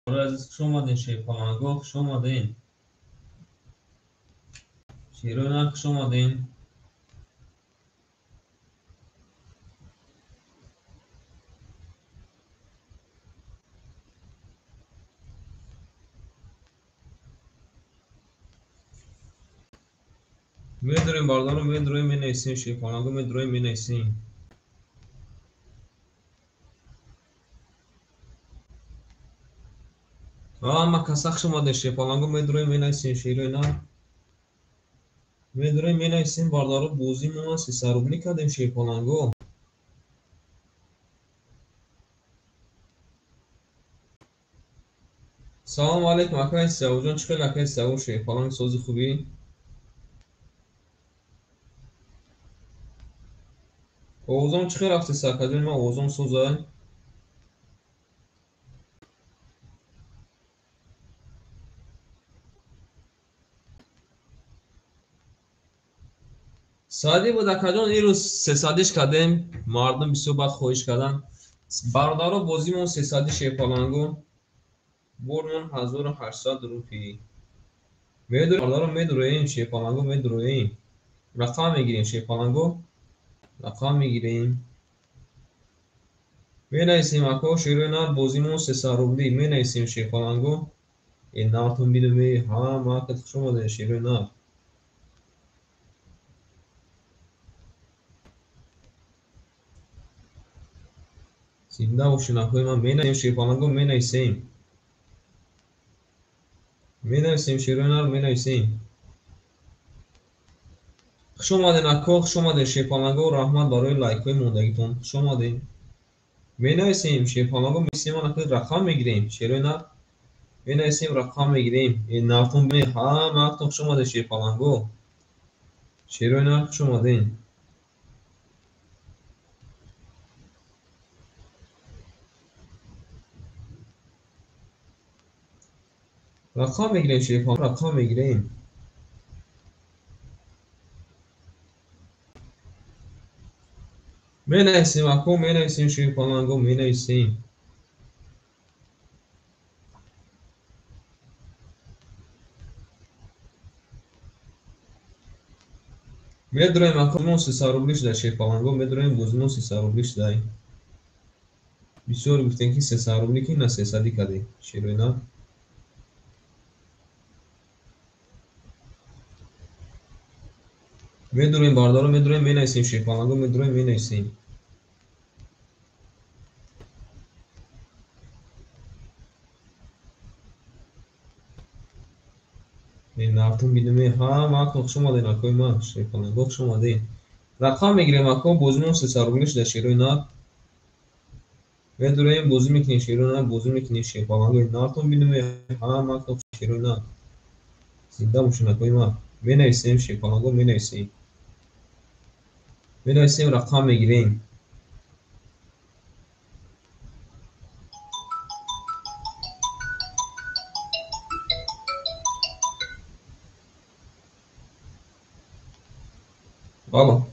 عزیز خوش اومدین شیپالانگو خوش اومدین شیرونه خوش اومدین میدونیم باردارو میدونیم می نیستیم شیپالانگو میدونیم می نیستیم اما کسا خوش اومدین شیپالانگو میدونیم می نیستیم شیرونه میدونیم می نیستیم باردارو بوزی ما 300 روبلی کردیم شیپالانگو سلام علیکم اکای سیاو جان چخیل اکای سیاو شیپالانگ سوزی خوبی اوزام چخیل رفتی ساکادین ما اوزام سوزای سادی بود اکاجان این روز 300 کردیم مردم بسیار بد خویش کردن باردارو بوزیمون 300 شیپالانگو برمون 1800 روپی میدونیم باردارو میدونیم شیپالانگو میدونیم رقم میگیریم شیپالانگو رقم میگیریم می نویسیم اکو شیروی نار بوزیمون 300 روبلی می نویسیم شیپالانگو این نارتون بیدوی ها مارکت خوش اومده شیروی نار زنده باشین اکوی من می نویسیم شیپالانگو می نویسیم شیروی نار می نویسیم خوش اومدین اکو خوش اومده شیپالانگو رحمت برای لایک های موندگیتون خوش اومدین می نویسیم شیپالانگو میسیم اکو رقم میگیریم شیروی نار می نویسیم رقم میگیریم این نارتون بی ها مارکت خوش اومده شیپالانگو شیروی نار خوش اومدین رقم میگیریم شیپالانگو رقم میگیریم می نویسیم اکو می نویسیم شیپالانگو می نویسیم میدونیم اکو بوزیمون 300 روبلیش در شیپالانگو میدونیم بوزیمون 300 روبلیش در بسیار گفتن که 300 روبلی که نه 300 کردی شیروی نار میدونیم باردارو میدونیم می نویسیم شیپالانگو میدونیم می نویسیم این نارتون بیدومی ها ما خوش اومدین اکوی ما شیپالانگو خوش اومدین رقم میگیریم اکو بوزیمون 300 روبلیش در شیروی نار میدونیم بوزی میکنی شیروی نار بوزی میکنی شیپالانگو این نارتون بیدومی ها ما خوش شیروی نار زنده باشین اکوی ما می نویسیم شیپالانگو می نویسیم می نویسیم رقم میگیریم بابا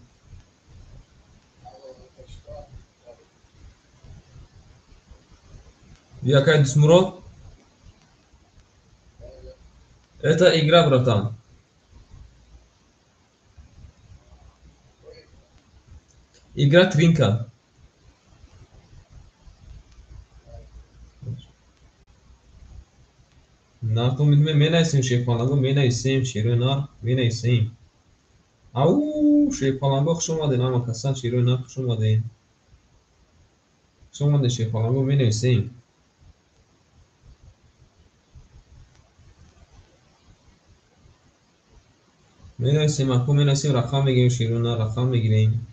якая дисмурод это игра братан игра тринка نارتون میدونیم می نویسیم شیپالانگو می نویسیم شیروی نار می نویسیم او شیپالانگو خوش اومدین اما کسان شیروی نار خوش اومدین خوش اومدین شیپالانگو می نویسیم می نویسیم اکو می نویسیم رقم میگیریم شیروی نار رقم میگیریم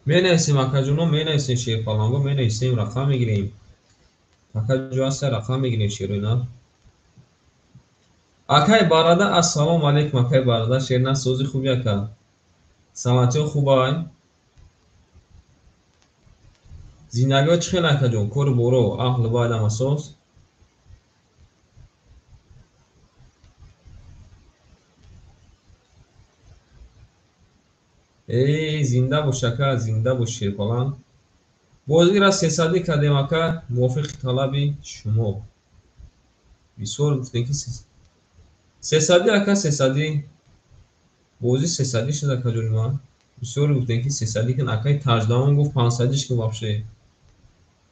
می نویسیم اکا جونو می نویسیم شیپالانگو می نویسیم رقم میگیریم اکا جو هست رقم میگیریم شیروی نار اکای بارادا السلام علیکم اکای بارادا شیرنا سوزی خوبی اکا سلامتی خوبای زندگی چخیل اکا جون کور برو اهل باید هم اساس ای زنده باش اکا، زنده باش شیرپالان. بازی را 300 کردیم اکا، موافق طلب شما. بسیار گفتین که 300 اکا، 300 بازی 300 شد اکا جون ما. بسیار گفتین که 300 کن اکای تاجدامون گفت 500 که واپشه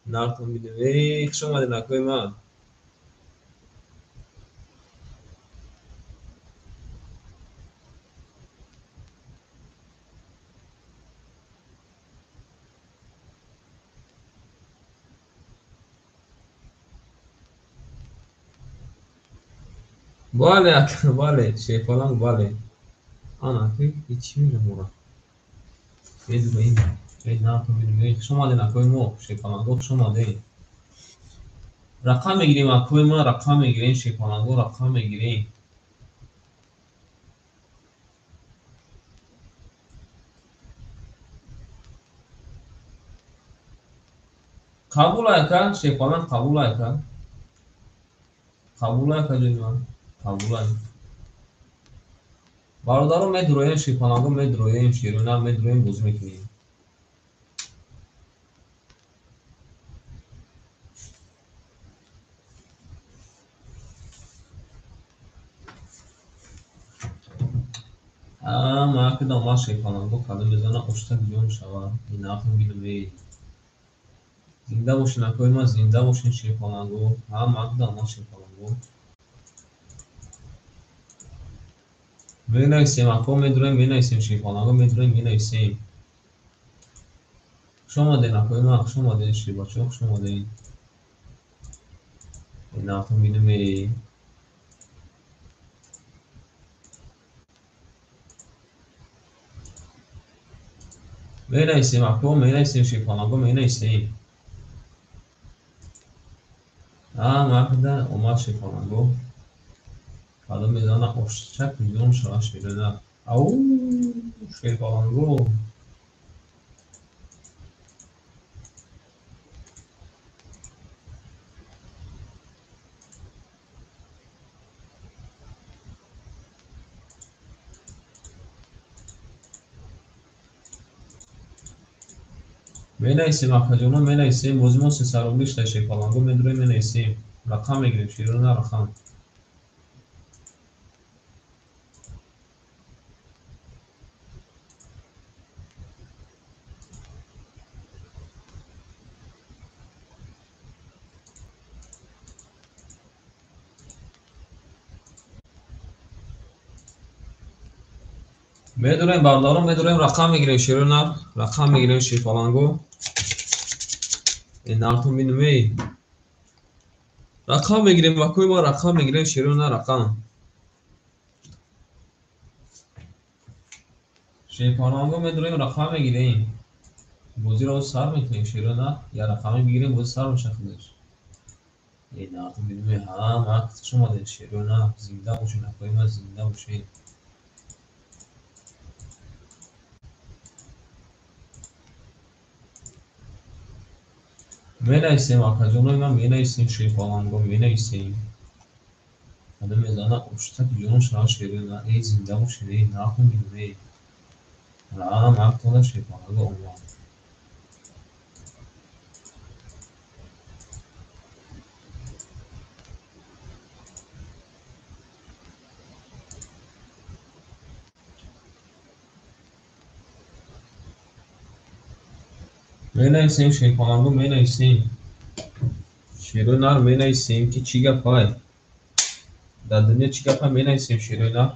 نارتون میده. ای خوش اومدین اکای ما. بله اکا بله شیرپالان بله. آن اکای هیچی میره مورا. بید این بید نارتون میده. خوش اومدین اکای ما شیرپالان گفت خوش اومدین. رقم میگیریم اکوی ما، رقم میگیریم شیپانگو، رقم میگیریم. قبول ایکن شیپانان قبول ایکن. قبول ایکن جنوان قبول ایکن. برادرم مدرویم شیپانگو مدرویم شیرونه مدرویم بوز میکنیم. ما که داماد شیپانگو کدوم بزنه اشتر بیون شود. این آخر بیدوی. زنده باشین اکوی ما زنده باشین شیپانگو. ما که داماد شیپانگو. مینایسیم اکو مدرویم مینایسیم شیپانگو مدرویم مینایسیم. شما دین اکوی ما شما دین شیباچو شما دین. این آخر بیدوی. مینایسیم اکو مینایسیم شیپانگو مینایسیم. مرد اومد شیپانگو. حالا میدانم اشترک میلیون شراش میدونم. او شیپانگو. مینایسیم اکا جونو مینایسیم بازیمون 320 تا شیپانگو میدروی مینایسیم. رقم میگیریم شیرونه رقم. میدونیم بردارم میدونیم رقم میگیریم شیرونه رقم میگیریم شیپانگو. این نارتون مینوی. رقم میگیریم اکوی ما رقم میگیریم شیرونه رقم. شیپانگو میدونیم رقم میگیریم. بازی رو سر میکنیم شیرونه یا رقم میگیریم بازی سر میشه خودش. این آقا میدونی وقت شما در شیرونه زنده باشین اکوی ما زنده باشین. مینایسیم آقا جونوی من مینایسیم شیپانگو مینایسیم. آدم میزانه اشتک جون شما شیرونه ای زنده باشین ای ناکن میدونی. وقت شیپانگو اومد. مینایسیم شیپانگو مینایسیم. شیرونه رو مینایسیم که چی گپای. در دنیا چی گپا مینایسیم شیرونه.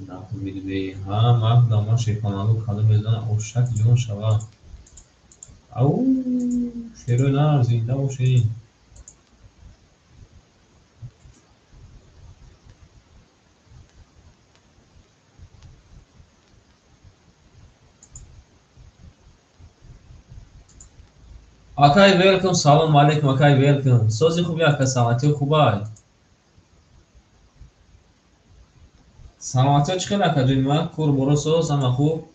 ناکن میدونی وقت داما شیپانگو کدوم میزانه اشتک جون شما. او شیرونه زنده باشین. آکای ویلکم سلام علیکم آکای ویلکم سوزی خوبی آکا سلامتی خوبای. سلامتی چی خیلی آکا جون ما کور برو سوز اما خوب.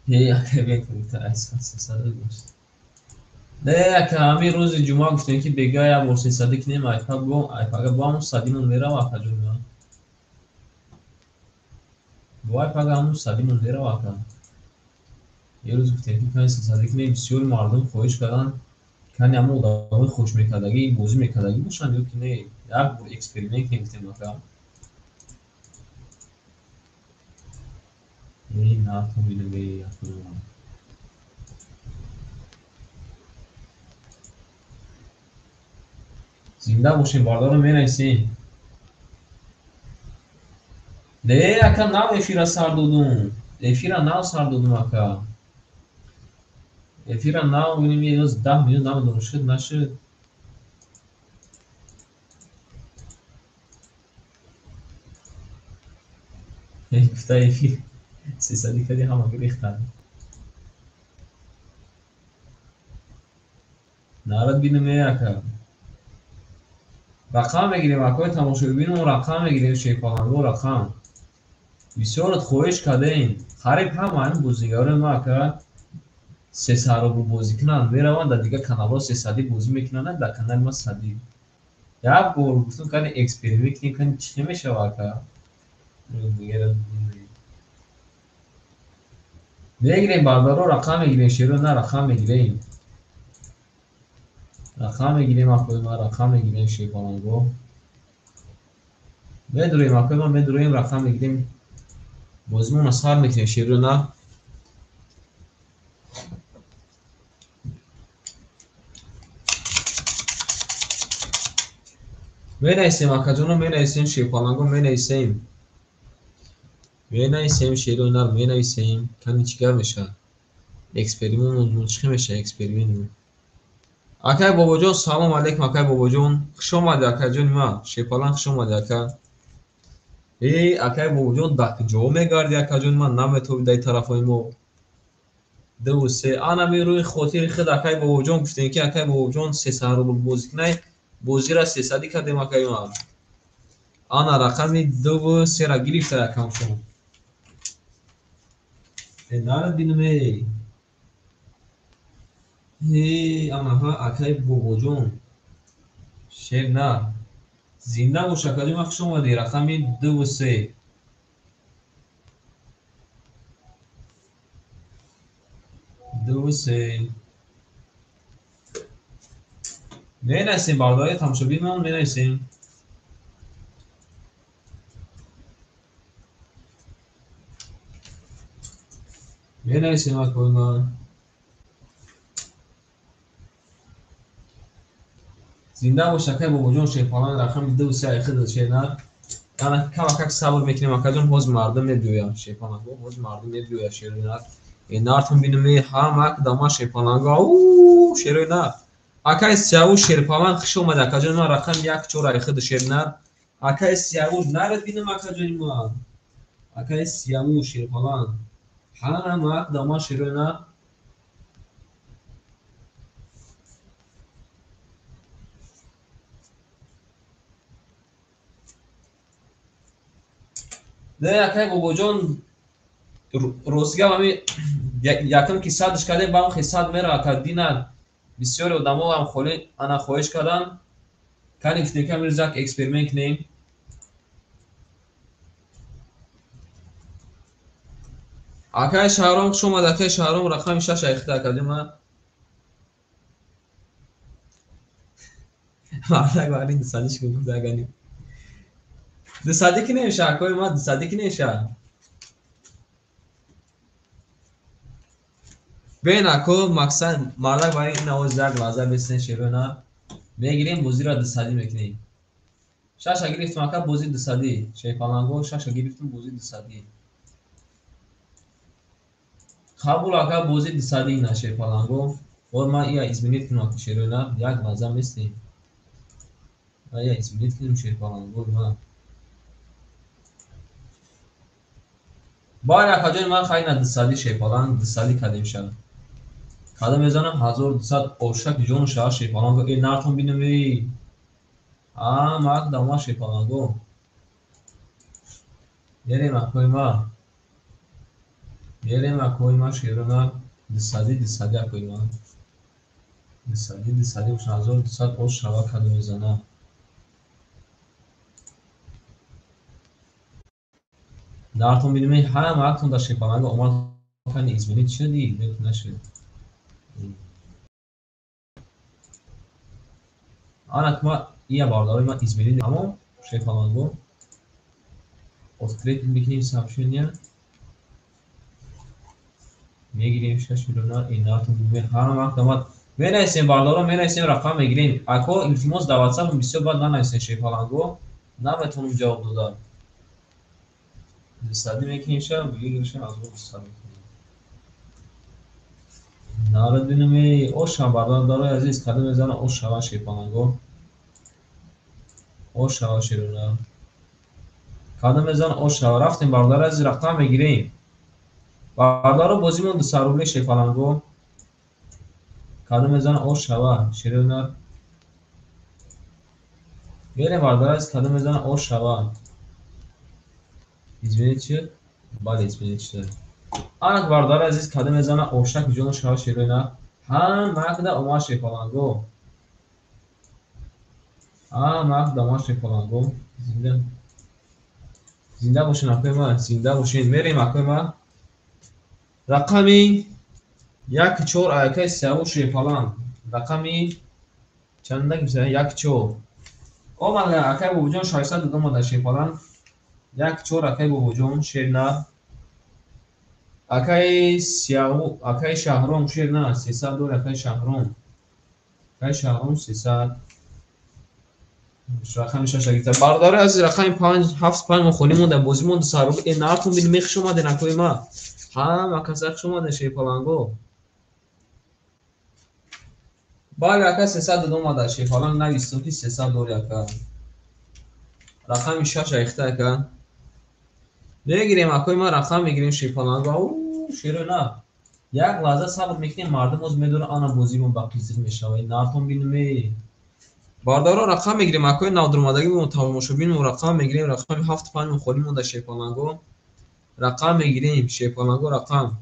هی آکای ویلکم تا ایسان 300 گوشت. نه که همین روز جمعه گفتیم که بگاه یا بورسی صدیق نیم ایپاگ با همون صدیمون میره واقعا جمعه با ایپاگ همون صدیمون میره واقعا یه روز گفتیم که کنی صدیق نیم بسیار مردم خواهش کردن کنی همون آدمای خوش میکردگی بازی میکردگی باشن یا که نه یک بار اکسپریمنت نمیتیم واقعا این نه تو میدونی زنده باشیم باردار رو مینیسیم نه اکا ناو افیرا سر دودون افیرا ناو سر دودون اکا افیرا ناو بینیم یه روز 10 میلیون ناو درشت نشد گفته افیر 300 کدی همه گریختن نارد بینیم اکا رقم بگیریم اکای تماشایی بینیم رقم بگیریم شیپالنگو رقم بسیارت خواهش کردیم خریب همه این بازیگار ما که 300 رو بازی کنن میروند در دیگه کانال 300 بازی میکنن در کانال ما 100 یک بار گفتم کنی اکسپریمنت کنی چی میشه واقعا میگیریم باردارو رقم میگیریم شیرو نه رقم میگیریم رقم میگیریم اخوی ما رقم میگیریم شیپالنگو میدوریم اخوی ما میدوریم رقم میگیریم بازیمون سر میکنیم شیرو نه مینیسیم اکا جونو مینیسیم شیپالنگو مینیسیم شیرو نه مینیسیم کنی چیکار میشه اکسپریمنت چی میشه اکسپریمنت акай бобоҷон салом алейкум акай бобоҷон хуш омадед акай ҷони ман шепалан хуш омадед акай акай бобоҷон дар куҷо мегарди акаҷони ман наметоби дар тарафҳои мо ду се анами рӯи хотири худ акай бобоҷон гуфтем ки акай бобоҷон 300 рубл бозӣ кунай бозира 300 кардем акай ман ана рақами ду сера гирифта акам шумо нарад бинаме анаҳа акай бобоҷон шер на зинда бош акаҷон ман хуш омадӣ рақами ду се ду се менависем бардори тамошобинмон менависем менависем акои ман зинда бош акай бобоҷон шепалан рақами ду се айхид шена яна кавакак сабр мекунем акаҷон ҳоз мардум медӯя шепаланго ҳоз мардум медӯя шерӯинак инартон бинуми ҳамак дама шепаланго шерӯинак акай сияву шерпалан хуш омад акаҷони ман рақами 1-4 айхид шернар акай сияву нарад бинам акаҷони ман акай сияву шерпалан ҳамак дама шерӯинак не акай бобоҷон ростигап ҳами якум ки садш кардем ба он хисад мера ака динад бисёри одамо ҳам холи ана хоҳиш кардан кани гуфтем ки амирӯз як эксперимент кунем акай шаҳром хуш омад акай шаҳром рақами 6 айхида кардем мардак варин дусадиш гуфтагани дусади ки немеша акои ма дусади ки немеша бен ако максад мардак барин ин овоз як лаҳза бисен шерӯна мегирем бозиро дусади мекунем шаша гирифтем ака бози дусади шепаланго шаша гирифтем бози дусади қабул ака бози дусади ина шепаланго ой ман ия изменит кунам ки шерӯна як лаҳза местем ия изменит кунем шепаланго ма бале акаҷони ман хайна дусади шепалан дусади кадемша када мезанам 1200 ошак ҷону шаҳр шепаланго нартон бинуми мак дама шепаланго мерем акои ма шерӯна дусади акои ма دسادی بشه 1200 اوش شوا کدو میزنه. دارتون بیدیم هم وقتون در شکلانگو اومد کنی ایزمینی چه دی؟ بیت نشد. آن اکما یه بارداری ما ایزمینی همون شکلانگو اتکریت بکنیم سامشونیا میگیریم 6 میلیون این دارتون بیدیم هم وقت اومد می‌نویسیم باردارو می‌نویسیم رقم میگیریم اکو التماس در واتساپ بسیار بعد ننویسین شکلانگو نمیتونم جواب دادم. دسادی میکنیم شب بگیرشون از اون دسادی نارد بینمی اوش هم بردار داره عزیز کده میزنه اوش شوا شیپانگو اوش شوا شیرونه کده میزنه اوش شوا رفتیم بردار عزیز رقم میگیریم بردار بازیمون دو سرولی شیپانگو کده میزنه اوش شوا شیرونه میریم بردار عزیز کده میزنه اوش شوا izmenit چیه؟ بله izmenit چیه آنک بردار عزیز کده میزنه اوشک جون شوا شیرونه هم مکده اوما شیپانگو مکده اوما شیپانگو زنده باشین اکوی ما زنده باشین میریم اکوی ما رقمی 1-4 اکای سیاوش فلان رقمی چنده میشه 1-4 اومده اکای بوجون شایسته دو ماده فلان 1-4 اکای بوجون شیرنا اکای سیاو اکای شهرام شیرنا 300 دور اکای شهرام 300 رقم شاشگیتا بارداره از رقم 5-7 مخونیمون در بازیمون سارو این ناتون بین میخ شما در نکوی ما هم اکسر شما در شیپالانگو بله اکا 302 ماده شیپالانگ نویستم که 300 دوری اکا رقم شاش ایخته اکا میگیریم اکوی ما رقم میگیریم شیپالانگو او شیرو نه یک لحظه صبر میکنیم مردم از میدونه آنا بازیمون باقی میشه ناتون بینمی باردارو رقم میگیریم اکوی نودرمادگی مون تماشابین و رقم میگیریم رقم 75 مخوریم در شیپالانگو رقم میگیریم شیپالانگو رقم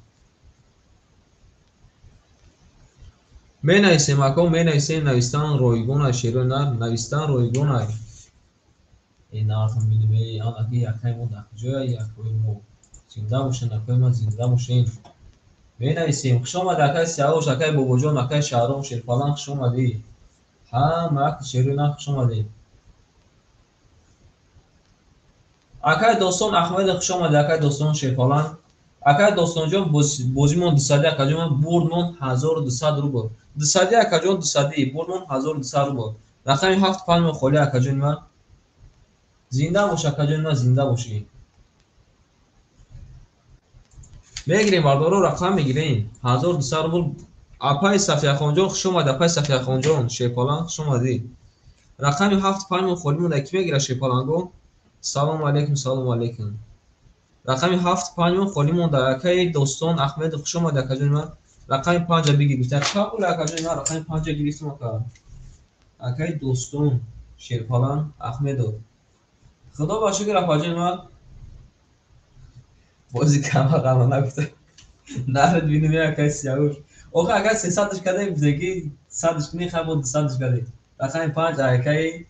می نویسیم اکو می نویسیم نویستن رویگون شیرو نر نویستن رویگون این نارتون بینیم آن اکی یکی مون در کجای یکوی مو زنده باشین اکوی ما زنده باشین می نویسیم خوش آمد اکی سیاوش اکی بوبوجون اکی شهرام شیرپالان خوش آمدی هم اکی شیرو نر خوش آمدی اکی دوستان احمد خوش آمد اکی دوستان شیرپالان اکی دوستان جان بازیمون دسادی اکی جان بردمون 1200 روبل دسادی اکی جان دسادی بردمون 1200 روبل رقم 75 خالی اکی جان ما زنده باش اکی جان ما زنده باشی میگیریم باردارو رقم میگیریم 1200 روبل اپای صفیه خان جان خوش اومد اپای صفیه خان جان شیپالان خوش اومدی رقم 75 خالی مون کی میگیره شیپالانگو سلام علیکم سلام علیکم رقم 75 خالی مون در اکی دوستان احمد خوش اومد اکی جان ما رقم 5 بگی گفت قبول اکی جان ما رقم 5 گرفتم اکی دوستان شیرپالان احمد خدا باشه که رفاجان ما بازی کما قما نگفته نرد بینیم اکی سیاوش اوخه اگر 300 کده بزگی 100 کنی خبر 200 کده رقم 5 اکی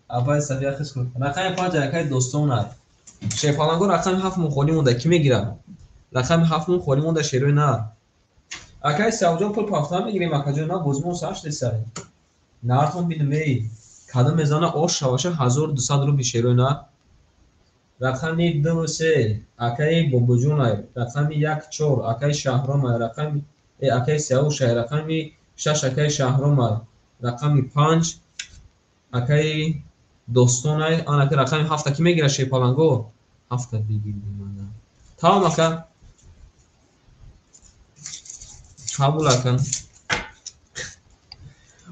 اپای سفیا خش کن رقم 5 اکی دوستان شیرپالانگو رقم 7 مخالی مونده کی میگیرم رقم 7 مخالی مونده شیروی نه اکی سیاوجان پول پافتن میگیریم اکی جان ما بازمون ساش دسته نارتون بینیم کدام میزانه اوش شواشه 1200 رو بیشیروی نه رقمی 2-3 اکی بوبوجون رقمی 1-4 اکی شهرام رقمی اکی سیاوش رقمی 6 اکی شهرام رقمی 5 اکی دوستان آن اکی رقمی 7 اکی میگیره شیپالانگو 7 بگیریم تمام اکا قبول اکا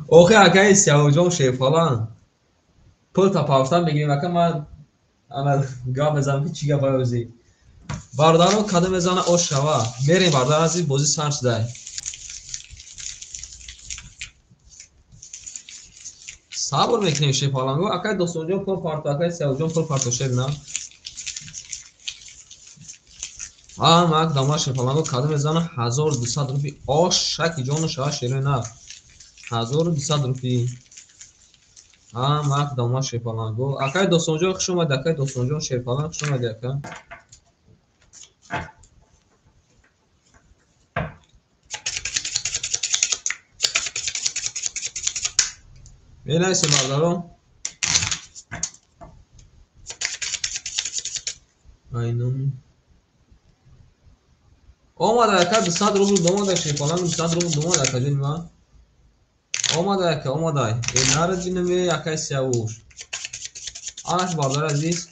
اوکی اکی سیاوجون شیپالان پول تا پافتن بگیریم اکا ما انا گام بزنم که چی گفت بازی باردارو کدوم میزنه اوش شوا میریم باردار از این بازی سرچ ده صبر میکنیم شیپالانگو اکای دوستان جون پول پارتو اکای سیاوجون پول پارتو شد نه مک دامه شیپالانگو کدو میزنه 1200 روپی آشک جان شاه شیرین نه 1200 روپی مک دامه شیپالانگو اکای دوستان جان خوش اومد اکای دوستان جان شیپالانگ خوش اومد اکا بینایسی مردارو اینم اومد اکا 200 روبل دومد شیپالانگ 200 روبل دومد اکا جان ما اومد اکا اومد این نار جنوی اکای سیاوش آنش باردار عزیز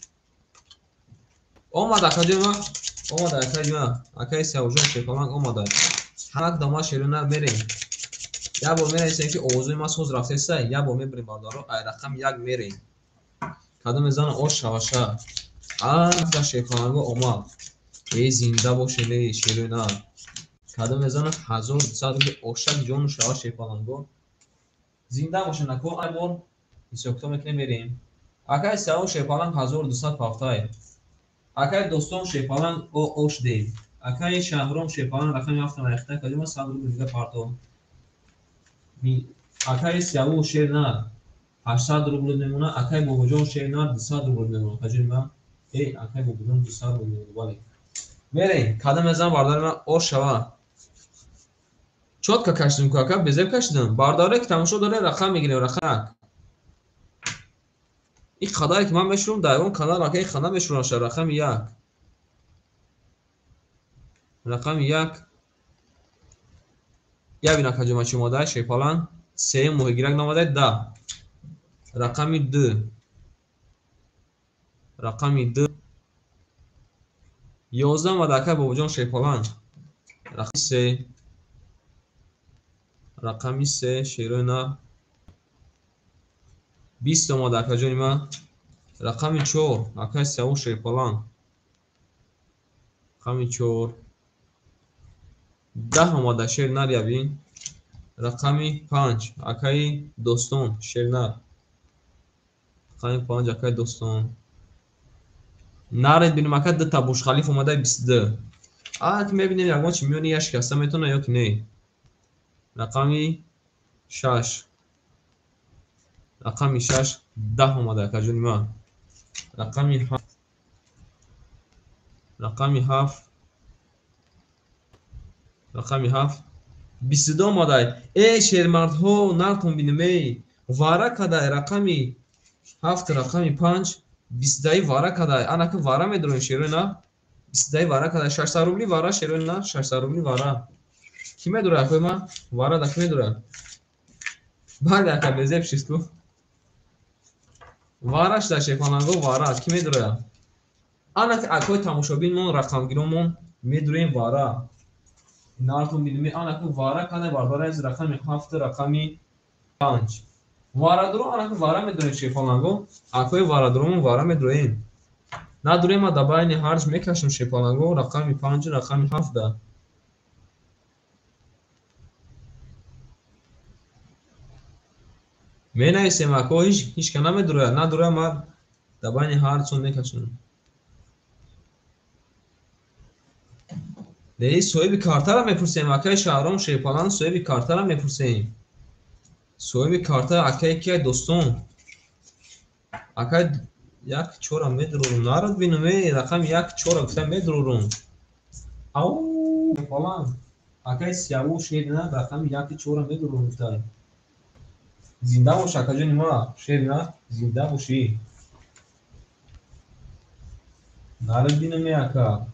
اومد اکا جان ما اومد اکا جان اکای سیاوش شیپالانگ اومد همک دامه شیرین میریم یا با میرسیم که اوضاع ما سوز رفته سه یا با میبریم باردارو ای رقم یک میریم کدو میزنه اوش شوشه تا شیپالانگو اومد ای زنده باشه نه شیرین کدو میزنه 1200 روپی اوشک جون شاه شیپالانگو زنده باشه نکو ای بار 28 میکنه میریم اکای سیاو شیپالانگ 1200 پافتای اکای دوستان شیپالانگ او اوش دی اکای شهرام شیپالانگ رقم یافتن ریخته کدوم 100 روپی دیگه پارتو اکای سیاو شیرین 800 روبل میمونه اکای باباجان شیرین 200 روبل میمونه کجوری من ای اکای باباجان 200 روبل میمونه ولی میریم کدو میزنم باردار من او شوا چوت که کشیدم کاکا بزرگ کشیدم بارداره که تماشا داره رقم میگیره رقم این خدایی که من بشورم در اون کانال اکای خانه بشورم شد رقم یک رقم یک یا بینا کجا چی ماده شیپالان سه موهگیرک نامده 10 رقم 2 رقم 2 11 ماده اکای باباجان شیپالان رقم 3 رقم 3 شیرین 20 ماده اکا جانی من رقم 4 اکای سیاو شیپالان رقم 4 10 ماده شیر نر یابین رقم 5 اکای دوستان شیر نر رقم 5 اکای دوستان نرید بینیم اکای ده تابوش خلیف اومده 22 که میبینیم یکمان چی میونی یا شکسته میتونه یا که نه رقم 6 رقم 6 10 اومده اکا جانی من رقم 7 رقم 7 رقم 7 22 ماده ای شیرمردها نرتون بینیم ای واره کده رقم 7 رقم 5 22 واره کده انا که واره میدرون شیرین نه 22 واره کده 600 روبلی واره شیرین نه 600 روبلی واره کی میدره اخوی من واره دک میدره بعد اکا بزیب شیستو وارهش در شیپالانگو واره کی میدره انا که اکوی تماشابین من رقم گیرمون میدریم واره نارتون بینیم آن اکو واره کنه بارداره از رقم 7 رقم 5 واره درو آن اکو واره میدونیم شیپالانگو اکوی واره درومون واره میدونیم نداریم ما دباین هرج میکشیم شیپالانگو رقم 5 رقم 7 می نایسیم اکو هیچ که نمیدونه نداره ما دباین هرچون میکشیم دی صاحب کارت را میپرسیم اکای شهرام شیپالان صاحب کارت را میپرسیم صاحب کارت اکای که دوستان اکای یک چورا میدرون نارد بینومی رقم یک چورا گفتم میدرون او شیپالان اکای سیاو شیرینه رقم یک چورا میدرون گفتم زنده باش اکا جانی ما شیرینه زنده باشی نارد بینومی اکا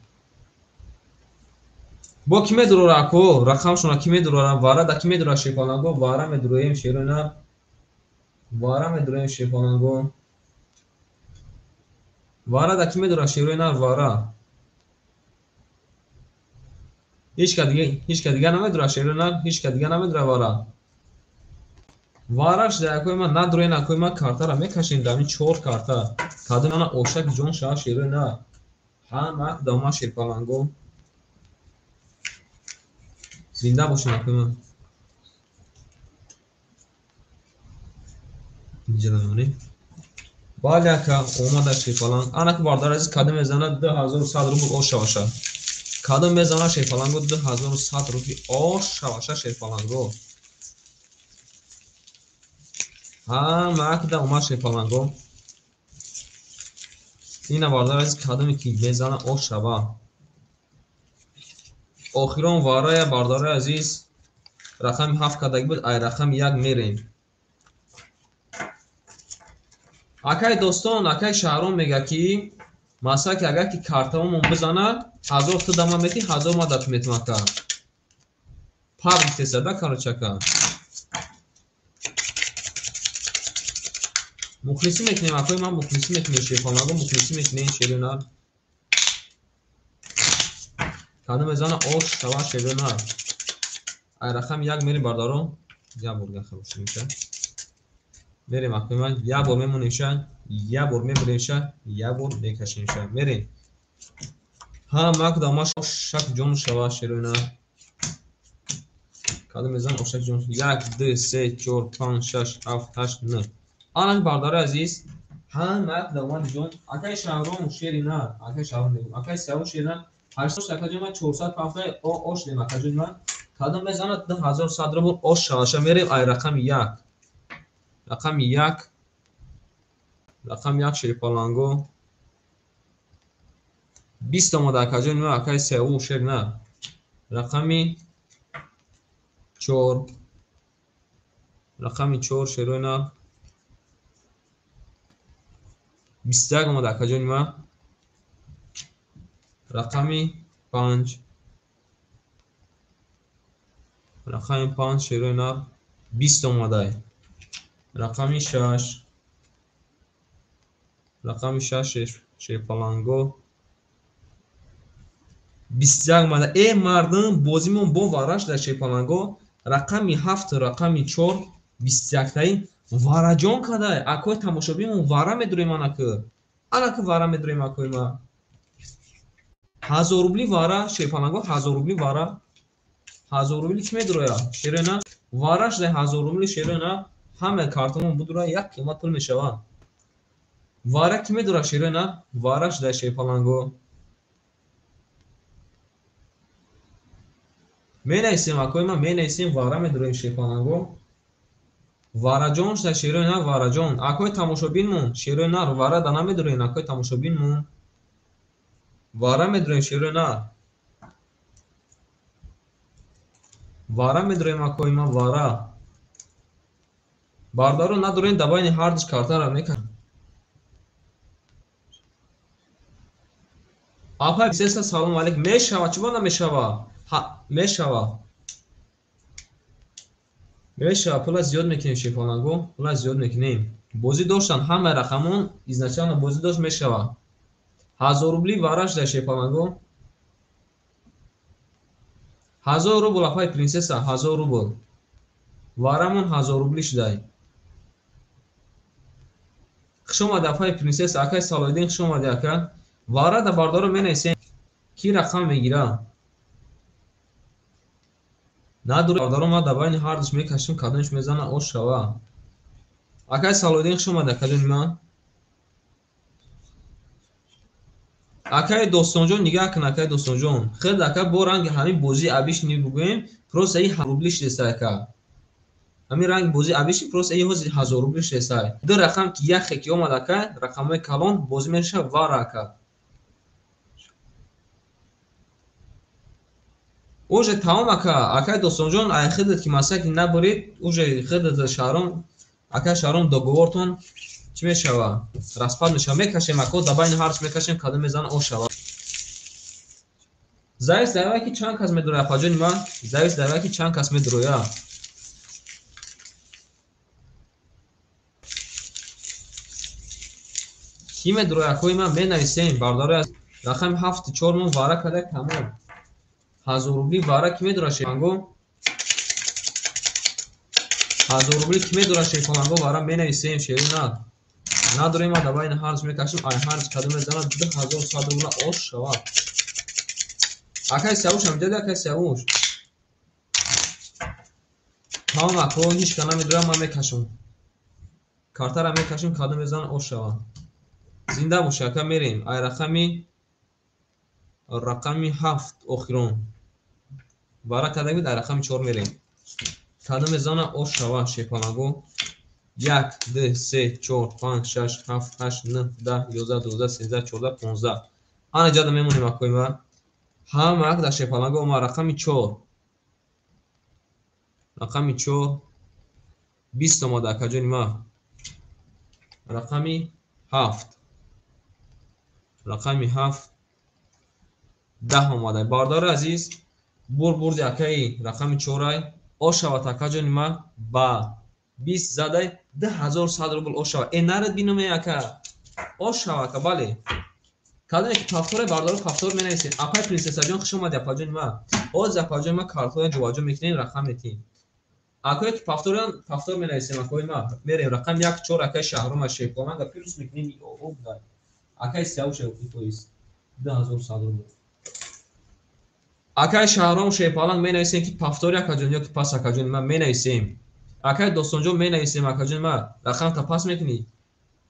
با کی میدرو اکو رقم شونا کی میدرو واره دا کی میدرو شیپالانگو واره میدرویم شیرونه واره میدرویم شیپالانگو واره دا کی میدرو شیرونه واره هیچ که دیگه نمیدرو شیرونه هیچ که دیگه نمیدرو واره وارهش در اکوی من ندروین اکوی من کارتا را میکشیم دامین 4 کارتا کادو من اوشک جون شاه شیرونه هم دامه شیپالانگو زنده باشین اکوی من جلوانی بالا که اومده شیپالانگ انا که باردار از کدوم میزنه 2100 روبل او شاشه Kadın mezana şefalango 2100 rupi oş şavaşa şefalango. Ha mark da umar şefalango. Yine bardar aziz kadın ki mezana oş şava. Oxiron varaya bardar aziz rakam 7 kadagi bud ay rakam 1 мерем. Акай достон, акай шаҳрон мегӯяд ки масалан ки агар ки картамон бизанад 1000 ту дама мети 1000 мадад метавон кард. Паблик тесада корочака. Мухлисӣ мекунем акои ман мухлисӣ мекунем шефонаго мухлисӣ мекунем шерунар. Кадом мезана ош шава шерунар. Ай рақам 1 мерим бардаро. Я бурга хабуш меша. Мерим акои ман я бор мемонем ша. Я бор мебурем ша. Я бор мекашем ша. Мерим. ها ماک داماش شک جون شوا شروع کدام میزان شک جون 1 2 3 4 5 6 7 8 9 آن باردار عزیز ها ماک داماش جون اکای شهرام شیرینا اکای شهرام اکای سو شیرینا 800 شک جون 400 پافه او اوش نیم اکای جون کدام میزان 10100 رو اوش شواشه میریم ای رقم 1 رقم 1 رقم 1 شریپالانگو 20 تا در کجا نمی‌آ اکای سو شیر نه رقمی 4 رقمی 4 شروع نه 21 ما در کجا نمی‌آ رقمی 5 رقمی 5 شروع نه 20 اومده رقمی 6 رقمی 6 شیر پالانگو 21 ماده ای مردم بازیمون با وارش در شیپالانگو رقمی 7 رقمی 4 21 تایی وارا جان کده اکوی تماشابیمون وارا میدوریم آنکه آنکه وارا میدوریم اکوی ما 1000 روبلی وارا شیپالانگو 1000 روبلی وارا 1000 روبلی کی میدوره شیرنا وارش ده 1000 روبلی شیرنا همه کارتمون بدوره یک قیمت پول میشوه وارا کی میدوره شیرنا وارش ده شیپالانگو менайсем акои ман менайсем вара медурем шефананго вараҷон шуда шерои нар вараҷон акои тамошобинмон шерои нар вара да намедурем акои тамошобинмон вара медурем шерои нар вара медурем акои ман вара бардаро надурем да байни ҳардиш картара мекашем апа сеса салом алейк мешава чӣ бо намешава мешава пула зиёд мекунем шефонанго пула зиёд мекунем бозӣ доштан ҳамаи рақамон изначално бозӣ дошт мешава 1000 рубли вараш дар шефонанго 1000 рубл апай принсеса 1000 рубл варамон 1000 рубли шудай хушомади апай принсеса акай салоиддин хушомади ака вара да бардоро менависем ки рақам мегира надур бардаро ма да байни ҳардуш мекашем кадомиш мезана ош шава акай салоиддин хушомади кадоми ман акай достонҷон нигаҳ кун акай достонҷон хеле ака бо ранги ҳамин бозии абиш мебигӯем просто и 1000 рубли шудеста ака ҳамин ранги бозии абиши просто и ҳозир 1000 рубли шудеста ду рақам ки яхе ки омад ака рақамҳои калон бозӣ мешава вара ака уже тамом ака акай достонҷон ай хидат ки масаки набурид уже хидат шаҳром акай шаҳром договортон чӣ мешава распад мешава мекашем ако да байни ҳарч мекашем кадом мезана ош шава завис давай ки чанд кас медуроя паҷони ман завис давай ки чанд кас медуроя ки медуроя акои ман менависем бардори аз рақами 7 4 мон вара када тамом 1000 рубли вара ки медура шефанго 1000 рубли ки медура шефанго вара менависем шерина надурем да байни ҳарч мекашем ай ҳарч кадом мезана 2100 рубла ош шавад акай савуш ам деда акай савуш тамом ако ҳеч кана медурам ман мекашем картара мекашем кадом мезана ош шавад зинда боша ака мерем ай рақами رقم 7 آخرون برای کدام در رقم 4 میریم کدام زانه او شوا شیپانگو 1 2 3 4 5 6 7 8 9 10 11 12 13 14 15 آن جدا میمونیم اکوی ما هم اک در شیپانگو ما رقم 4 رقم 4 20 ما در کجا ما رقم 7 رقم 7 10 اومده باردار عزیز برد یکی رقم 4 او شوا کجا ما با 20 زده 10100 روبل او شوا این نرد بینم یکا او شوا که بله کدام که پافتور باردار پافتور می نویسید اپای پرنسس جان خوش اومده پاجان ما او ز پاجان ما کارتون جواجو میکنیم رقم میتین اکوی که پافتور می نویسیم اکوی ما میریم رقم 1 4 اکای شهرام شیپ کنم و پیروز میکنیم او بده اکای سیاوش تویست 10100 روبل اکای شهرام شیپالان می نویسیم که پافتور یک جون یا که پاس اکجون ما می نویسیم اکای دوستانجو می نویسیم اکجون ما رقم تا پاس میکنی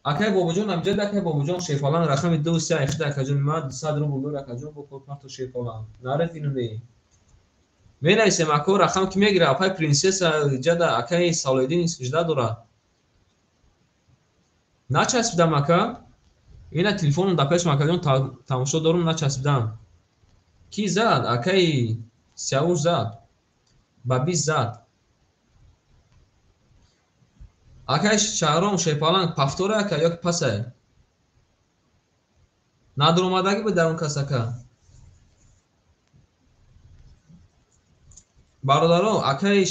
اکای بابجون امجد اکای بابجون شیپالان رقم 2 3 اخت اکجون ما 200 روبل اکجون با پارت شیپالان نرد اینو می نویسیم اکو رقم که میگیره اپای پرنسس جدا اکای سالودین سجده دوره نچسبیدم اکا اینا تلفن دپش مکدون تماشا دارم نچسبیدم کی زد اکای سیاوش زد با 20 زد اکای شهرام شیپالان پافتوره اکا یا که پسه ندر اومدگی به درون کس اکا برادران اکای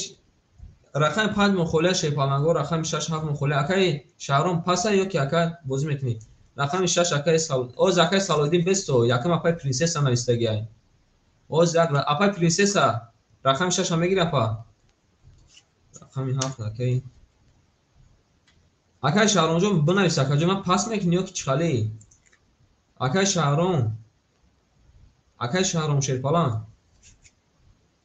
رقم 5 مخوله شیپالانگو رقم 6 7 مخوله اکای شهرام پسه یا که اکا بازی میکنی رقم 6 اکای سال او اکای سالودین بستو یکم اپای پرنسس هم استگی او اپای پرنسس رقم 6 هم میگیره اپا رقم 7 اکای اکای شهرام جون بنویس اکا جون من پاس میکنی یا که چخالی اکای شهرام شیپالان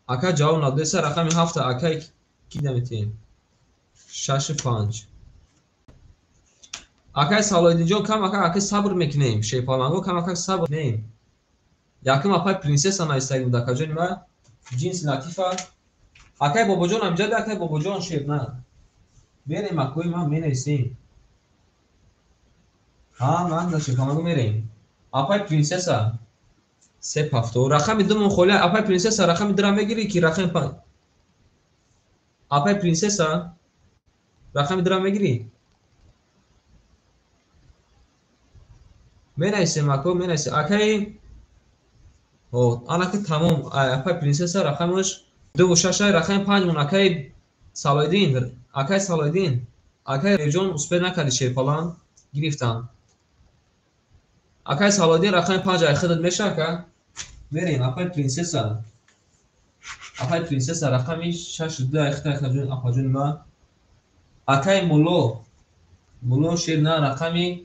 اکای جواب نادرسه رقم 7 اکای کی دمیتین 6 5 اکای سالودین جون کم اکای صبر میکنیم شیپالانگو کم اکای صبر نیم یکم اپای پرنسس هم استگیم در کجا ما جنس لطیفه اکای بابا جون امجد اکای بابا جون شیپ نه بریم اکوی ما می نویسیم ها من در شیپالانگو میریم اپای پرنسس سه پافتو رقم 2 مخوله اپای پرنسس رقم درم میگیری کی رقم 5 اپای پرنسس رقم درم میگیری می نویسیم اکو می نویسیم اکای او انا که تمام اپای پرنسس رقمش 2 و 6 رقم 5 مون اکای سالودین اکای ریجون اسپر نکردی شیپالان گرفتن اکای سالودین رقم 5 خدت میشه که بریم اپای پرنسس رقم 6 2 اختیار اپاجون ما اکای مولو شیر نه رقم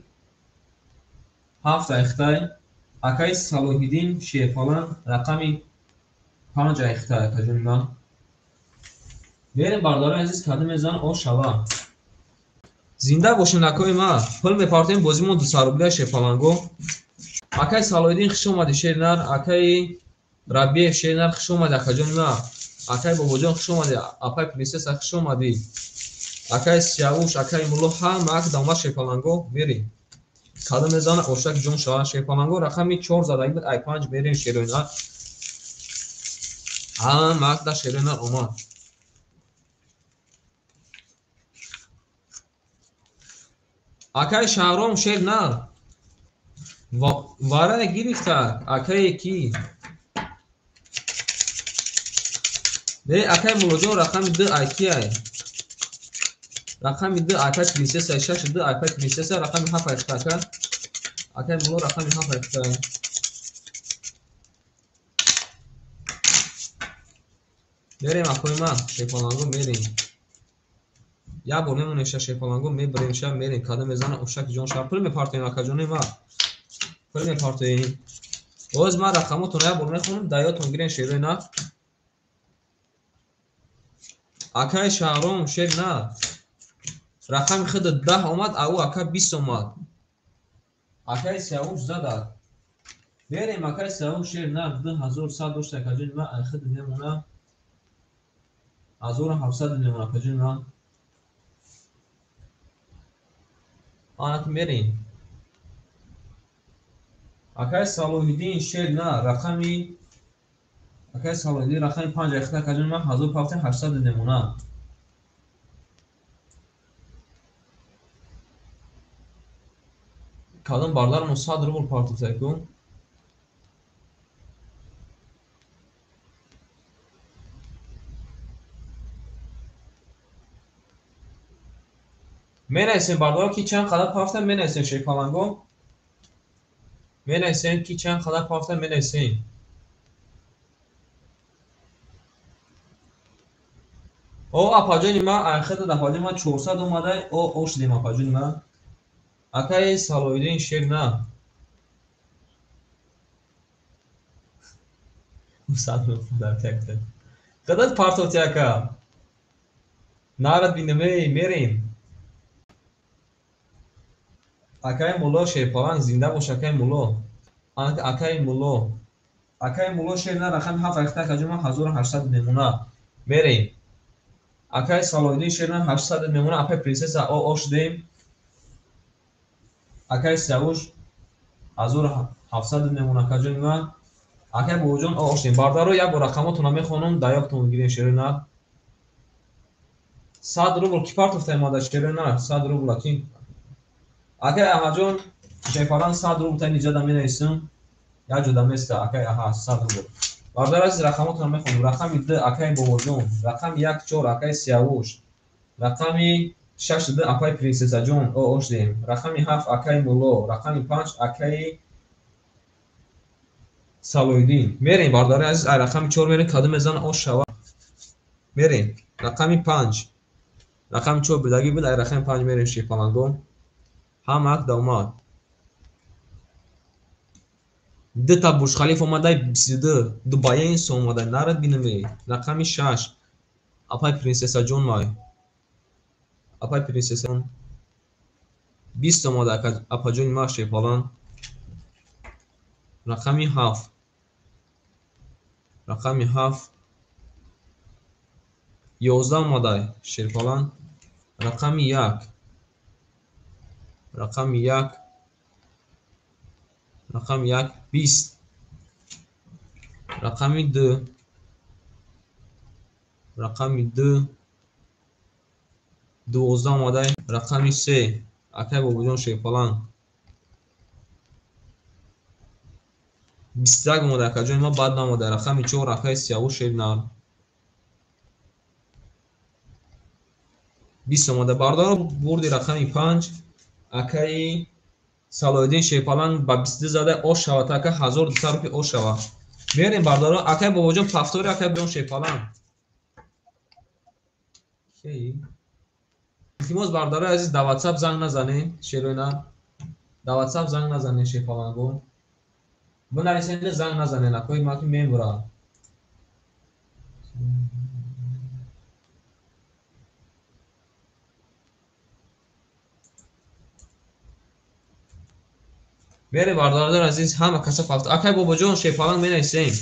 7 اختیار اکای سالودین شیپالان رقم 5 اختیار اپاجون ما بریم باردار عزیز کدام زن او شوا زنده باشین اکای ما پل میپارتیم بازیمون 200 روبل شیپالانگو اکای سالودین خوش اومدی شیرنر اکای ربیع شیرنر خوش اومدی اکجون ما اکای باباجان خوش اومدی اپای پرنسس خوش اومدی اکای سیاوش اکای مولو هم اک داماد شیپالانگو بریم کدام زن اوشک جون شوا شیپالانگو رقم 4 زدگی بود ای 5 بریم شیرنر هم اک در شیرنر اومد اکای شهرام شیرنر واره گرفته اکای کی ده اکای مولوجو رقم 2 اکی رقم 2 اکای پرنسس 6 2 اکای پرنسس رقم 7 اکای اکای مولو رقم 7 اکای بریم اکوی ما شیپالانگو میریم یا بونمون شیپالانگو میبریم شب میریم کدام زن اوشک جون شب پول میپارتیم اکا جون ما پول میپارتیم باز ما رقماتون یا بول میخونم دایاتون گیرین شیره نه اکای شهرام شیر نه رقم خود 10 اومد او اکا 20 اومد اکای سیاوش زد بریم اکای سوم شیر نه 2100 داشته کجون ما اخد نمونه 1700 نمونه کجون ما آنات بریم اکای صلاح‌الدین شیر نه رقمی اکای صلاح‌الدین رقم 5 اخد کجون ما 1800 نمونه kadın barlar mı sadrı bul parti tekun. Meneysen barlar ki çen kadar parti meneysen şey falan go. Meneysen ki çen kadar parti meneysen. O apacın ma ahirde de apacın ma 400 اومده o oş dim apacın ma. Akay saloydin şer na. Sadrı dar tekte. Kadar parti otaka. Narat binme merin. Akay mulo şey falan zinde boş akay mulo. Akay mulo. Akay mulo şer na rakam haf ahirde kacın ma 1800 نمونه. Merin. Akay Saloydin şerden 800 memuna apay prinsesa o oş deyim. Akay Savuş Azur 700 memuna kajun ve Akay Boğucan o oş deyim. Bardaro ya bu rakamı tuname khonum dayak tun girin şerina. 100 rubl ki part of temada şerina 100 rubl lakin. Akay Ahacun şey falan 100 rubl tay nicada meneysin. Ya juda mesta Akay aha 100 rubl. Bardaro az rakamı tuname khonum rakam idde Akay Boğucan rakam 1-4 Akay Savuş رقمی 6 ده اکای پرنسسا جون او اوش دیم رقمی 7 اکای مولو رقمی 5 اکای سالویدین میریم بارداری عزیز رقمی 4 میریم کدوم مزان اوش شوا میریم رقمی 5 رقمی 4 بدگی بود رقمی 5 میریم شیپالانگو هم اک داماد ده تا برج خلیفه اومده 22 دبی این سو اومده نرد بینمی رقمی 6 اپای پرنسسا جون مای اپای پرنسسا 20 اومده اپا جون ما شیپالان رقمی 7 رقمی 7 11 اومده شیپالان رقمی 1 رقمی 1 رقم 1 20 رقمی 2 رقمی 2 12 اومده رقمی 3 اکای بابجان شیپالان 21 اومده اکای جان ما بعد نموده رقمی 4 اکای سیاو شیبنار 20 اومده باردار بردی رقمی 5 اکای سالایدین شیپالان با 22 زده اوش شوه اکای 1200 روپی اوش شوه میریم باردارا اکای بابجان پفتوری اکای بیان شیپالان کی التماس بارداره عزیز در واتساپ زنگ نزنین شیروینا در واتساپ زنگ نزنین شیپالانگو بنویسین زنگ نزنین اکوی ما که میمورا میری باردار عزیز همه کسا فقط اکای بابا جون شیپالان مینویسین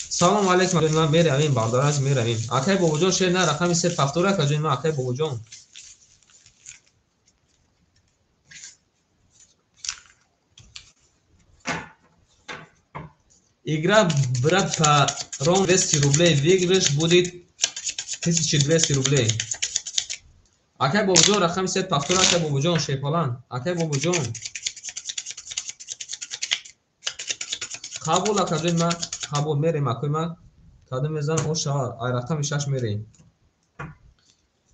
سلام علیکم من میری امین باردار عزیز میری امین اکای بابا جون شیر نه رقمی 3 فاکتور اکای ما اکای بابا جون игра брат по ром 200 рублей выигрыш будет 1200 рублей акай бобуҷон рақами 3 пахтур акай бобуҷон шепалан акай бобуҷон қабул акаҷои ма қабул мерем акои ма кадом мезан оша ай рақами 6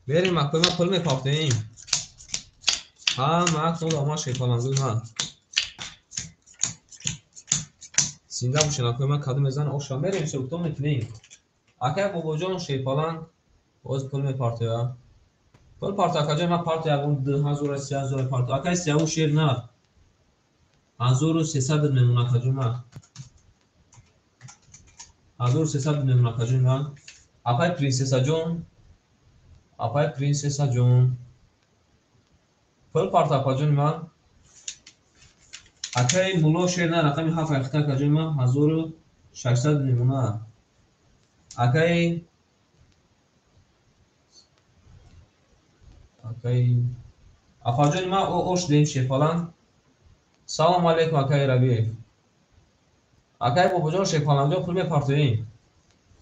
мерем акои ма пул мепахтем ҳама актон дома шепалангӯи ма زنده باشین اکای من کدوم میزن آشا میریم سوکتون میکنیم اکای باباجان شیپالان باز پول میپارتیا پول پارت اکای من پارت یکون 2300 پارت اکای سیاو شیر نه 1300 میمون اکای من 1300 میمون اکای من اپای پرنسسا جون پول پارت اکای من акай мулло шер на рақами 7 ахта каҷои ма 1600 мемона. акай афаҷони ма ош дем шефалан. салом алейкум акай рабиев. акай бобоҷон шефаланҷо пул мепартоем.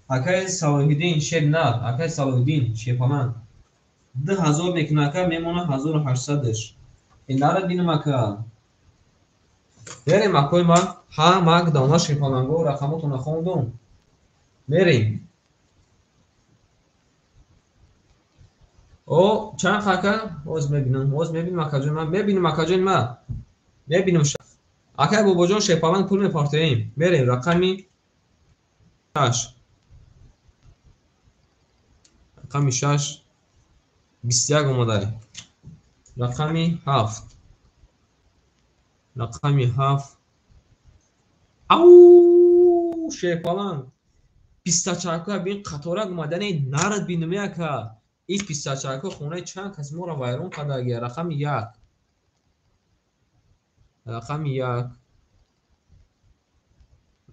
акай салоҳиддин шернар, акай салоҳиддин шефалан 2000 мекуна, акай мемона 1800-ш. инара бинам ака. берем акои ма ҳамак дона шефаланго рақамотона хондум. мерем. о чанд ака оз мебинам акаҷони ма, мебинам акаҷони ма, мебинам. акай бобоҷон шефаланг пул мепартоем. мерем рақами 6 рақами 6 21 омадай. рақами 7 рақами 7 ау шефаланг пистачака бин қаторак омадани нард бинамяка. ин пистачака хонаи чанд каси моро вайрон кардагия. рақами 1 рақами 1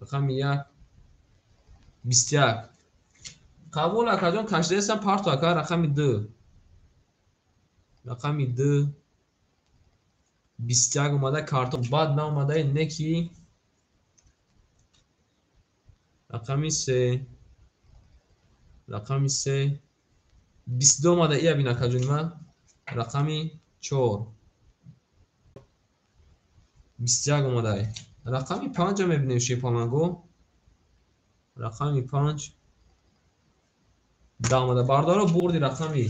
рақами 1 21 қабул акаҷон кашдестам парту ака. рақами 2 рақами 2 21 омада картон бад наомадаи неки. рақами 3 рақами 3 22 омада ия бин акаҷони ма. рақами 4 21 омадай. рақами 5 мебинем шефаланго. рақами 5 10 омада. бардоро бурди рақами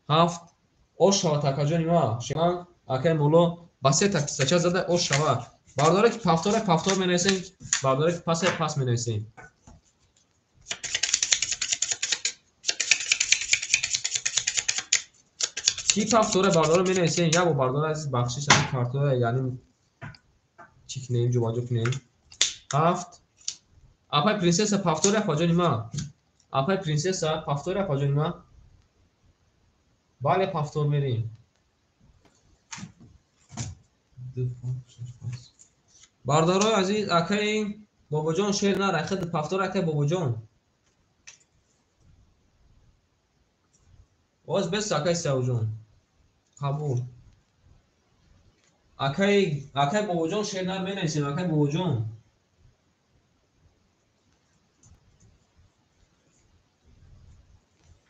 7 ош шавад акаҷони ма. шефаланг акай моло басета пистача зада ош шавад. бардоре ки пафтор менависем, бардоре ки пас менависем. ки пафтора бардоро менависем. як бо бардора азиз бахшиш ҳамин картора яъни чӣ кунем ҷобаҷо кунем. 7 апай принсеса пафтори афаҷони ма. апай принсеса пафтори афаҷони ма. бале пафтор мерем. бардорои азиз акай бобоҷон шер нар ахид пафтор акай бобоҷон. оз бес акай савҷон. қабул. акай бобоҷон шер нар менависем. акай бобоҷон.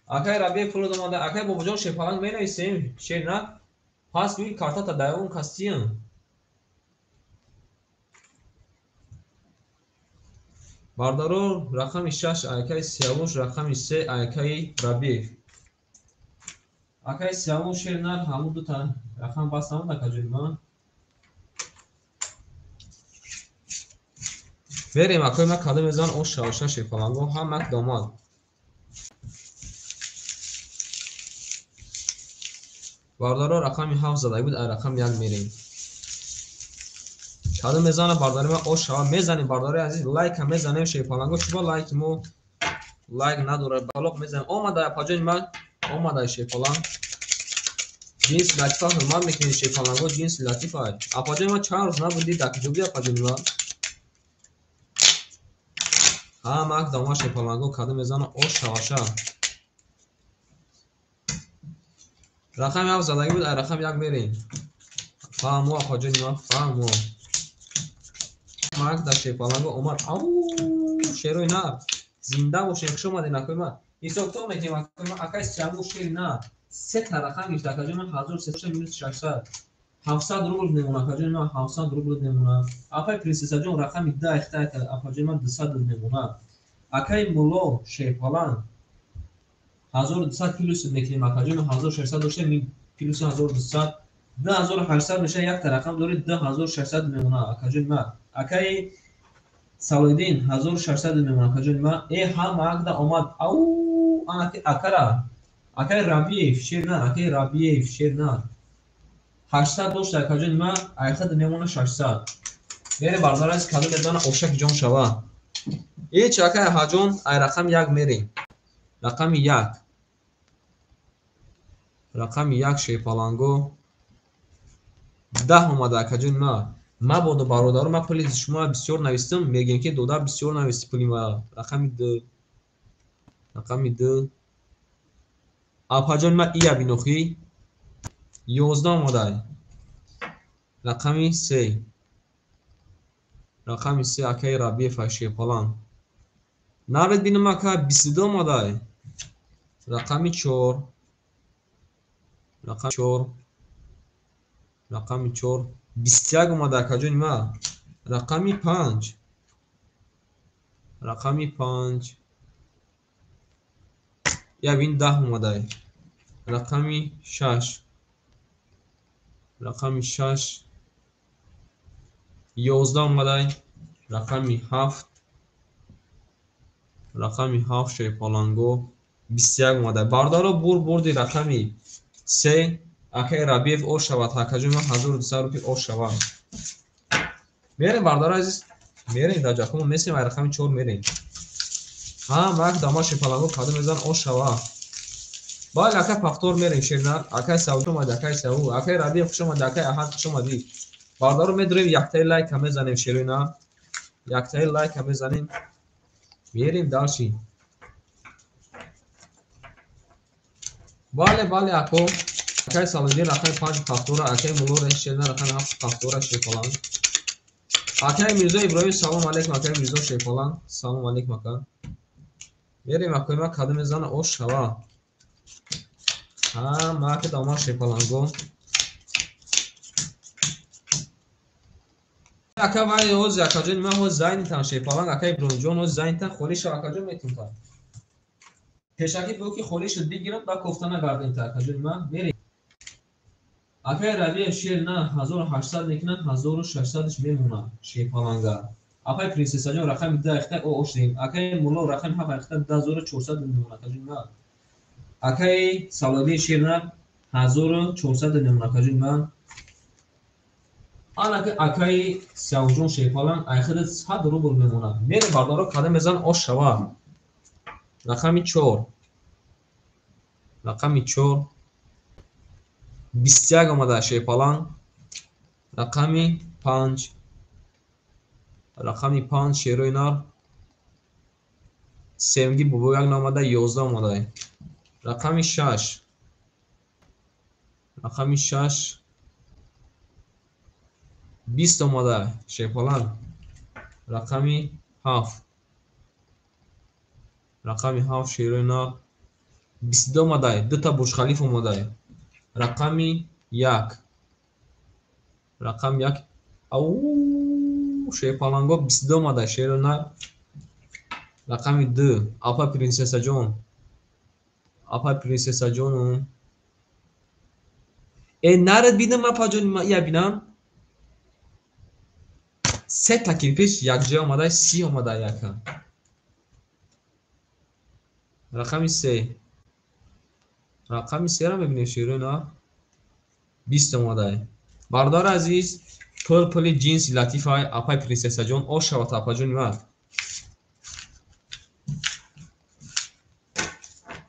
акай рабиев пул домада. акай бобоҷон шефаланг менависем. шер нар пас бин картата даёвон кастиям. бардаро рақами 6 акай сиявуш. рақами 3 акай рабиев. акай сиявуш шер нар ҳамун дута рақам бас намуда акаҷони ма. берем акои ма кадо мезан ош шаваша шефаланго ҳамак домад. бардаро рақами 7 задай буд. ай рақами 1 мерем. кадо мезана бардори ма ош шава мезанем. бардори азиз лайка мезанем шефаланго. чуба лайки мо лайк надора балоқ мезанем. омадай апаҷони ма. омадай шефаланг. ҷинси латифа ҳурмат мекунем шефаланго. ҷинси латифа апаҷони ма чанд рӯз набуди дакиҷоби апаҷони ма. ҳамак дома шефаланго кадо мезана ош шаваша. рақами 7 задаги буд. ай рақами 1 мерем. фаҳмо апаҷони ма фаҳмо. мак дар шефаланго омад. ау шерои нар зинда бошем. хуш омадем акои ма. ҳисобто мекунем акои ма. акай сияму шери нар се та рақам гирифта акаҷони ма. 1300 700 рубл мемона акаҷони ма. 700 рубл мемона. апай принсесаҷон рақами 2 ихта акаҷони ма 200 рубл мемона. акай мулло шефаланг 1200 плюс мекунем акаҷони ма. 1600 доштем плюс 1200 2800 меша. як та рақам доред 2600 мемона акаҷони ма. акай салоҳиддин 1600 мемона акаҷони ма. ҳама акда омад. ау акара акай рабиев шер нар. акай рабиев шер нар 800 дошта акаҷони ма. айхад мемона 600. мере бардорас кадо медона ошаки ҷон шава. ич акай ҳаҷон. ай рақами 1 мерем. рақами 1 рақами 1 шефаланго 10 اومده اکاجون ما با برادر ما پول شما بسیار نوشتم میگن که دودار بسیار نوشتی پولی ما رقم 2 رقم 2 اپاجون ما ایا بینوخی 11 اومده رقم 3 رقم 3 اکای ربیع فشی پلان نارد بینم اکا 22 اومده رقم 4 رقم 4 رقم 4 21 اومده اکاجون ما رقم 5 رقم 5 یا بین 10 اومده رقم 6 رقم 6 11 اومده رقم 7 رقم 7 شی پالانگو 21 اومده باردارو بردی رقم 3 اکای ربیف او شود اکاجون ما 1200 روپی او شود میریم باردارو عزیز میریم در جاکمون میسیم رقم 4 میریم وقت داماش پالانگو کادو میزن او شود باید اکای پافتور میریم شیرنر اکای سوچ اومده اکای سو اکای ربیف خوش اومده اکای احد خوش اومدی باردارو میدریم یک تای لایک هم میزنیم شیرینر یک تای لایک هم میزنیم میریم داشی باله اکو اکای سالودی رقم 5 پافتور اکای مولور شیرنر رقم 7 پافتور شیپالان اکای میرزا ابراهیم سلام علیکم اکای میرزا شیپالان سلام علیکم اکا میریم اکوی ما کادو میزنه او شوا ما که دامار شیپالانگو اکا وای اوز اکا جون ما هو زاین تان شیپالان اکای برون جون هو زاین تان خولیش اکا جون میتون تا پیشکی بو که خولیش بگیرم با کوفتانه گاردن تا اکا جون ما میریم اکای ربیع شیر نه 1800 میکنن 1600ش میمونه شیپالانگا اکای پرنسس جون رقم 10 اخته او اوشیم اکای مولا رقم 7 اخته 10400 میمونه اکا جون ما اکای سالادی شیر نه 1400 میمونه اکا جون ما آن اکای سوجون شیپالان اخر 100 روبل میمونه میره باردارو کاده میزن او شوا رقم 4 رقم 4 21 اومده شیپالان رقم 5 رقم 5 شیروی نار سیمگی بوبو یک نامده 11 اومده رقم 6 رقم 6 20 اومده شیپالان رقم 7 رقم 7 شیروی نار 22 اومده دو تا برج خلیفه اومده رقم 1 رقم 1 او شیپالانگو 22 اومده شیروی نار رقم 2 اپا پرنسس جون اپا پرنسس جون نرد بیدم ما پاجون ما یا بینم 3 تا کلیپش یک جا اومده 30 اومده یکم رقم 3 رقم 3 رو ببینیم شیرون 20 اومده باردار عزیز پل جینس لطیف های اپای پرنسس جون او شوات اپا جون ما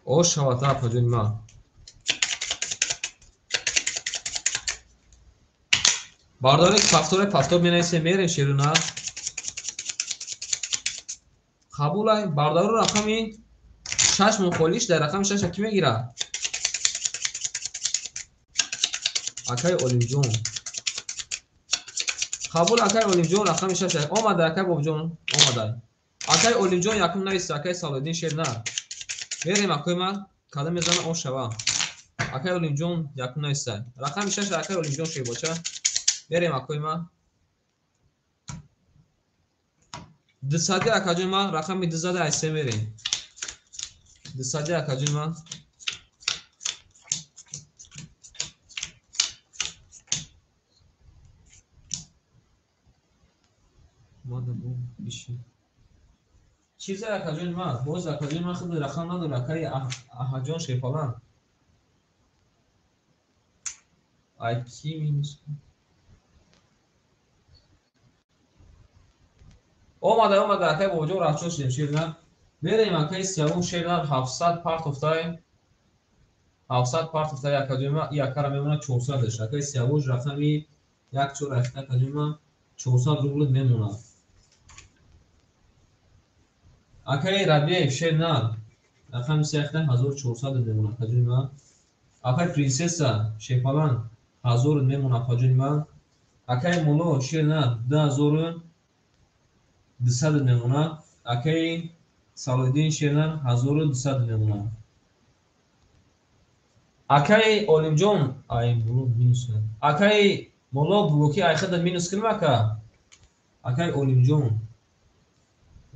او شوات اپا جون ما باردار یک پفتور می نویسه میریم شیرون قبول های باردار رقمی 6 مخولیش در رقم 6 کی میگیره اکای اولیم جون قبول اکای اولیم جون رقم 6 اومده اکای باب جون اومده اکای اولیم جون یکم نیست اکای سالودین شیر نه میریم اکای من کادو میزنه او شوا اکای اولیم جون یکم نیست رقم 6 اکای اولیم جون شیر باشه میریم اکای من دسادی اکای جون من رقم 203 میریم دسادی اکای جون من ماده بو بیشی چیزی اکاجون ما باز اکاجون ما خود رقم نداره اکای احجان شیپالان کی مینوس اومده اکای بوجو رافچو شیر نه میریم اکای سیاون شیر نه 700 پارت افتای 700 پارت افتای اکاجون ما ای اکا را میمونه 400 اش اکای سیاوش رقمی یک چور افته کجوما 400 روبل میمونه. اکای ربیع شیر نه رقم سیخته 1400 میمونه کجوما. اکای پرنسسا شیپالان 1000 میمونه کجوما. اکای مولو شیر نه 10200 میمونه. اکای سالودین شیر نه 1200 میمونه. اکای اولیم ای برو مینوس کن. اکای مولا بلوکی ایخد مینوس کنم اکا. اکای اولیم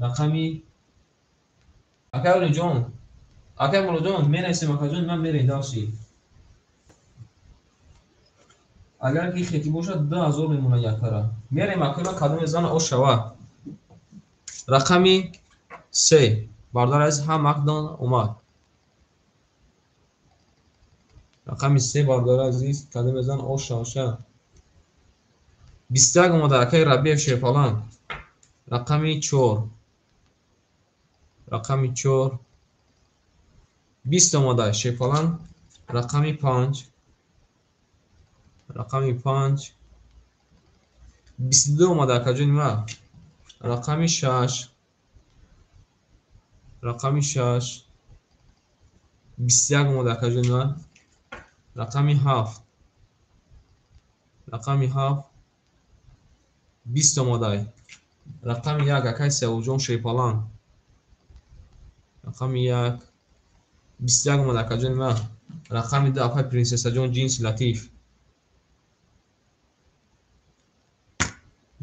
رقمی اکای اولیم اکای مولا میرسیم اکا جون من میرین داشتی. اگر که خیلی باشد 2000 میمونه یک کارا. میریم اکا من کدوم زن او شوا. رقمی 3 باردار از هم مقدان اومد. رقمی 3 باردار عزیز کدوم زن او شوا. 21 اومده اکای ربیع شیپالان. رقمی 4 رقمی 4 20 اومده شیپالان. رقمی 5 رقمی 5 22 اومده کجون ما. رقمی 6 رقمی 6 21 اومده کجون ما. رقمی 7 رقمی 7 20 اومده. رقمی 1 اکای سوجون شیپالان. رقمی 1 21 اومده کجون ما. رقمی 2 اکای پرنسسا جون جینس لطیف.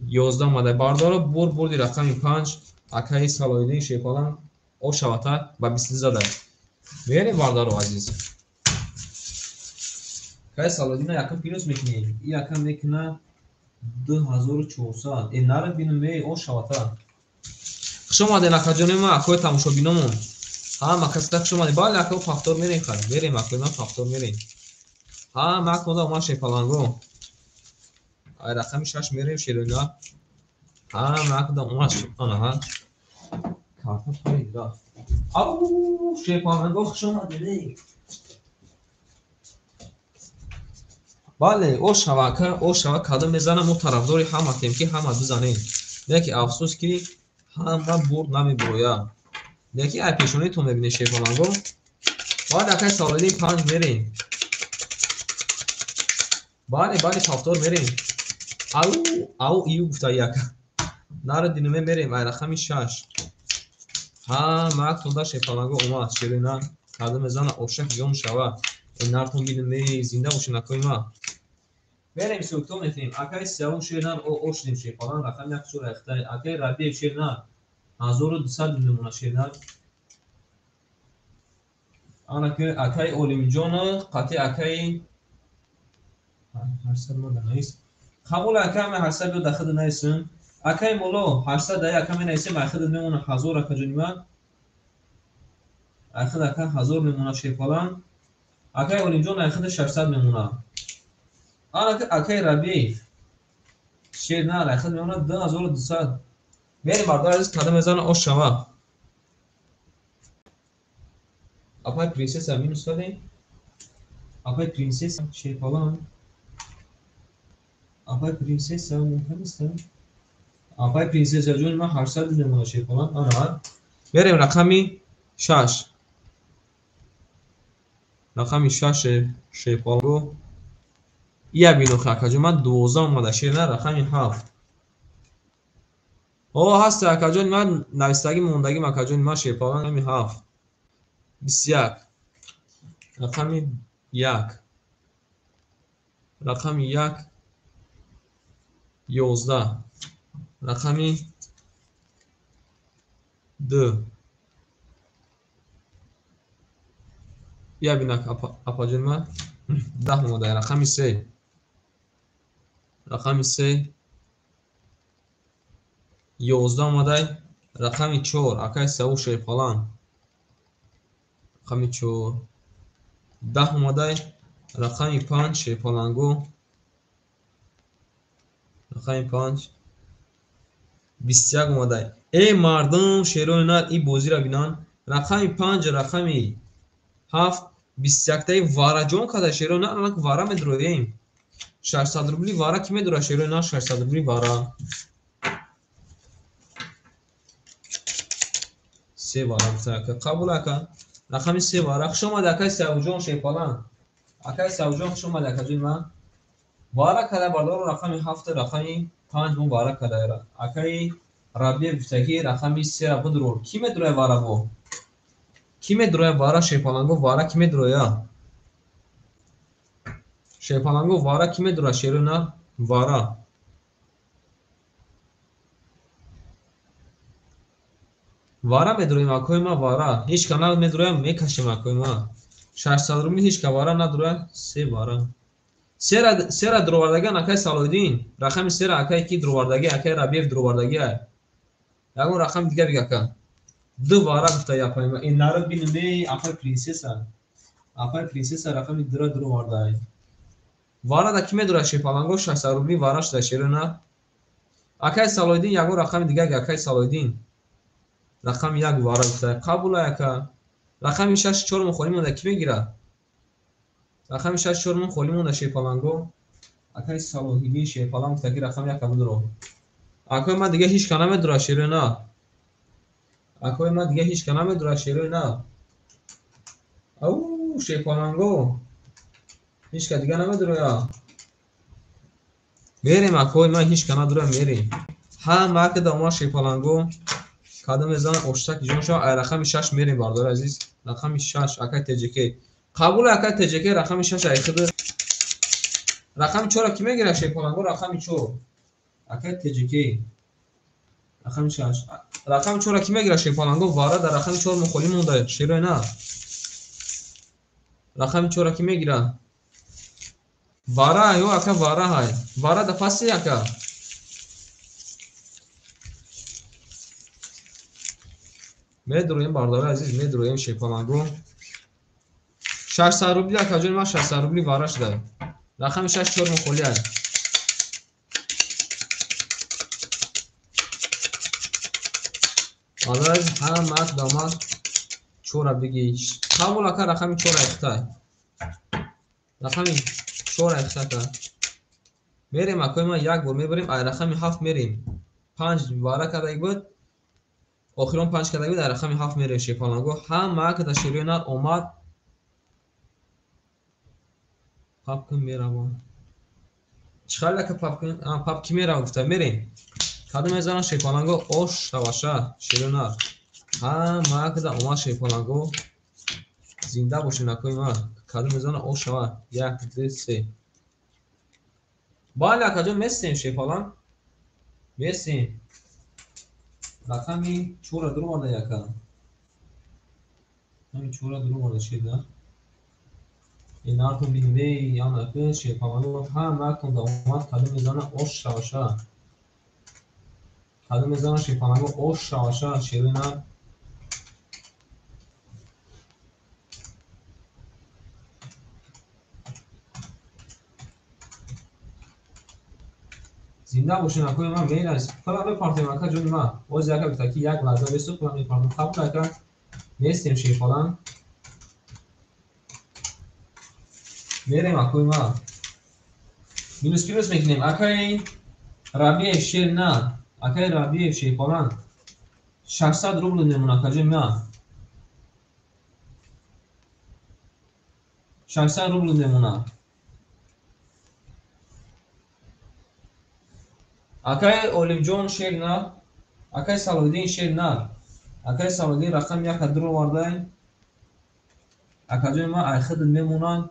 11 اومده باردارو بردی. رقمی 5 اکای سالایدین شیپالان او شواتا با 20 زده. میریم باردارو عزیز. اکای سالایدین یکم پیروز میکنی. این یکم میکنه 2400. این نرد بینم می او شواتا. شما ده نکجانی ما اکای تماشا بینمون. ها مکسته شما ده بالا اکای فاکتور میریم خواهد. میریم اکای ما فاکتور میریم. ها مکموده اومد شیپالانگو. ای رقمی 6 میریم شیرونا. ها مکموده اومد شیپالانگو. کارتا پایی را. او شیپالانگو شما ده. بله او شوا کدام میزنه مو طرفداری هم هستیم که هم بزنیم. لیکن افسوس که هم برد نمیبرویا. لیکن ای پیشونی تو میبینی شیپالانگو. باید اکای سالادی 5 میریم. بله فاکتور میریم. او ایو گفته یک. نرد دینومه میریم. ای رقمی 6 ها مکتون شیپالانگو اومد شیرینا کدام میزنه اوشک یوم شوا. این نرتون بیدیم زنده باشی نکنی ما. بریم سوکتو میتونیم. اکای سیاون شیرنان او شدیم شیپالان رقم یک چور اختاری. اکای ربیع شیرنان 1200 میمونه شیرنان. آن اکای اولیم جون قطعی اکای هر سر ما دنایست. خمول اکای من هر سر بیو دخد نیستم. اکای مولو 800 دای اکای من نیستم. اخد میمونه 1000 اکا جونیما. اخد اکای 1000 میمونه شیپالان. اکای اولیم جون اخد 600 میمونه. آن اکای ربیع شیرنان اخد میمونه 2200. میریم باردار عزیز کدام میزنه او شوا. اپای پرنسسا مینوس کردیم. اپای پرنسسا شیپالان. اپای پرنسسا ممکن است. اپای پرنسسا جون ما 800 میمونه شیپالان. آنها بریم رقمی 6 رقمی 6 شیپالو. یا بینو خاکا جون من 12 اومده شیرنان رقمی 7 او هست اکا جون من نوستگی موندگی مکا جون ما شیپالان رقمی 7 21 رقمی 1 رقمی 1 11 رقمی 2 یا بینک اپا جون ما 10 اومده. رقمی 3 رقمی 3 11 اومده. رقمی 4 اکای سو شیپالان. رقمی 4 10 اومده. رقمی 5 شیپالانگو. رقمی 5 21 اومده. ای مردم شیرون نار ای بازی را بینان. رقمی 5 رقمی 7 21 تای وارا جون کده شیرون نار الان وارا میدرویم. 600 рубли вара ки медура шерои на 600 рубли вара. се вара мсака қабул ака. рақами се вара хушомад акай савҷон шепалан. акай савҷон хушомад акаҷи ма. вара када бардор рақами 7 рақами 5 мон вара када. акай рабия гуфтаки рақами 3 ра будро. Ки медура вара бо? Ки медура вара шепаланго вара ки медура? Шепаланго вара ки медура шерона вара. вара медураем акои ма вара. Ҳеҷ кана медураем мекашем акои ма. 600 рубли ҳеҷ ка вара надура се вара. сера дровардаган акай Салоиддин. рақами сера акай ки дровардаги акай Рабиев дровардаги ай. ягон рақам дига бига ка. 2 вара гуфта якои ма. ин наро бинуме акай принсеса. акай принсеса рақами дра дровардай. вара да ки медура шепаланго 600 рубли вара шуда шерона. акай Салоиддин ягон рақами дига акай Салоиддин. рақами 1 вара гуфта. қабула яка. рақами 64 мон холӣ монда ки мегира? рақами 64 мон холӣ монда шепаланго. акай Салоиддин шепалан гуфта ки рақами 1 будро. акои ма дига ҳеҷ ка намедура шерона. акои ма дига ҳеҷ ка намедура шерона. ау шепаланго. ҳеҷ ка дига намедура. мерем акои ма ҳеҷ ка надура мерем. ҳама када ома шепаланго. кадом мезанам оштак ҷон шо ай рақами 6 мерем бардор азиз. рақами 6 акай теҷеке. қабул акай теҷеке рақами 6 ай хид. рақами 4 ки мегира шепаланго рақами 4. акай теҷеке. рақами 6. рақами 4 ки мегира шепаланго вара дар рақами 4 мухолӣ монда шерой на. рақами 4 ки мегира. вара ё ака вара ҳай. вара да паси ака. медуроем бардор азиз медуроем шепаланго. 600 рубли акаҷони ма 600 рубли вара шуда. рақами 64 мухолӣ ай. ҳозир ҳама дома 4 биги. қабул ака рақами 4 айхтай. рақами 4 айхта. мерем акои ма як бор мебарем ай рақами 7 мерем. 5 вара кадаги буд. охирон 5 кадаги буд ай рақами 7 мерем шепаланго. ҳама када ширёнат омад. папкин меравам. чихали ака папкин папки меравам гуфта мерем. кадом мезанам шепаланго ош шаваша ширёнат. ҳама када омад шепаланго. зинда бошед акои ма. кадом мезанам ош шава 1 2 3. бале акаҷон месем шепалан. месем. рақами 4 дур барда яка. рақами 4 дур барда шеда. ин артон бинве яна ки шепаланго ҳама када омад кадом мезанам ош шаваша. кадом мезанам шепаланго ош шаваша ширина. зинда бошед акои ма мейласт. фара бепартем ака ҷони ма. боз яка гуфта ки як лаҳза бесу фара мепартем. қабул ака местем шепалан. мерем акои ма. минус плюс мекунем. акай Рабиев шерна. акай Рабиев шепалан. 600 рубл мемона акаҷони ма. 600 рубл мемона. акай Олимҷон шерна. акай Салоиддин шерна. акай Салоиддин рақам 1 дур овардай. акаҷони ма ай хид мемонанд.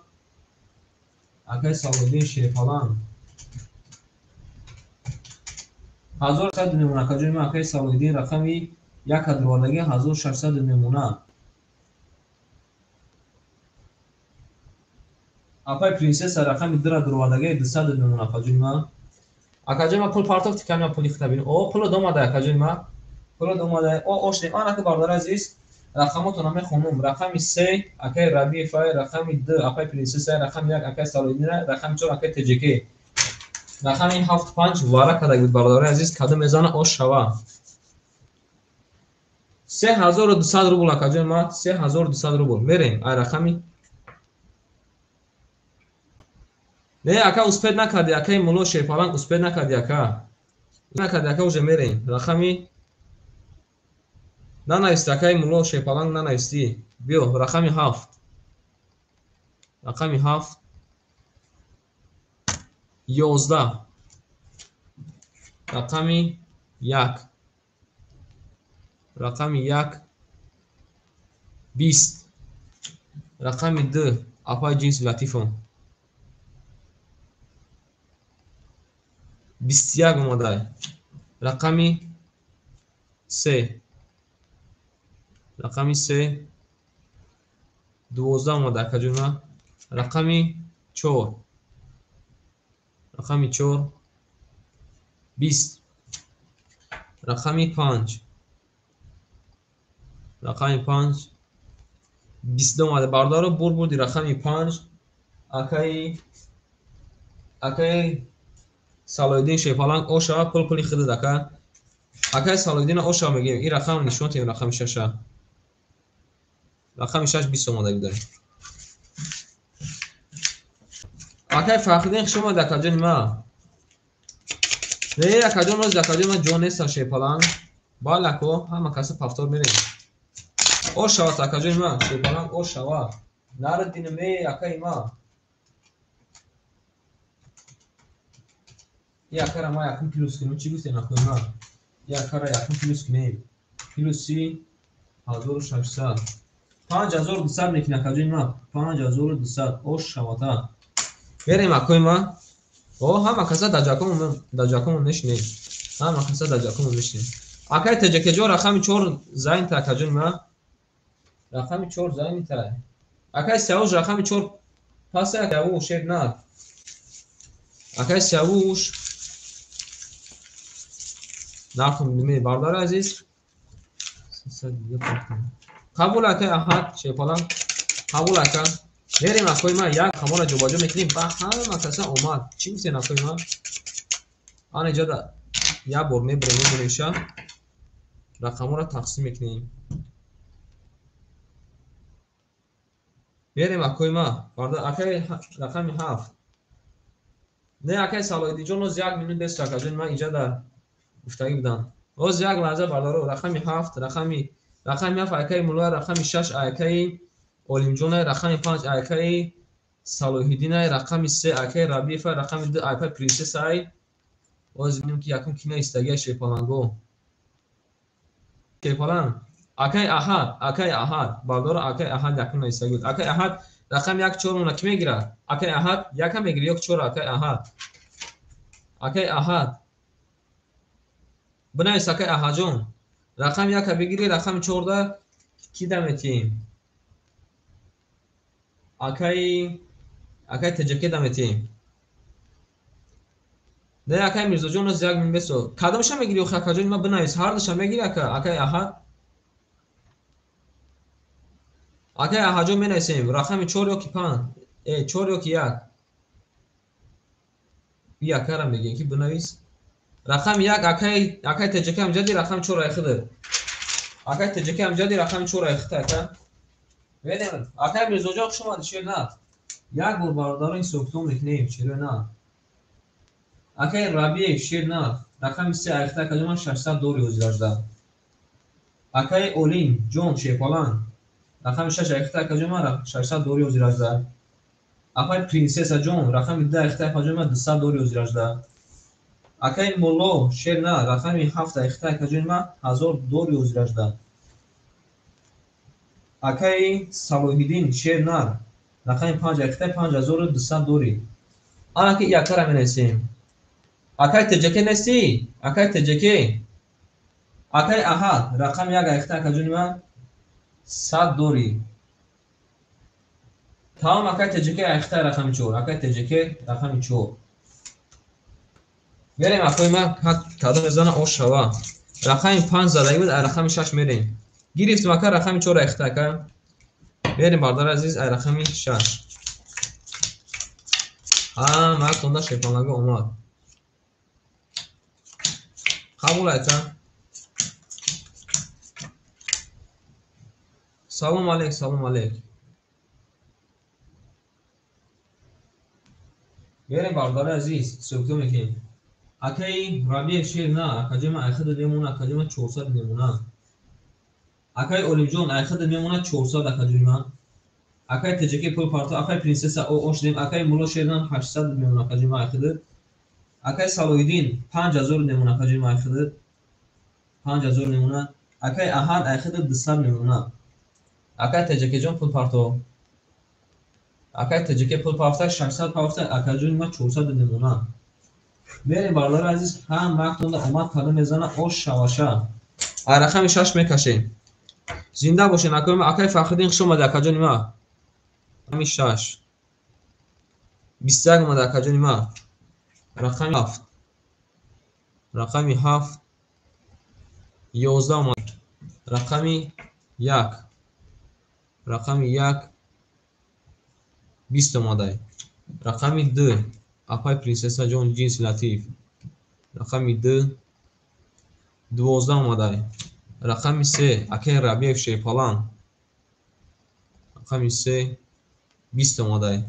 акай Салоиддин шепалан. 1100 мемона акаҷони ма акай Салоиддин рақами 1 дур овардаги 1600 мемона. акай принсеса рақами 2 дур овардаги 200 мемона акаҷони ма. акаҷони ма пул партов тикани пули хитабин. о пуло домадай акаҷони ма. пуло домадай. о ошне ан ака бардор азиз. рақамотона мехонум. рақами 3 акай Рабиев ай. рақами 2 акай принсеса ай. рақами 1 акай Салоиддин ай. рақами 4 акай теҷеке. рақами 7 5 вара кадаги буд бардор азиз. кадом мезана ош шава. 3200 рубл акаҷони ма. 3200 рубл мерем ай рақами نه اکا اسپید نکردی اکای مولو شیپالان اسپید نکردی اکا نکردی اکا اوجه میریم رقمی ننویستی اکای مولو شیپالان ننویستی بیو رقمی 7 رقمی 7 11 رقمی 1 رقمی 1 20 رقمی 2 اپای جنس لطیفم 21 اومده رقمی 3 رقمی 3 12 اومده کجونا رقمی 4 رقمی 4 20 رقمی 5 رقمی 5 22 اومده بردارو بردی رقمی 5 اکای سالایدین شیپالان اوشا پل خود دکا اکای سالایدین اوشا میگیم این رقم نشون تیم رقم 6 رقم 6 20 اومده داریم اکای فخردین شما دکا جن ما نه اکا جن روز دکا جن ما جون نیست شیپالان بالاکو همه کسی پفتور میریم اوشا دکا جن ما شیپالان اوشا نردین می اکای ما یا کار ما yakın kilosu کنیم چی گوشتی نکنیم یا کار yakın kilosu کنیم kilosi 1600 5200 میکنه کجایی ما 5200 اوش شماتا بریم اکوی ما او هم کسا دجاکمون نشنیم هم کسا دجاکمون نشنیم اکای تجکه جو رقم 4 زین تا کجایی ما رقم 4 زین تا اکای سیاوش رقم 4 پس اکای شیر نه اکای سیاوش نرخم می باردار عزیز قبول اکای احد شیپالان قبول اکا بریم اکوی ما یک خمار جوباجو میکنیم با همه کسا اومد چی میسین اکوی ما آن ایجا یا بار میبریم میبریمشا رقم را تقسیم میکنیم بریم اکوی ما باردار اکای رقم 7 نه اکای سالای جون روز 1 میلیون 200 اکا من اینجا در گفتگی بودم روز یک لحظه باردارو رقمی 7 رقمی 7 اکای مولو رقمی 6 اکای اولیم جون رقمی 5 اکای صلاح‌الدین رقمی 3 اکای ربیع رقمی 2 اکای پرنسس ای باز ببینیم که یکم کی استگی شیپالانگو شیپالان اکای احد باردارو اکای احد یکم استگی اکای احد رقم 1 4 اون کی میگیره اکای احد یکم میگیره 1 4 اکای احد بنویس اکای احد جون رقم 1 بگیری رقم 14 کی دمتیم اکای تجکی دمتیم نه اکای میرزا جون از یک میبسو کدامش میگیری و خاک جون ما بنویس هر دوش میگیری اکای احد اکای احد جون بنویسیم رقم 4 یا کی 5 4 یا کی 1 بیا کارم میگه کی بنویس رقم 1 اکای تجکی هم جدی رقم 4 اخده اکای تجکی هم جدی رقم 4 اخته اکا ببینیم اکای میرزا جون شما چیه نه یک بار باردار این سوختون میکنیم چرا نه اکای ربیع شیر نه رقم 3 اخته کدوم 600 دوری وزیرجده اکای اولین جون شیپالان رقم 6 اخته کدوم 600 دوری وزیرجده اکای پرنسس جون رقم 10 اخته کدوم 200 دوری وزیرجده اکای مولو شیر نه رقم 7 اخته کدوم 1000 دوری وزیرجده اکای صلاح‌الدین شیر نه رقم 5 اخته 5200 دوری آن که یک کار می‌نویسیم اکای تجکی نستی اکای تجکی اکای احد رقم 1 اخته کجونما 100 دوری تمام اکای تجکی اخته رقم 4 اکای تجکی رقم 4 بریم اکای ما کدام زنه او شوا رقم 5 زده بود رقم 6 میریم گرفتیم اکای رقم 4 اخته اکای بریم باردار عزیز رقم 6 ما تونده شیپانگو اومد قبول ایتا سلام علیک سلام علیک بریم باردار عزیز سوکتو میکنیم اکی رابیه شیر نه اکجم ایخد میمونه اکجم 400 میمونه اکی اولیم جون ایخد میمونه 400 اکجم اکی تجکی پول پارتا اکی پرنسس او اوشدیم اکی مولو شیرن 800 میمونه اکجم ایخد اکی سالویدین 5000 میمونه اکجم ایخد 5000 میمونه اکی احد ایخد 200 میمونه اکی تجکی جون پول پارتا اکی تجکی پول پارتا 600 پارتا اکجم 400 میمونه بریم باردار عزیز هم وقتونده اومد کده میزنه اوش شواشا رقم 6 میکشیم زنده باشین اکایم اکای فخردین خوش اومده اکا جانی ما رقم 6 21 اومده اکا جانی ما رقم 7 رقم 7 11 اومده رقم 1 رقم 1 20 اومده رقم 2 اپای پرنسسا جون جنس لطیف رقم 2 12 اومده رقم 3 اکای ربیع شیپالان رقم 3 20 اومده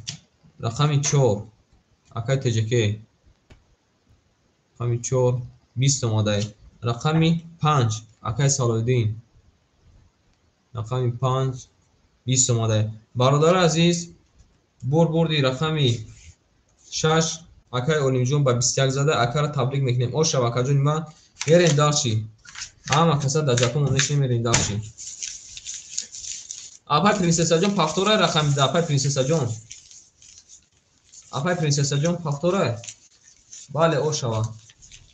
رقم 4 اکای تجکی رقم 4 20 اومده رقم 5 اکای سالودین رقم 5 20 اومده برادر عزیز بردی رقم 6 اکای اولیم جون با 21 زده اکا را تبریک میکنیم او شب اکا جون ما برین دارچی همه کسا در جاکم اونشی میرین دارچی اپای پرنسسا جون پافتوره رقم ده اپای پرنسسا جون اپای پرنسسا جون پافتوره بله او شوا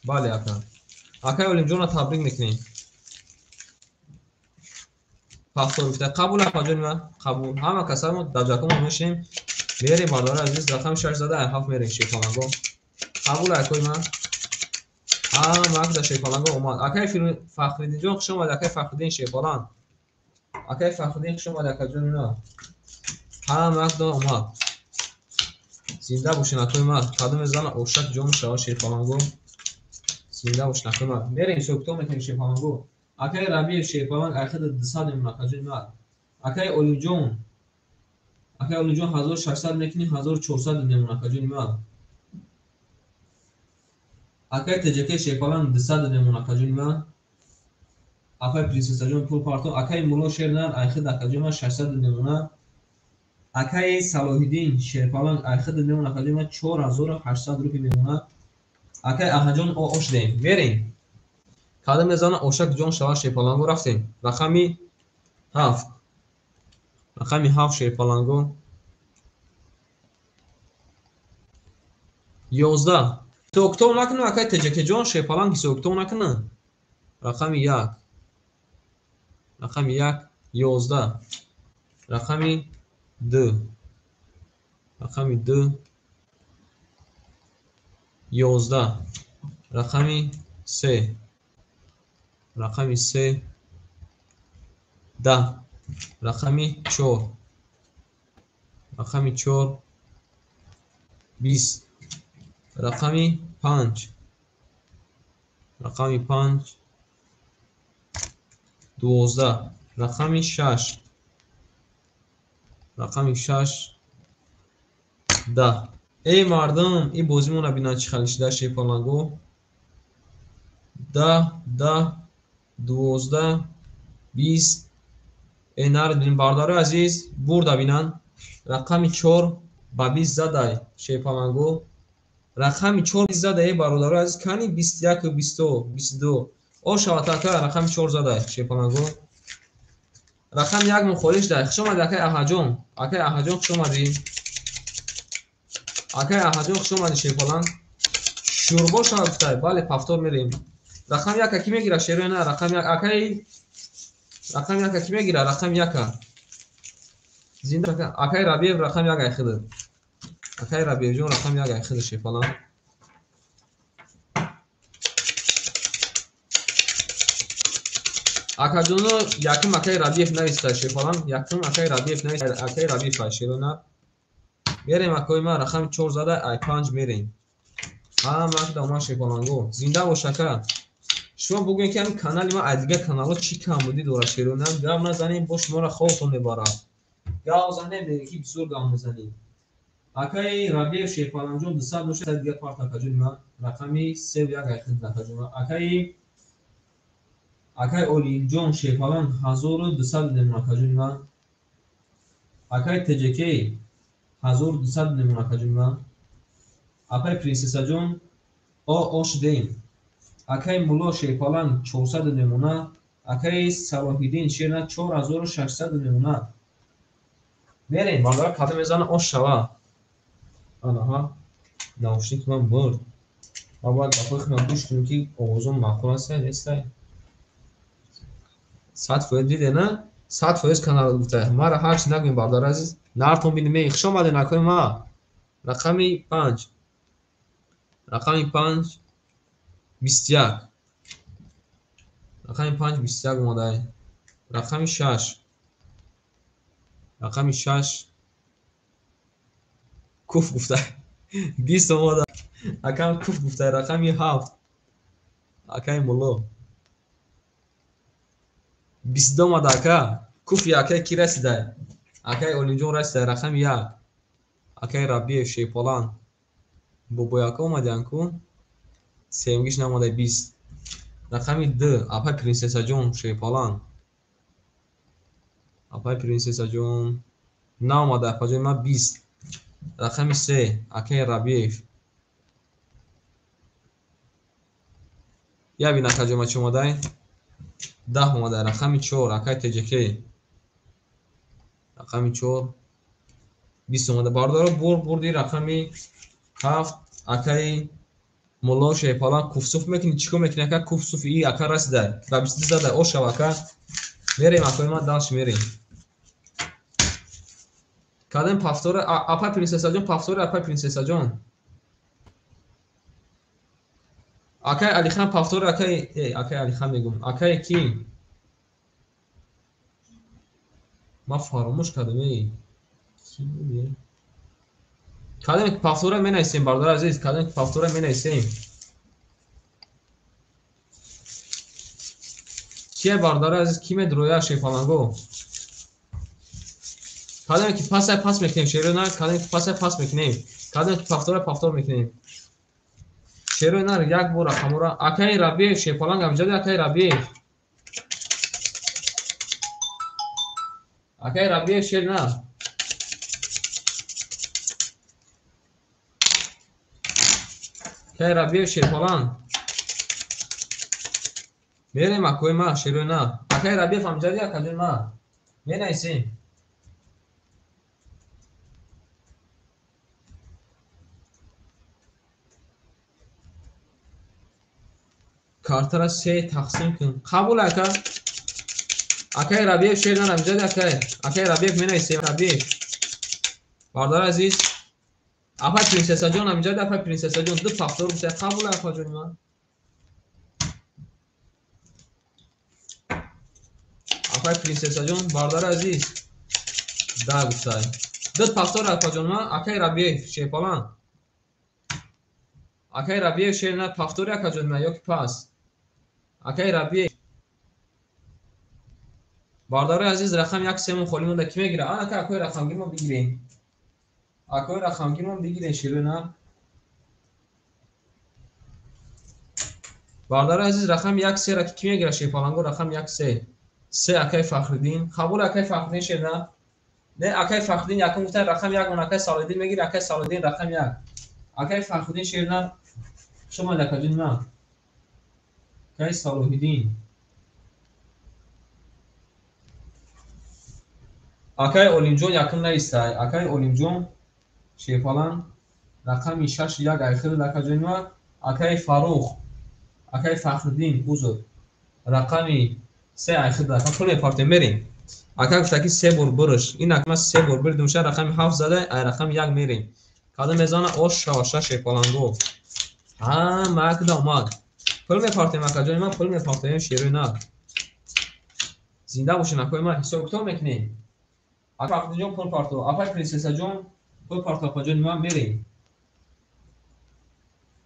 بله اکا اکای اولیم جون را تبریک میکنیم پافتور بوده قبول اکا جون ما قبول همه کسا در جاکم اونشیم میریم باردار عزیز رقم 6 زده هفت میریم شیپالانگو قبول اکای من وقت در شیپالانگو اومد اکای فخردین جون خوش اومد اکای فخردین شیپالان اکای فخردین خوش اومد اکای جون اینا وقت اومد زنده باشین اکای من قدم زن اوشک جون شوا شیپالانگو زنده باشین اکای من میریم سوکتو میکنیم شیپالانگو اکای ربیع شیپالانگ اخد 200 میمونه اکای جون اینا اکای اولی جون 1600 میکنی 1400 میمونه اکای جون اینا اکای تجکی شیپالان 200 میمونه اکای جون اینا اکای پرنسسا جون پول پارتو اکای مولو شیرنر اخد اکای جون 600 میمونه اکای سالوهیدین شیپالان اخد میمونه اکای جون 4800 روپی میمونه اکای احجون او اوشدیم میریم قدم میزنه اوشک جون شوا شیپالانگو رفتیم رقمی 7 رقمی 7 شیپالانگو 11 سوکتو نکنه اکای تجکی جون شیپالانگ سوکتو نکنه رقم 1 رقم 1 11 رقم 2 رقم 2 11 رقم 3 رقم 3 10 رقم 4 رقم 4 20 رقم 5 رقم 5 12 رقم 6 رقم 6 10 ای مردم این بازیمون رو بینن چی خلیش ده شیپالانگو 10 10 12 20 ای نرد بینیم باردار عزیز برده بینن رقم 4 با 20 زده شیپالانگو رقم 4 زده ای برادر عزیز کنی 21 و 22 او شواتاکا رقم 4 زده شیپالانگو رقم 1 مخوریش ده خوش اومد اکای احجون خوش اومدی اکای احجون خوش اومدی شیپالان شوربا شافتای بله پافتور میریم رقم 1 کی میگیره شیرو نه رقم 1 اکای رقم 1 کی میگیره رقم 1 زنده اکای ربیع رقم 1 اخد اکای ربیع جون رقم 1 اخد شیپالان اکا جونو یکم اکای ربیع نویسته شیپالان یکم اکای ربیع نویسته اکای ربیع فاشیرو نه میریم اکای ما رقم 4 زده ای 5 میریم وقت ما شیپالانگو زنده باشکه شما بگوین که همین کانال ما ادیگه کانال چی کم بودی دوره شیرونم گام نزنیم باش ما را خوفتون میباره گام زنیم دیگه بسیار گام میزنیم Акай Рабиев Шейхпаланҷон 200 нӯшад дига парт акаҷунима рақами 3 як айхид акаҷунима акай Олимҷон Шейхпалан 1200 демон акаҷунима акай Теҷекей 1200 демон акаҷунима акай Принсесаҷон ошдем акай Мулло Шейхпалан 400 демона акай Салоҳиддин Шерна 4600 демона мерем бардора када мезана ош шава анаҳа наушник ман бурд ва бояд ба хои худам гӯш кунем ки овозон маъқул аст я нестай 100% диде на 100% канал гуфта мара ҳарчи нагӯем бардор азиз нартон бинем хуш омадед накои ма рақами 5 21 рақами 5 21 омадай рақами 6 куф гуфта 20 омада акам куф гуфта рақами 7 акай Мулло 22 омада ака куфи акай ки расида акай Олимҷон расида рақами 1 акай Рабиев Шейхпалан бобояка омаданку сеюмгиш намода 20 рақами 2 апай Принсесаҷон Шейхпалан апай Принсесаҷон наомада апаҷои ма 20 рақами 3 акай Рабиев я бин акаҷои ма чӣ омадай 10 омадай рақами 4 акай Теҷекей рақами 4 20 омада бардора бурди рақами 7 акай Мулло Шейхпалан куфсуф мекунӣ чӣ кор мекунӣ ака куфсуф и ака расида ба 20 зада ошав ака мерем акои ма далш мерем кадем пафтора апай Принсесаҷон пафтора апай Принсесаҷон акай Алихан пафтора акай Алихан мегум акай ки ма фаромӯш кардам кадем пафтора менависем бардор азиз кадем пафтора менависем чие бардор азиз ки медроя Шейхпаланго кадем ки пас мекунем шерона кадем ки пас мекунем кадем ки пафтора мекунем шерона як бор рақамора акай Рабиев Шейхпалан амҷади акай Рабиев шерна акай Рабиев Шейхпалан мерем акои ма шерона акай Рабиев амҷади акаҷои ма менависем картара 3 тақсим кун қабул ака акай Рабиев шерна амҷади акай Рабиев менависем Рабиев бардор азиз апай Принсесаҷон амҷади апай Принсесаҷон ду пафтор гуфта қабул акаҷои ма апай Принсесаҷон бардор азиз да гуфтай ду пафтор акаҷон ма акай Рабиев Шейхпалан акай Рабиев шерна пафтори акаҷои ма ёки пас акай Рабиев бардори азиз рақам 1 семон холӣ монда ки мегира ака акои рақамгирмо бигирем акои рақамгирмо бигирем широна бардори азиз рақам 1 се ра ки мегира Шейхпаланго рақам 1 се акай Фахриддин қабул акай Фахриддин шерна не акай Фахриддин якум гуфта рақам 1 мон акай Салоҳиддин мегира акай Салоҳиддин рақам 1 акай Фахриддин шерна шумо акаҷои ма акай Салоҳиддин акай Олимҷон якум навистай акай Олимҷон Шейхпалан рақами 6 як айхир акаҷои ма акай Фарух акай Фахриддин узр рақами 3 айхир ака пул мепартем мерем ака гуфта ки 3 бор бурш ин акма 3 бор бир думша рақами 7 зада ай рақами 1 мерем када мезана ош шаваша Шейхпаланго макда омад пул мепартем акаҷои ма пул мепартем шерӯи на зинда бошен акои ма ҳисоб китоб мекунем акай Фахриддинҷон пул парто апай Принсесаҷон пул парто акаҷои ма мерем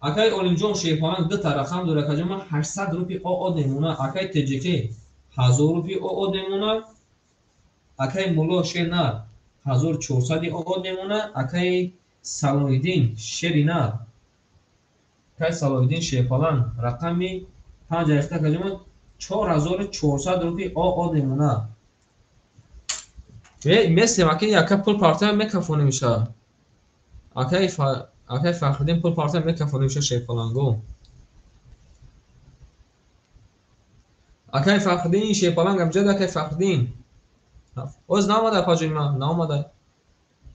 акай Олимҷон Шейхпалан дута рақам дора акаҷои ма 800 рупи оо демона акай Теҷекей 1000 рупи оо демона акай Мулло шерна 1400 оо демона акай صلاح‌الدین شرینا که صلاح‌الدین شیپالان رقمی 5 ریخته کجا 4400 روپی آ نمونه و مثل که یک پول پارتن میکفونه میشه اکی فخردین پول پارتن میکفونه میشه شیپالانگو اکی فخردین شیپالانگ هم جد اکی فخردین اوز نامده پاجون ما نامده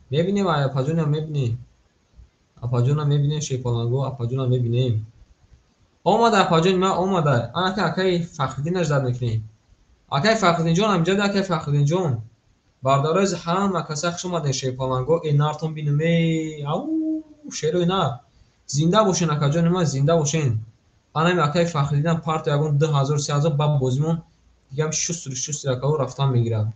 میبینیم آیا پاجون هم میبینیم اپاجون هم میبینیم شیپالانگو اپاجون هم میبینیم آمده اپاجون ما آمده اکی فخردینش زد میکنیم اکی فخردین جون هم جد اکی فخردین جون بارداراز همه کسا خوش اومدن شیپالانگو این نارتون بینومی او شیروی نه زنده باشین اکا جان ما زنده باشین انم اکای فخردینم پارت یگون 2000 3000 با بازیمون دیگه هم شست اکا رفتن میگیرم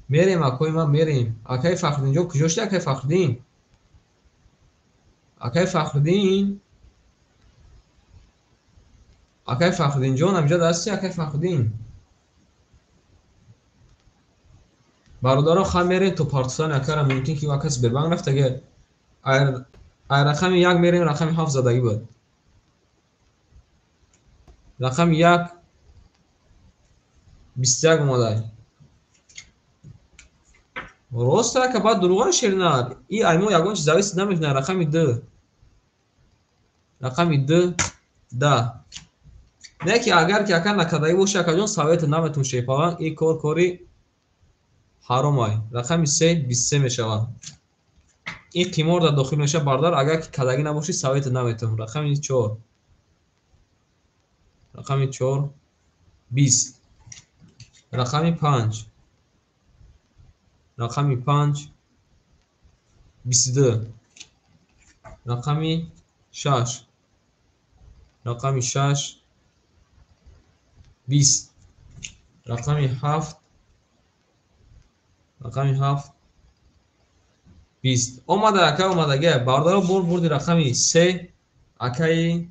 میریم اکای ما میریم اکای فخردین جو کجاست اکای فخردین اکای فخردین جون امجا دستی اکای فخردین برادرها خواهم میریم تو پارتیسان اکارم ممکن که وکس بربنگ رفت اگه رقم یک میریم رقم 7 زدگی بود رقم یک 21 اومده راست که بعد دروغان شیرینار ای ایمو یگون چیز زویست نمیکنه رقم 2 رقم 2 ده نه که اگر که اکر نکدهی باشه که جون سویت نامتون شیپاوان ای کاری حرام های رقم 3 23 میشوه این قیمار در داخل میشه بردار اگر که کدگی نباشی سویت نامتون رقم 4 رقم 4 20 رقم 5 رقم 5 22 رقم 6 رقم 6 20 رقم 7 رقم 7 20 اومده اکا اومدگه باردارو بردی رقم 3 اکای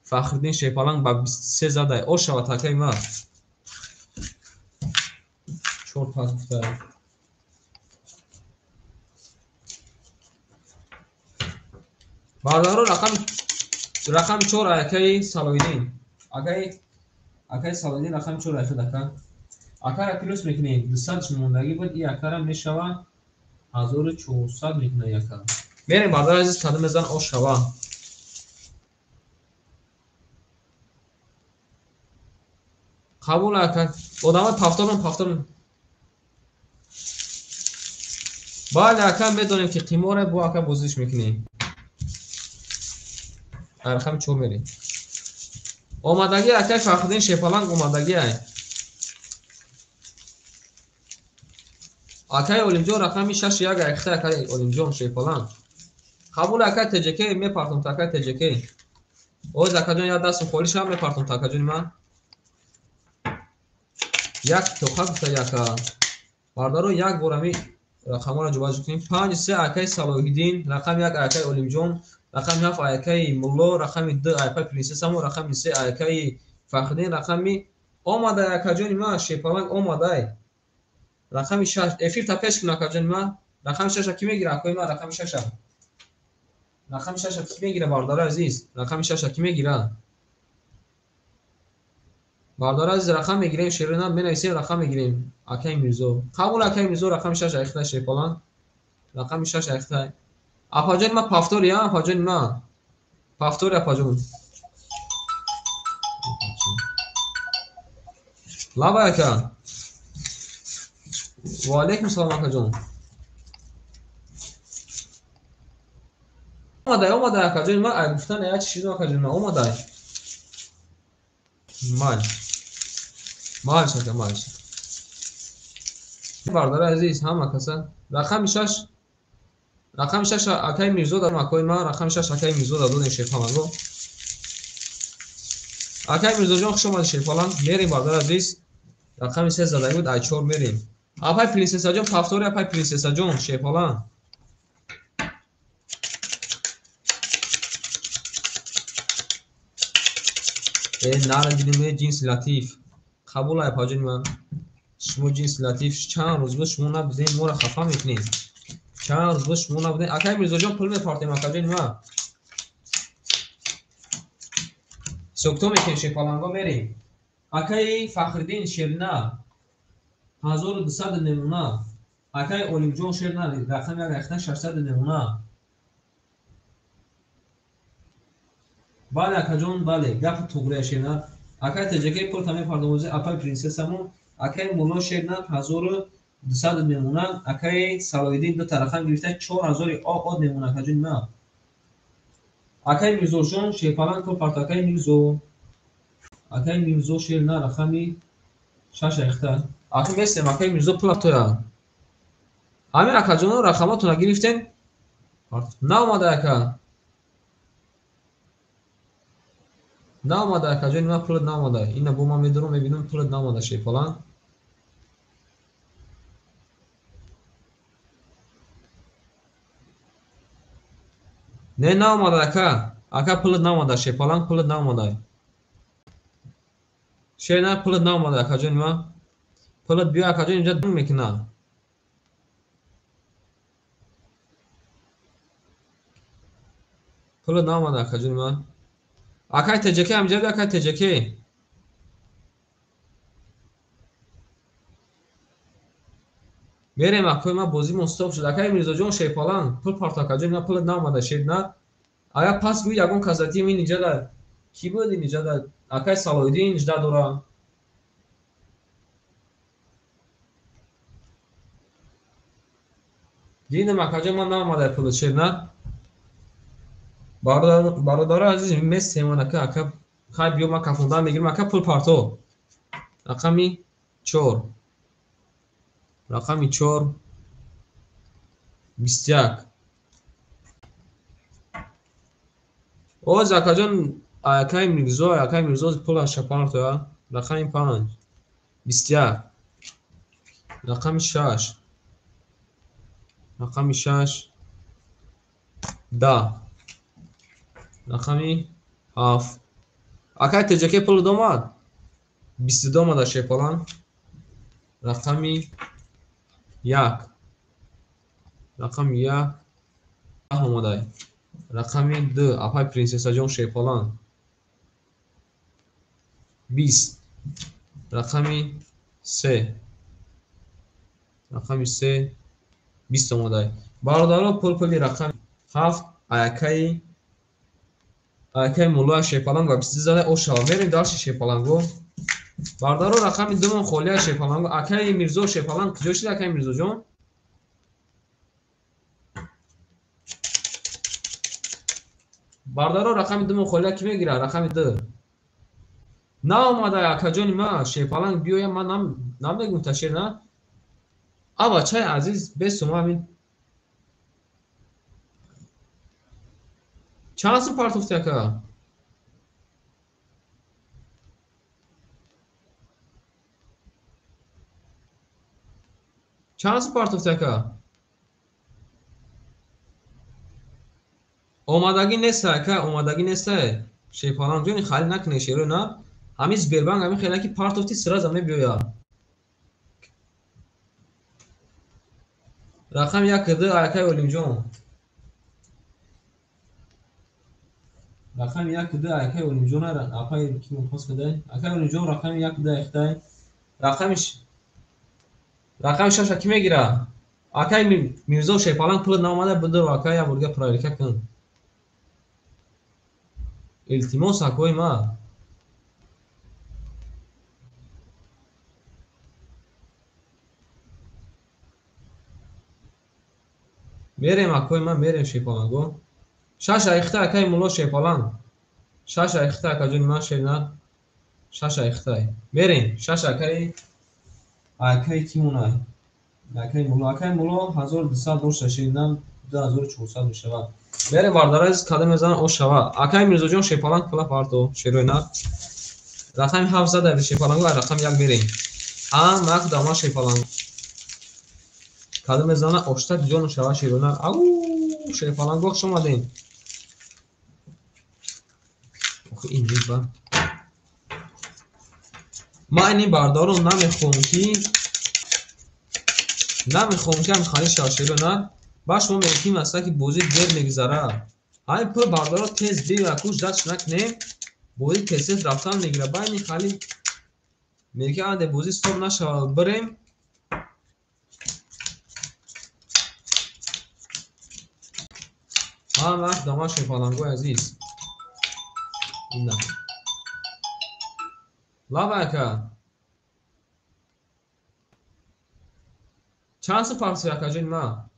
فخردین شیپالانگ با 23 زده او شود اکای ما چور پاس بفته باردارو رقم 4 اکای صلاح‌الدین اکای صلاح‌الدین رقم 4 اکا دکا اکا را کلوس میکنیم 200 موندگی بود این اکا را میشوه 1400 میکنه یکا میریم باردار عزیز کدوم بزن او شوه قبول اکا ادامه پفتارم بله اکا بدونیم که قیماره با اکا بازیش میکنیم رقم 4 میریم آمدگی اکای فخردین شیپالانگ آمدگی های اکای اولیمجون رقمی 6 یک اخته اکای اولیمجون شیپالانگ قبول اکای تجکی میپارتم تا اکای تجکی اوز اکا جون یاد دستم خولیش هم میپارتم تا اکا جون من یک توقع گفته یکا باردارو یک بورمی رقم را جواز کنیم 5 3 اکای صلاح‌الدین رقم 1 اکای اولیمجون رقم 7 اکای مولو رقم 2 اکای پرنسس هم رقم 3 اکای فخردین رقمی آماده اکا جون ما شیپالانگ آماده رقم 6 افیر تا پیش کنه اکا جون ما رقم 6 کی میگیره اکای ما رقم 6 رقم 6 کی میگیره باردار عزیز رقم 6 کی میگیره باردار عزیز رقم میگیریم شیرینم بنویسیم رقم میگیریم اکای میرزو قبول اکای میرزو رقم 6 اخته شیپالانگ رقم 6 اخته اپاجون ما پافتوری ها اپاجون ما پافتوری اپاجون لابا اکا و علیکم سلام اکا جون اومده اکا جون ما گفتن یا چی شده اکا جون ما اومده مال شده باردار عزیز هم کسا رقم 6 اکای میرزو در مکوی ما رقم 6 اکای میرزو در دون شیپالانگو اکای میرزو جون خوش اومد شیپالانگ میریم باردار عزیز رقم 3 زده بود ای 4 میریم اپای پرنسس جون پافتوری اپای پرنسس جون شیپالانگ نار دیدیم جنس لطیف قبول های پاجون من شما جنس لطیف چند روز بود شما نبزین مورا خفا میکنید چند روز باش مون نبودین. اکای میرزا جان پول میپارتیم اکای ما سوکتو میکنیم شیپالانگا بریم. اکای فخردین شیرنا 1200 نمونه. اکای اولیم جان شیرنا رقم یک اخته 600 نمونه. بله اکا جان بله گپ توگره شیرنا. اکای تجکی پول تامی پاردوموزی اپای پرنسس همون. اکای مولا شیرنا 1200 نمونه. اکای سالایدین دو طرفان گرفته 4000 آقا نمونه اکا جان ما. اکای میرزا جان شیپالان کو پارت اکای میرزا. اکای میرزا شیرنا رقمی 6 اخته. اکای میستم اکای میرزا پلاتویا. همین اکا جان رقماتون گرفتین؟ نه اومده اکا. نه اومده اکا جان ما پولت نه اومده. اینا بو ما میدونم میبینم پولت نه اومده شیپالان. نه اومده اکا. اکا پولت نه اومده شیپالان پولت نه اومده. شیرنا پولت نه اومده اکا جان ما. پولت بیا اکا جان اینجا دم میکنه. پولت نه اومده اکا جان ما. اکای تجکی همجا بیا اکای تجکی. میریم اکای ما بازی مستوب شد. اکای میرزا جان شیپالان پول پارت اکا جان ما پولت نه اومده شیرنا. آیا پس گوی یگون کازاتی می اینجا داد. کی بود اینجا داد؟ اکای سالایدین اینجا دورا. دیدم اکا جان ما نه اومده پولت شیرنا. برادر عزیز مثل من اکا خواهی بیو ما کفوندن میگیرم اکا پول پارتو. رقمی 4 رقمی 4 21. اوز اکا جان اکای میرزا پول شپارت رقمی 5 21 رقمی 6 رقمی 6 10 رقمی 7. اکای تجکی پول دوماد 22 اومده شیپالان. رقمی 1 رقمی 1 اومده. رقمی 2 اپای پرنسس جان شیپالان 20 رقمی 3 رقمی 3 20 اومده. برادرها پولی رقم 7 اکای مولا شیپالانگو 23 زده او شوا میریم دارش شیپالانگو. برادرها رقمی 2 خولیه شیپالانگو. اکای میرزا شیپالان کجا شده اکای میرزا جان؟ برادرها رقمی 2 خولیه کی میگیره؟ رقمی 2 نه اومده اکا جان ما شیپالانگ بیایم من نمیگم تشیر نه. آبا چای عزیز بسم همین چند سو پارت افتی اکا؟ چند سو پارت افتی اکا؟ اومدگی نیست اکا اومدگی نیست. شیپالانگ جانی خالی نکنه شیرو نه. همین زبربنگ همین خیلی که پارت افتی سراز همه بیایا. رقم 1 2 اکای اولیم جان. رقم 1 2 اکای اولیم جان اپای کی مخصوص بده اکای اولیم جان رقم 1 2 اختای رقم 6 کی میگیره؟ اکای میرزا شیپالانگ پول نامده بده و اکای همورگه پرایلیکه کن. التماس اکای ما میریم اکای ما میریم شیپالانگو 6 اخته اکای مولا شیپالانگ 6 اخته اکا جون ما شیرنا 6 اخته میریم 6 اکای کی مونه اکای مولا 1200 دوش شیرنا 2400 میشه. میره واردار از کدام میزنه او شوا اکای میرزا جان شیپالانگ پلا پارتو شیروینا رقم 700 در شیپالانگ و رقم 1 میریم هم وقت داما شیپالانگ کدام میزنه اوشتک جان شوا شیروینا او شیپالانگ وقت شما دین این با ما این باردارو نمیخوام که هم خانه شاشیرونا باش ما میگیم اصلا که بازی دیر میگذره. همین پر بردارا تیز بی و کوش دست نکنیم بازی تیز رفتن میگیره باید خالی میگه آنده بازی استوب نشه بریم. ها وقت داماش پالانگو عزیز این نه لا بکا چند سو پارسی اکا جین ما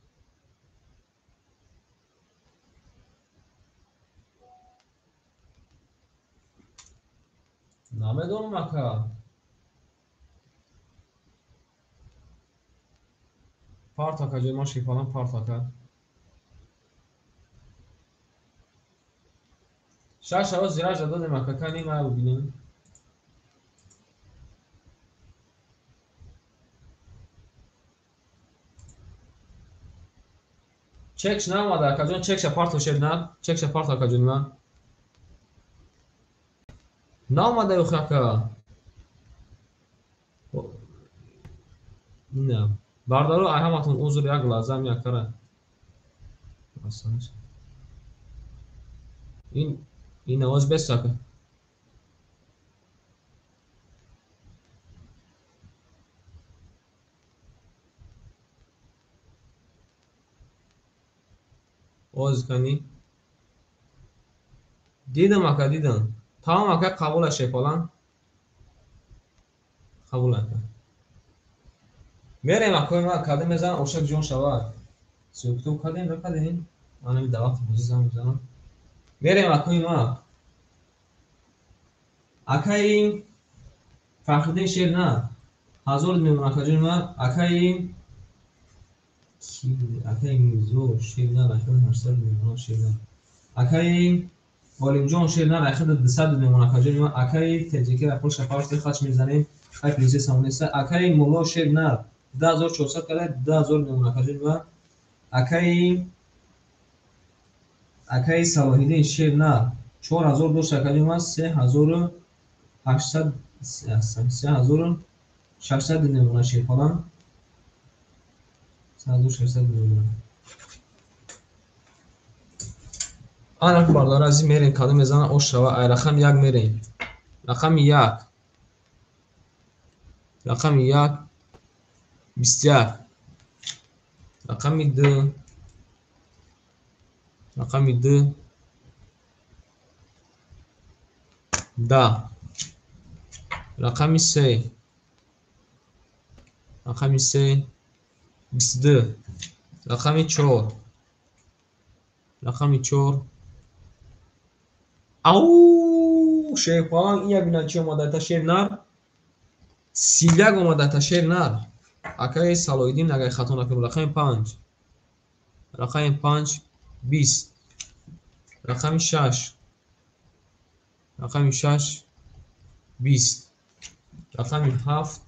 نامه دوم اکا پارت اکا جین ما شیپالان پارت اکا شاش هوا زیراج دادیم اکا کنی ما ببینیم چکش نامده اکا جون چکش پارت وشد نه چکش پارت اکا جون ما نامده یو اکا نه باردارو اهمتون اوزور یک لازم یک کره این نواز بست اکا اوز کنی دیدم اکا دیدم تمام اکا قبول شیپالان قبول اکا میریم اکا ما کده میزن اوشک جون شود سوکتو کدیم نکدیم من نمی دوات بوزیزم میزنم میریم اکا ما اکا این فخردین شیر نه هزار میمون اکا جون ما اکا این اکا این زور شیر نه رخد هرسر میمون شیر نه اکا این والیم جون شیر نه رخد دسد میمون اکا جون ما اکا این تجیکی رخول شفاش خاچ میزنیم ای پلیسی سامونیسته اکا این مولا شیر نه 10400 کرده 10000 میمون اکا جون ما اکای صلاحیدین شیر نه 4002 شکلی ما 3800 3600 نمونه شیر کنم 3600 نمونه آن رقم باردار از این میرین کادو میزنن اوش رو ای رقم یک میرین رقم یک 21 رقم 2 10 رقم 3 22 رقم 4 او شیپان این یک بینه چی اومده تا شیر نر سیلیگ اومده تا شیر نر اکای سالویدین اگه خطا نکنم رقم 5 20 رقم 6 20 رقم 7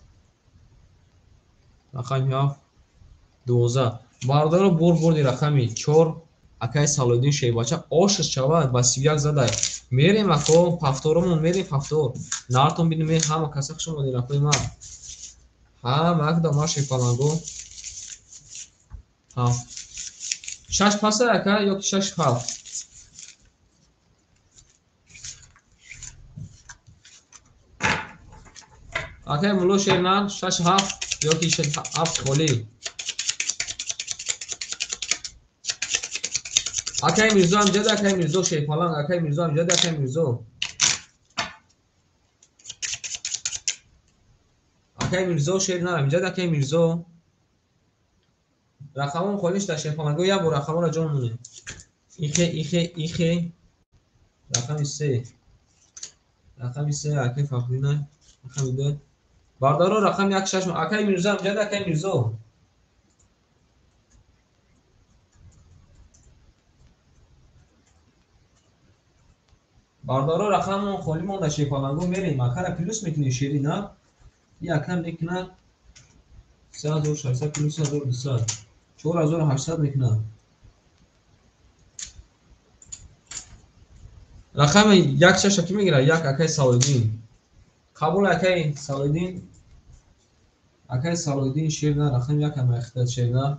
12 باردارو بردی رقمی 4 اکای سالودین شیباچه آشش شود با 31 زده میریم اکو پفتورمون میریم پفتور نارتون بینیم همه کسک شما دین اکوی ما همه اک دامار شیپالانگو 6 پاسه اکا یا 6 7 اکای ملو شیرنان 6 7 یا 7 خولی اکای میرزو هم جده اکای میرزو شیپالان اکای میرزو هم جده اکای میرزو شیرنان هم جده اکای میرزو رقمون خودش در شیپالانگو یا با رقمون را جان مونه ایخه رقم 3 اکای فخرینه رقم 2 باردارو رقم 1 6 اکای میرزو هم جده اکای میرزو باردارو رقم خالی مونده شیپالانگو میریم اکر پلوس میکنی شیری نه یه اکر میکنه 3600 پلوس 1200 4800 میکنه رقم 1 6 کی میگیره 1 اکای سالودین قبول اکای سالودین شیر نه رقم 1 هم اختیار شیر نه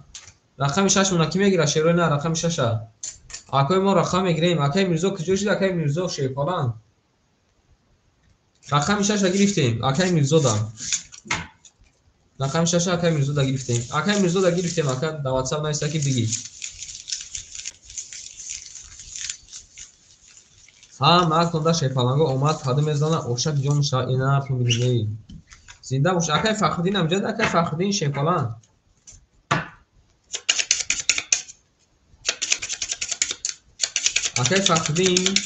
رقم 6 مونا کی میگیره شیرو نه رقم 6 اکای ما رقم میگیریم اکای میرزا کجا شد اکای میرزا شیپالان رقم 6 گرفتیم اکای میرزا دا رقم 6 اکای میرزا دا گرفتیم اکای میرزا دا گرفتیم اکا دا واتساپ نیست کی بگی ها ماکتون دا شیپالانگو اومد حد میزنه اوشک جون شا اینا تو میگی زنده باش اکای فخردین امجد اکای فخردین شیپالان اکای فخردین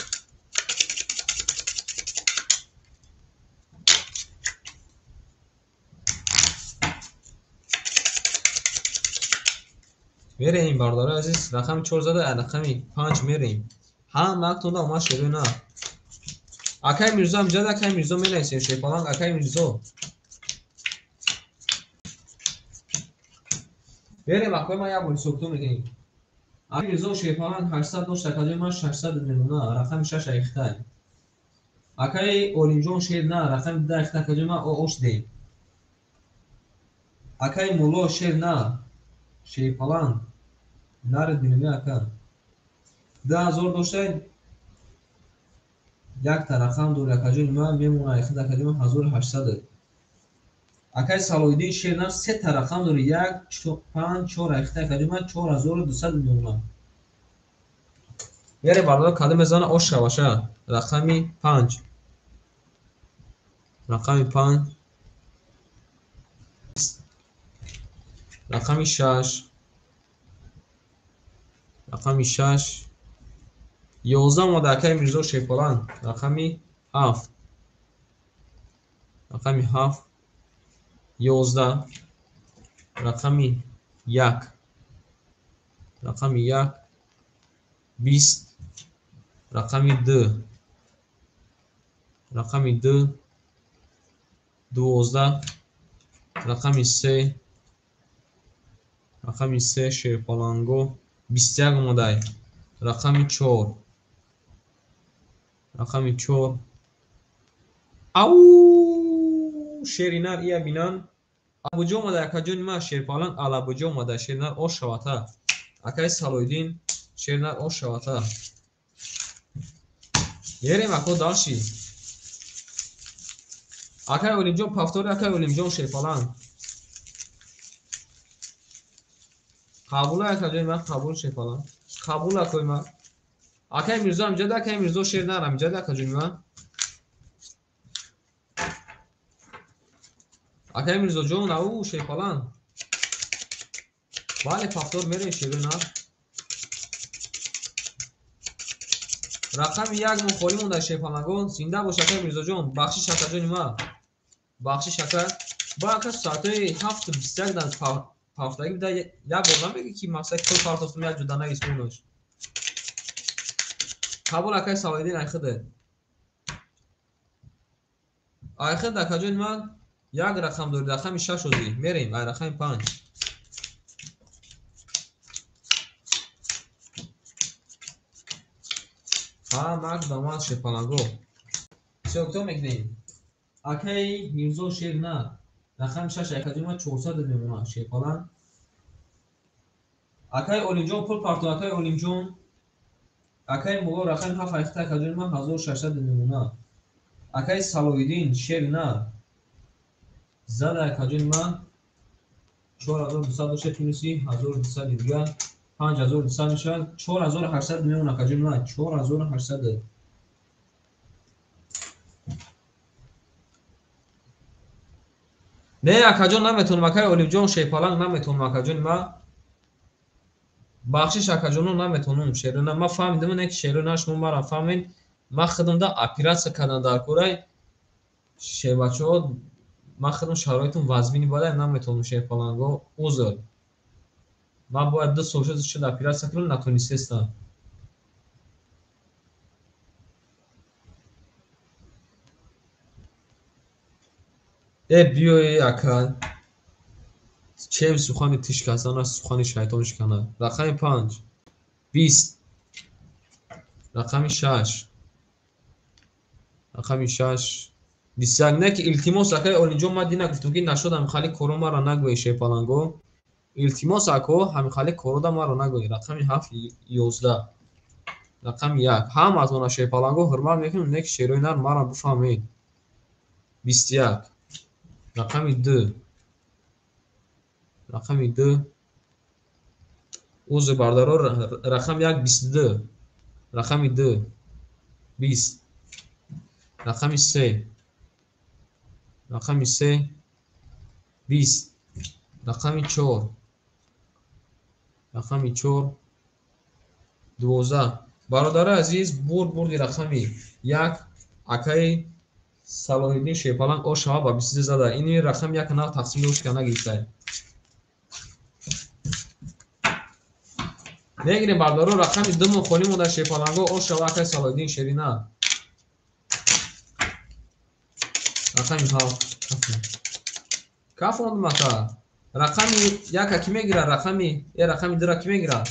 میریم بارداره عزیز رقم 4 زده رقم 5 میریم ها ماکتون دا اومد شیرو نه اکای میرزا امجد اکای میرزا مینیسه شیپالان اکای میرزا بریم اکای ما یا بولی سوکتو میگیم اکای میرزا شیپالان 800 داشت اکای ما 600 میمونه رقم 6 ایختای اکای اولینجون شیر نه رقم 10 ایختا اکای ما اوش دیم اکای مولو شیر نه شیپالان نار دینمی اکا 10,000 داشته یک تا رقم دور اکای ما میمونه ایختا اکای ما 1800 اکای سالویدی شیر نه 3 تا رقم دور 1 5 4 ایختا اکای ما 4200 میمونه یاری باردار کاده میزانه اوش باشه رقمی 5 رقمی 5 رقمی 6 رقمی 6 11 اومده اکای میرزا شیپالان رقمی 7 رقمی 7 11 رقمی 1 رقمی 1 20 رقمی 2 رقمی 2 12 رقمی 3 رقمی 3 شیپالانگو 21 اومده رقمی 4 رقمی 4 او شیرینار ایا بینان ابوجا اومده اکا جون ما شیرپالان ال ابوجا اومده شیرینار اوش شواتا اکای سالویدین شیرینار اوش شواتا یریم اکو داشی اکای اولیم پافتوری اکای اولیم شیرپالان قبول اکا جون ما قبول شیرپالان قبول اکوی ما اکای میرزا امجد اکای میرزا شیرینار امجد اکا جون ما اکای میرزا جون او شیرپالان بله پافتور میره شیرینار رقم 1 مخوری مونده شیپالانگون زنده باش اکای میرزا جون بخشی شکر جون ما بخشی شکر با اکا ساعته 7:21 دن پافتگی بده یک بردن بگی که مقصد کل کارت افتم یک جدا نگیست بونوش قبول اکای سالایدین ایخده ایخده اکا جون ما یک رقم داری رقم 6 شدی میریم ای رقم 5 ها مرد داماد شیپالانگو سوکتو میکنیم اکای میرزا شیر نه رقم 6 اکا جون ما 400 میمونه شیپالان اکای اولینجون پول پارتو اکای اولینجون اکای مولو رقم 7 ایخته اکا جون ما 1600 میمونه اکای سالویدین شیر نه زده اکا جون ما 4200 باشه تونسی 1200 دیگه 5200 میشه 4800 میمونه اکا جون ما 4800 نه اکا جون نمیتونم اکای اولینجون شیپالان نمیتونم اکا جون ما بخشش اکا جونو نمیتونم شیرونه ما فهمیدم نه که شیرونهش مرا فهمین ما خودم دا اپیراسیون کردن در کورای شه بچه‌ها ما خودم شرایطم وزمینی بالا نمیتونم شیپالانگو اوزر ما باید دو سوشال شد اپیراسیون کنم نتونستم بیوی اکا چه سخانی تیش کسانه سخانی شیطانش کنه رقم 5 20 رقم 6 رقم 6 21 نه که التماس اکای اولینجون ما دینا گفتم که نشدم خالی کروما را نگوی شیپالانگو илтимос ако ҳамихале корода маро нагӯи. Рақами 7 11. Рақами 1. Ҳаматона шепаланго ҳурмат мекунем, не ки шерои нар маро бифаҳмед. 21. Рақами 2. Рақами 2. узр бардаро рақами 1 22. Рақами 2 20. Рақами 3. Рақами 3 20. Рақами 4. Рақами 4 12. Бародари азиз, бурди рақами 1 акаи Салоҳиддин Шепаланг ошава ба 23 зада. Ини рақами 1 нав тақсим дошта нагирифта. Мегирем бардаро рақами 2 мо холи мода Шепаланго ошава акаи Салоҳиддин Шерина. Рақами 7 каф онд мака. Рақами 1 ки мегира, рақами 2 ки мегира.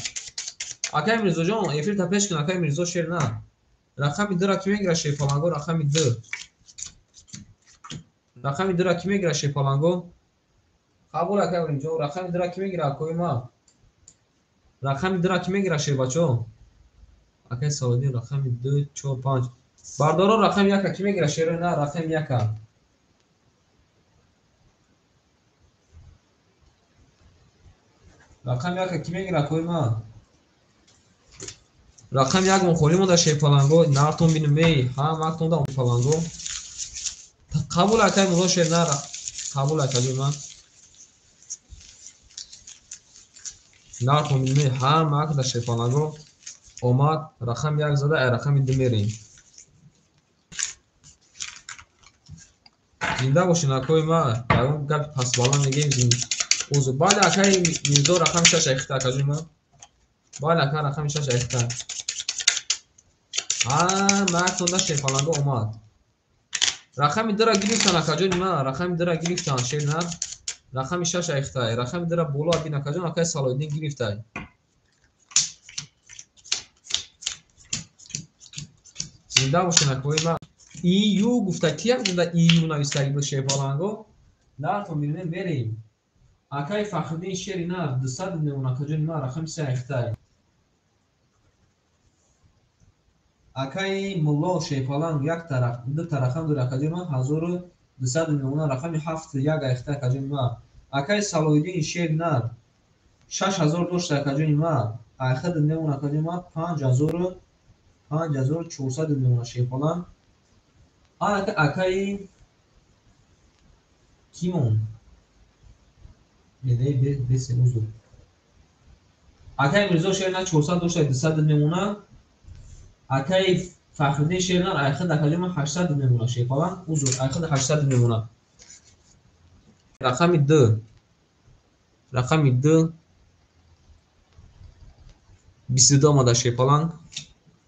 Акай Мирзоҷон эфир та пеш кун, акай Мирзо Шерина. Рақами 2 ки мегира Шепаланго, рақами 2. Рақами 2 ки мегира Шепаланго. Қабул акай Олимҷон, рақами 2 ки мегира акои ма. Рақами 2 ки мегира Шербачо. Акай Салоҳиддин рақами 2 4 5. Бардаро рақами 1 ки мегира Шерина, рақами 1. Рақами 1 ки мегира акои ма. Рақами 1 мухоли мода Шепаланго, нартон бинумей, ҳамактон да Шепаланго. Қабул акай Мулло Шерина, қабул акай ма. Нартон бинумей, ҳамак да Шепаланго. Омад рақами 1 зада, ай рақами 2 мерем. Зинда бошин акои ма. Ягон гапи пасбаланд мегем зин. Узр. Бале акай Мирзо рақами 6 айхта акай ма. Бале акай рақами 6 айхта. Мактон да Шепаланго омад. Рақами 2 гирифтан акаҷони ма, рақами 2 гирифтан Шерина. Рақами 6 айхтай, рақами 2 боло бин акаҷон акай Салоҳиддин гирифтай. Зинда бошин акои ма. Ию гуфта кия гуфта ию навистаги бо Шепаланго. Нартон бинем мерем. Акай Фахриддин Шерина 200 миллион акаҷони ма, рақами 3 айхтай. Акай Мулло Шепаланг 2 рақам дора акаҷони ма 1200 миллион, рақами 7 1 айхта акаҷони ма. Акай Салоҳиддин Шерина 6000 дошта акаҷони ма, айхта миллион акаҷони ма 5400 миллион Шепаланг. Акай кимон акай Мирзо Шерина 400 дошта 200 миллион. Акай Фахриддин Шерина айхта акаҷони ма 800 миллион Шепаланг. Узр, айхта 800 миллион. Рақами 2. Рақами 2 22 омада Шепаланг.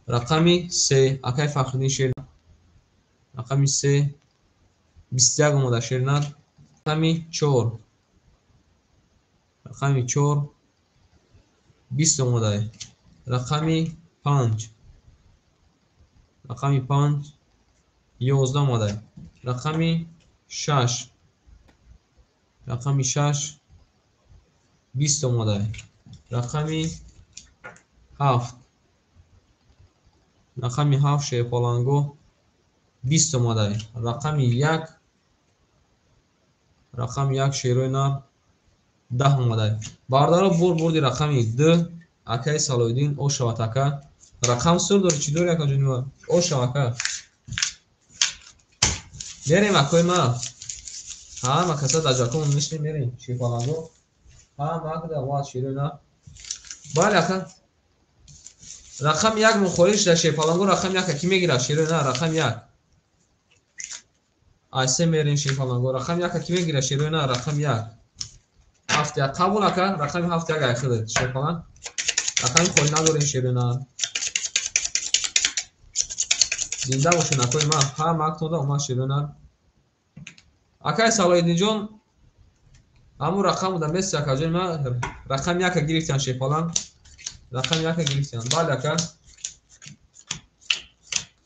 Рақами 3 акай Фахриддин Шерина. Рақами 3 21 омада Шерина. Рақами 4. Рақами 4 20 омада. Рақами 5. Рақами 5 11 омада. Рақами 6. Рақами 6 20 омада. Рақами 7. Рақами 7 Шепаланго 20 омада. Рақами 1. Рақами 1 Шерои нар 10 омада. Бардаро бурди рақами 2 акай Салоҳиддин ошаватака. Рақам сур дори чӣ дори акаҷони ма? Ошавака. Мерем акои ма. Ҳама каса даҷакон нишни мерем Шепаланго. Ҳама акда вад Шерои нар. Бале ака. Рақами 1 мухолиш да Шепаланго, рақами 1 ки мегира Шерои нар, рақами 1. Айсе мерем Шепаланго, рақами 1 ки мегира Шерои нар, рақами 1. 7 қабул ака, рақами 7 айхта Шепаланг. Рақами холи надорем Шерои нар. Зинда бошин акои ма. Ҳама актон да омад Шерои нар. Акай Салоҳиддинҷон ҳамун рақам буда меси акаҷони ма. Рақами 1 гирифтан Шепаланг. Рақами 1 гирифтан. Бале ака.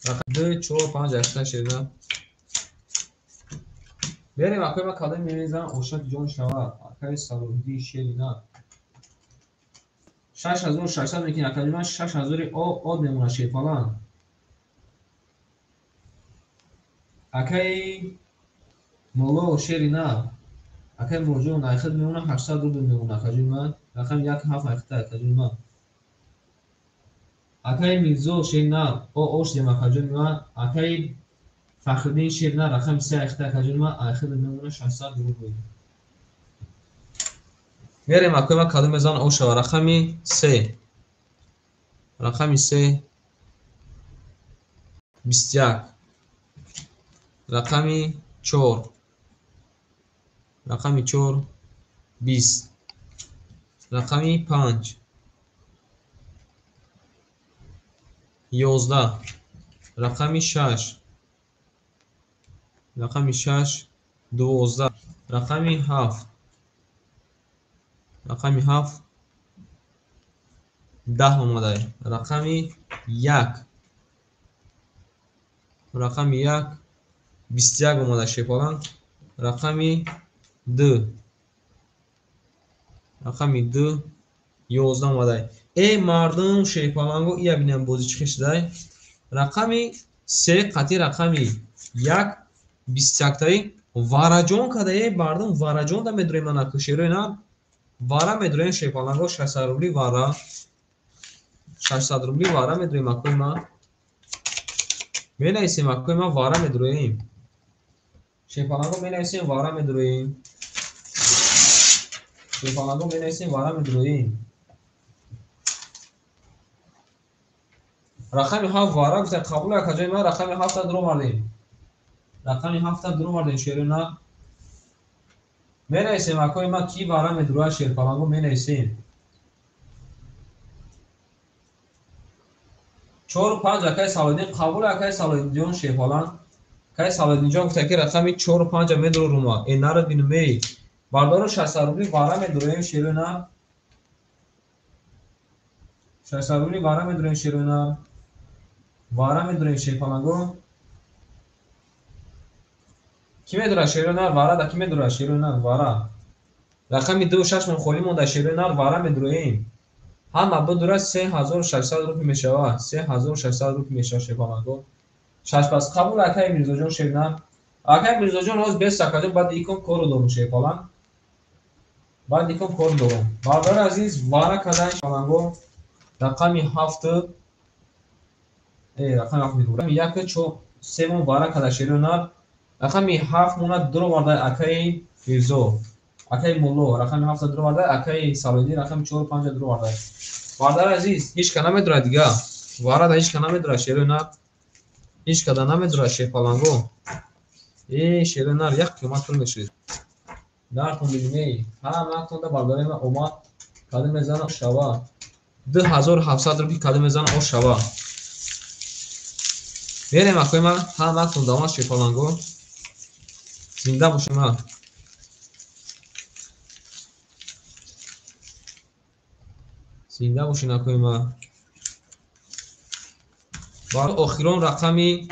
Рақами 2 4 5 айхта Шерои нар. Берем акои ма кадом мемезан ошак ҷон шава. Акай Салоҳиддин Шерина. 6600 میکنه اکاجون 6000 او نمونه شیپالان اکای مولو شیری نه اکای موجود نایخد میمونه 800 روبل میمونه اکاجون من رقم یک هفت نایخته اکاجون من اکای میرزو شیری نه او اوش دیم اکاجون من اکای فخردین شیری نه رقم 3 نایخته اکاجون من نایخد میمونه 600 روبل میریم اکای من کدوم میزان اوش رقمی 3 رقمی 3 21 رقمی 4 رقمی 4 20 رقمی 5 11 رقمی 6 رقمی 6 12 رقمی 7 رقمی 7 10 اومده رقمی 1 رقمی 1 21 اومده شیپالان رقمی 2 رقمی 2 11 اومده ای مردم شیپالانگو ایا بینم بازی چی شده رقمی 3 قطعی رقمی 1 21 تایی وارجون کده ای مردم وارجون دا میدروی من اکشیروی نه وارا میدروی شیپالانگو 600 روبلی وارا 600 روبلی وارا میدروی مکوی ما می نویسیم مکوی ما وارا میدرویم شیپالانگو می نویسیم وارا میدرویم شیپالانگو می نویسیم وارا میدرویم رقمی 7 وارا گفته قبول کجای ما رقمی 7 درو مردیم رقمی 7 درو مردیم شیرونا می نویسیم مکوی ما کی وارا میدروه شیپالانگو می نویسیم 4 و 5 اکای سالودین قبول اکای سالودین شیپالان اکای سالودین جان گفته که رقمی 4 و 5 میدرو روما این نرد بینو می باردارو 600 روبلی وارا میدرویم شیرونا 600 روبلی وارا میدرویم شیرونا وارا میدرویم شیپالانگو کی میدره شیرونا وارا دا کی میدره شیرونا وارا رقمی 2 و 6 من خولی مونده شیرونا وارا میدرویم هم ابو دره 3600 روپی میشوه 3600 روپی میشه شیپالانگو شش پس قبول اکای میرزا جان شیرونا اکای میرزا جان روز 20 اکادیم بعد ایکم کورو دوم شیپالان بعد ایکم کورو دوم باردار عزیز وارا کدای شیپالانگو رقمی 7 رقم 7 میدورم یک چو سه مون وارا کدای شیرونا رقمی 7 مونه درو وارده اکای میرزو اکای مولو رقمی 7 درو وارده اکای سالودی رقم 4 5 درو وارده باردار عزیز هیچ کنه میدره دیگه وارا هیچ کنه میدره شیرونا هیچ کدا نمیدره شیپالانگو شیرینار یک قیمت پول میشه در تون ببینی هم تون ده بارداری من اومد کده میزنه شوا 2700 روپی کده میزنه او شوا بریم اکوی من هم تون داماد شیپالانگو زنده باشیم من زنده باشین اکوی من بار اخیرون رقمی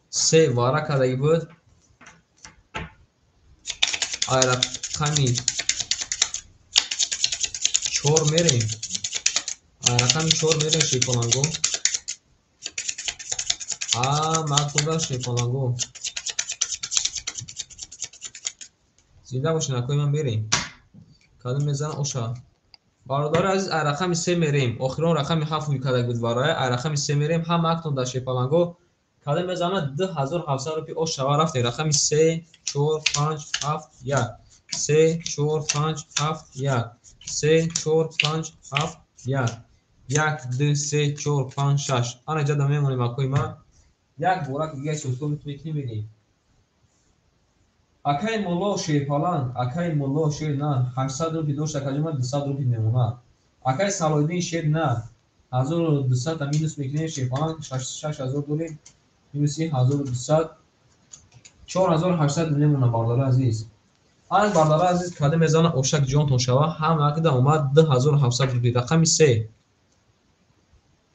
3 وارا کدگی بود آی رقمی 4 میریم آی رقمی 4 میریم شیپالانگو مکتوب شیپالانگو زنده باشین اکوی من بریم کدوم میزن اوشا برادر عزیز رقم 3 میریم اخیرون رقم 7 کدک بود برای رقم 3 میریم هم اکتون در شیپالانگو کدوم میزنه 2700 روپی او شوا رفته رقم 3 4 5 7 1 3 4 5 7 1 3 4 5 7 1 1 2 3 4 5 6 آن اینجا دم میمونیم اکوی ما یک بورک دیگه سوسکو میتونی میریم اکای مولو شیپالان اکای مولو شیر نه 800 روپی دوش اکاجما 200 روپی میمونه اکای سالودین شیر نه 1200 تا مینوس میکنه شیپالان 6000 دوریم مینوسی 1200 4800 میمونه باردار عزیز آن باردار عزیز کده میزانه اوشک جون تون شوا هم عقد اومد 2700 روپی رقم 3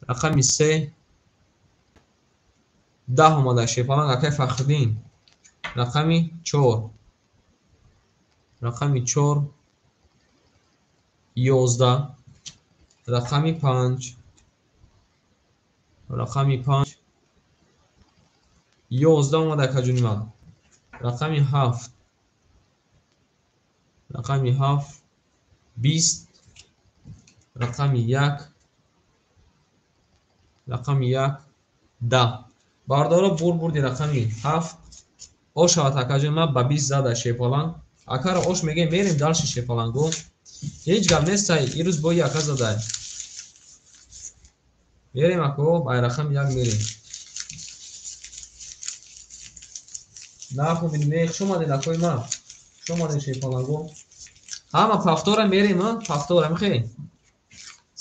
رقم 3 10 اومده شیپالان اکای فخردین رقمی 4 رقمی 4 11 رقمی 5 رقمی 5 11 اومده کجونی ما رقمی 7 رقمی 7 20 رقمی 1 رقمی 1 10 باردارا بردی رقمی 7 ош атакаҷи ма ба 20 зада шепалан акара ош меге мерем далши шепалангу ҳеҷ гап нестай ирӯз бо яка задай мерем ако бай рақам 1 мерем нафу минме шумадед акои ма шумадед шепалангу ҳама пафтора мерем пафтора мехе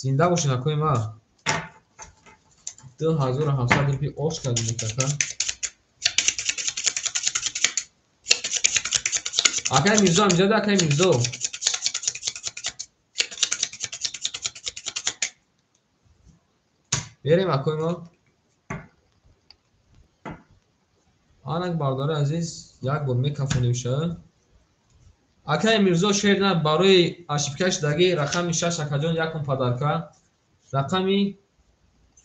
зинда бошед акои ма 2700 рупи ош кардем мекака акай мирзо амҷада акай мирзо берем акои мо анак бардори азиз як бор мекафонем ша акай мирзо шерна барои ашибкаш даги рақами 6 акаҷон якум падарка рақами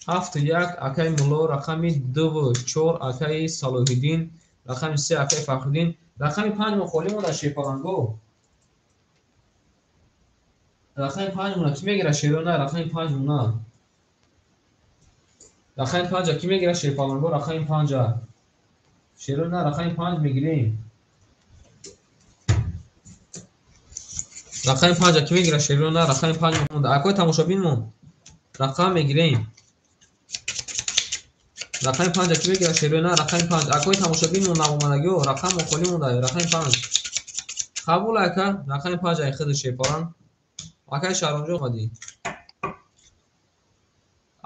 7-1 акай мулло рақами 2-4 акай салоҳиддин рақами 3 акай фахриддин рақами 5 мухолӣ мода шепаланго рақами 5 муна ки мегира шерона рақами 5 муна рақами 5 ки мегира шепаланго рақами 5 шерона рақами 5 мегирем рақами 5 ки мегира шерона рақами 5 монда акой тамошобин мон рақам мегирем рақами 5 ки мегира шерона рақами 5 акой тамошобин мон навомадагио рақам мухолӣ монда рақами 5 қабул ака рақами 5 ай хиди шепалан акай шаҳромҷо омадӣ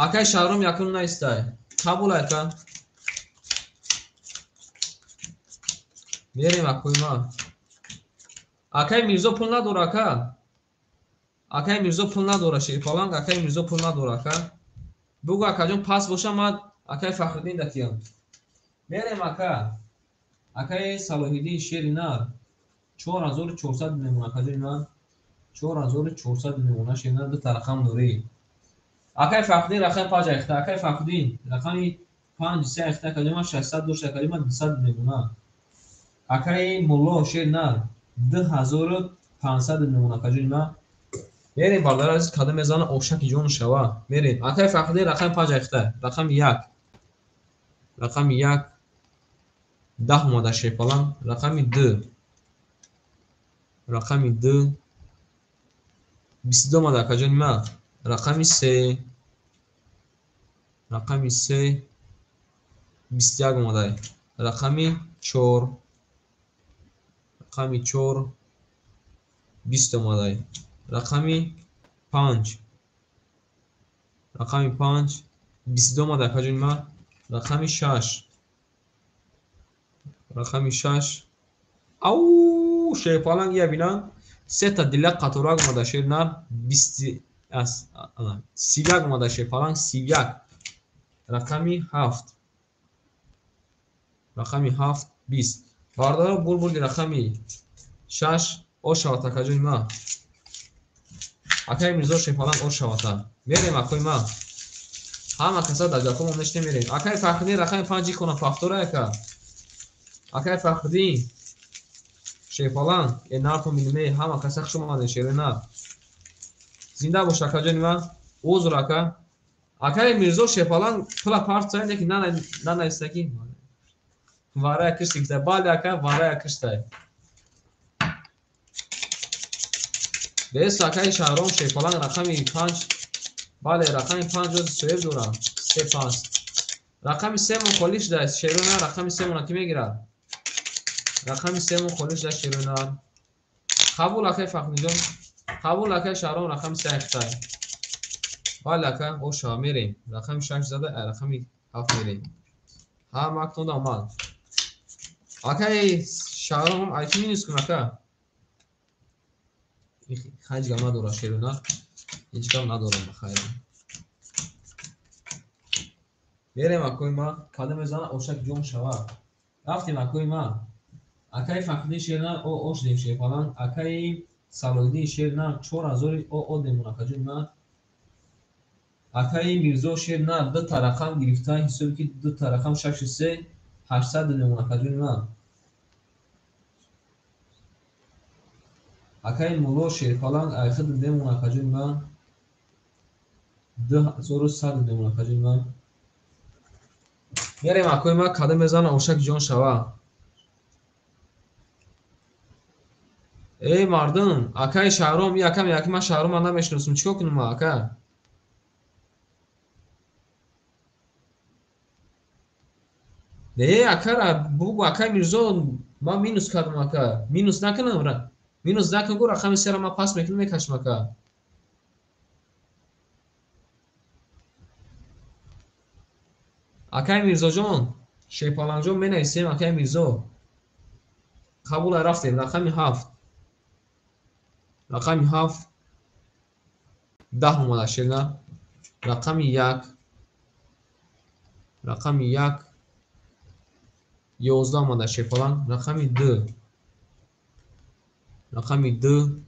акай шаҳром якум наистай қабул ака мерем акои ма акай мирзо пул надора ака акай мирзо пул надора шепаланг акай мирзо пул надора ака бугу акаҷон пас боша ман акай фахриддин дакиям мерем ака акай салоҳиддин шери нар 4400 мемона акаҷони ман 4400 мемона шери нар дута рақам дорӣ акай фахриддин рақами 5 айхта акай фахриддин рақами 5 3 айхта акаҷони ман 600 дошта акаҷони ман 200 мемона акай мулло шери нар 2500 мемона акаҷони ман мерем бардор азиз када мезана ошаки ҷону шава мерем акай фахриддин рақами 5 айхта рақами 1 рақами 1 10 омада шепалан рақами 2 рақами 2 22 омада акаҷони ман рақами 3 рақами 3 21 омада рақами 4 рақами 4 20 омада рақами 5 рақами 5 22 омада акаҷони ман рақами 6 рақами 6 ау шепаланг я бинан сета дила қатора омада шер нар 20 ас 31 омада шепаланг 31 рақами 7 рақами 7 20 бардора бурбурди рақами 6 ошавата акаҷони ма акай мирзо шепаланг ошавата мерем акои ма ҳама каса дар ҷакомо неште мерем акай фахриддин рақами 5 кона пафтора ака акай фахриддин шепаланг е нафу миниме ҳама каса хушомаден шерена зинда бош акаҷони ма узр ака акай мирзо шепаланг пула партсай неки нанаистаки варая киштиксай бале ака варая киштай бес акай шаҳром шепаланг рақами 5 бале рақами 5 ҷози соеб дорам 3 рақами 3 мон холӣ шудааст шерона рақами 3 мона ки мегирад рақами 3 мон холӣ шудааст шерона қабул акай фахриддинҷон қабул акай шаҳром рақами 3 айхтай бале ака ошава мерем рақами 6 зада рақами 7 мерем ҳама актонда омад акай шаҳром айки минус кун ака ҳеҷ гап надора шерона ҳеҷ гап надорам бахайр мерем акои ма када мезана ошак ҷон шава рафтем акои ма акай фахриддин шерна ош дем шепалан акай салоҳиддин шерна 4000 одемон акаҷони ма акаи мирзо шер на ду та рақам гирифта ҳисоби ки ду та рақам 63 800 намунакаҷони ма акаи мулло шерфаланг айхид демунакаҷони ма 2100 демунакаҷони ма мерем акои ма када мезана ошаки ҷон шава эй мардум акаи шаҳром якам яки ман шаҳрома намешиносам чикор кунам ма ака акара бугу акаи мирзо ман минус кардам ака минус накунам минус накунгу рақами сера ман пас мекунам мекашам ака акаи мирзоҷон шепаланҷон менависем акаи мирзо қабулай рафтем рақами 7 рақами 7 10 омада шена рақами 1 рақами 1 11 омада шепаланг рақами 2 рақами 2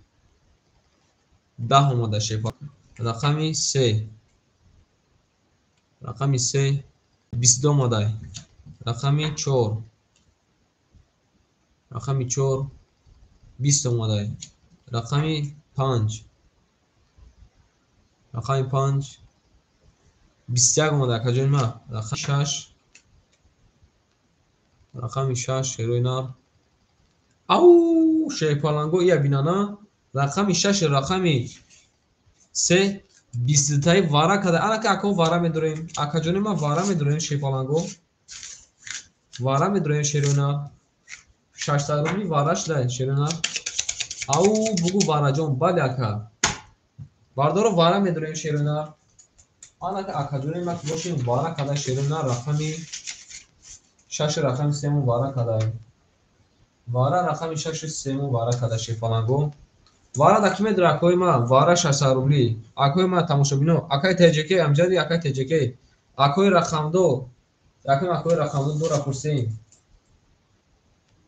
10 омада шепаланг рақами 3 рақами 3 22 омадай рақами 4 рақами 4 20 омадай рақами 5 рақами 5 21 омадай акаҷони ма рақами 6 рақами 6 ҳерои нар ау шепаланго ия бинана рақами 6 рақами 3 22таи вара када анака ако вара медорем акаҷони ма вара медорем шепаланго вара медорем шерои нар 600 рубли вара шудай шерои нар ау бугу вараҷон бале ака бардоро вара медорем шерои нар анака акаҷони ма бошем вара када шерои нар рақами 6 рақами 3 вара када вара рақами 6 3 вара када шепаланго вара да ки медора акои ма вара 600 рубли акои ма тамошобино акаи теҷеке амҷади акаи теҷеке акои рақамдо якам акои рақамдо дора пурсем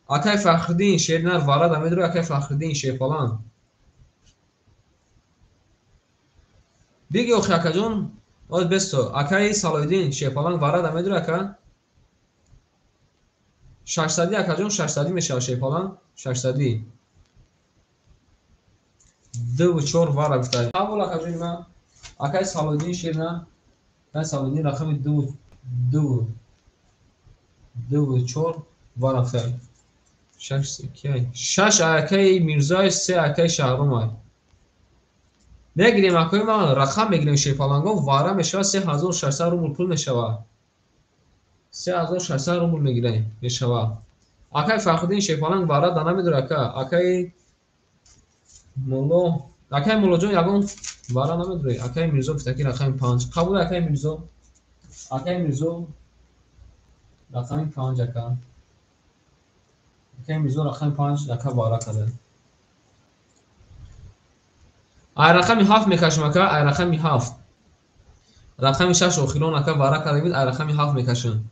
акаи фахриддин шернар вара да медора акаи фахриддин шепаланг биги охи акаҷон оз бесто акаи салоиддин шепаланг вара да медора ака 600 акаҷон 600 мешава шепаланг 600 ду 4 вара гуфтаем қабул акаҷони ма акаи салоиддин шерна акаи салоиддин рақами 2 4 вара гуфтаем 6 акаи мирзои 3 акаи шаҳромай мегирем акои ма рақам мегирем шепаланго вара мешава 3600 рубл пул мешава 3600 рубл мегирем мешава акаи фахриддин шепаланг вара да намедора ака акаи молло акаи моллоҷон ягон вара намедорӣ акаи мирзо гуфта ки рақами 5 қабул акаи мирзо рақами 5 ака акаи мирзо рақами 5 ака вара када ай рақами 7 мекашам ака ай рақами 7 рақами 6 охирон ака вара када бид ай рақами 7 мекашам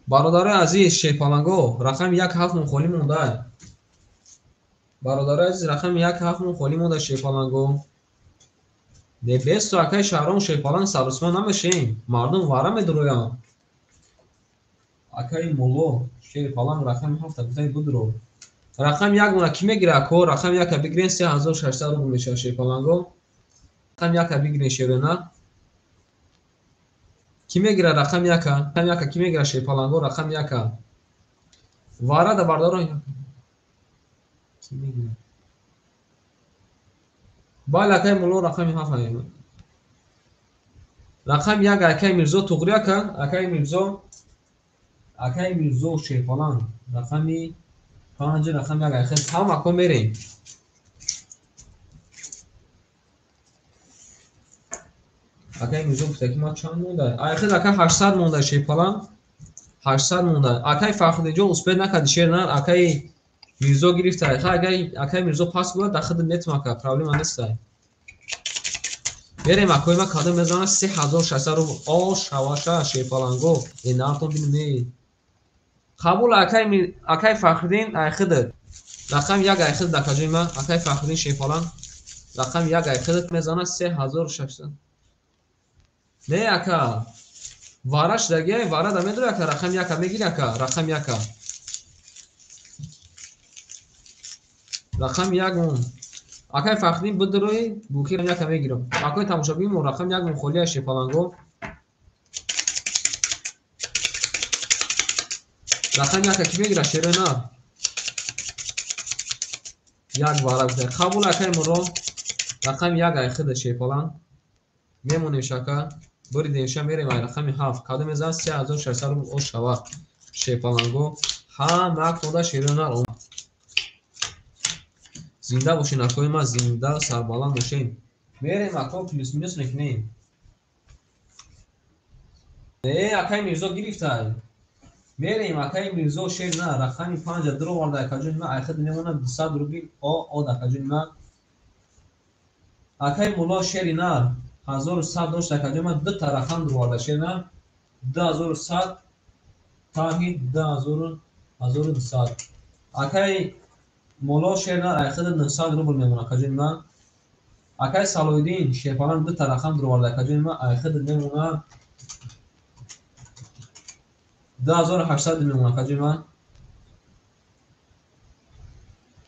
бародари азиз шепаланго рақами 1 мон холӣ монда бародари азиз рақами 1 мон холӣ монда шепаланго дебесто акаи шаҳром шепаланг сарусма намешем мардум вара медороям акаи молло шепаланг рақами 7 гуфтаи будро рақами 1 мона ки мегира ако рақами 1 бигирен 3600 рубл мешава шепаланго рақами 1 бигирен шерона ки мегира рақами 1 ки мегира шепаланго рақами 1 вара да бардоро ки мегира бале акаи молло рақами 7 рақами 1 акаи мирзо туғри ака акаи мирзо шепаланг рақами 5 рақами 1 ахир ҳам ако мерем акаи мирзо гуфта ки ма чанд монда ахир ака 800 монда шепаланг 800 монда акаи фахриддинҷон успед накарди шернар акаи мирзо гирифта акаи мирзо пас буд дахид метам ака проблема нестай берем акои ма кадом мезана 3600 рубл о шаваша шепаланго инартон бинме қабул акаи фахриддин ахид رقم یک ایخد در کجای ما اکای فخرین شیفالان رقم یک ایخدت میزنه 3600 نه اکا وارش دیگه وارا دمیدو اکا رقم یک میگیری اکا رقم یک رقم یک اون اکای فخرین بود روی بوکی رقم یک میگیرم اکای تماشاگی مون رقم یک مخولی شیفالانگو رقم یک کی میگیره شیرنا یک وارا بده قبول اکای مرو رقم یک ایخد شیفالان میمونه شکا بری دیشا میریم رقم 7 کادو میزن 3600 او شوا شیفالانگو ها مکتودا شیرنا اون زنده باشین اکای ما زنده سربالان باشین میریم اکا پلیس مینوس نکنیم اکای میرزا گرفته میریم اکای میرزا شیر نه رقم 5 درو وارد اکاجون ما ایخد میمونه 200 روبیل او اکاجون ما اکای مولا شیر نه 1100 داشت اکاجون ما دو تا رقم درو وارد شیر نه 2100 تاهی 2200 اکای مولا شیر نه ایخد 900 روبیل میمونه اکاجون ما اکای سالویدین شیفالان دو تا رقم درو وارد اکاجون ما ایخد میمونه 2800 میمونه اکاجون ما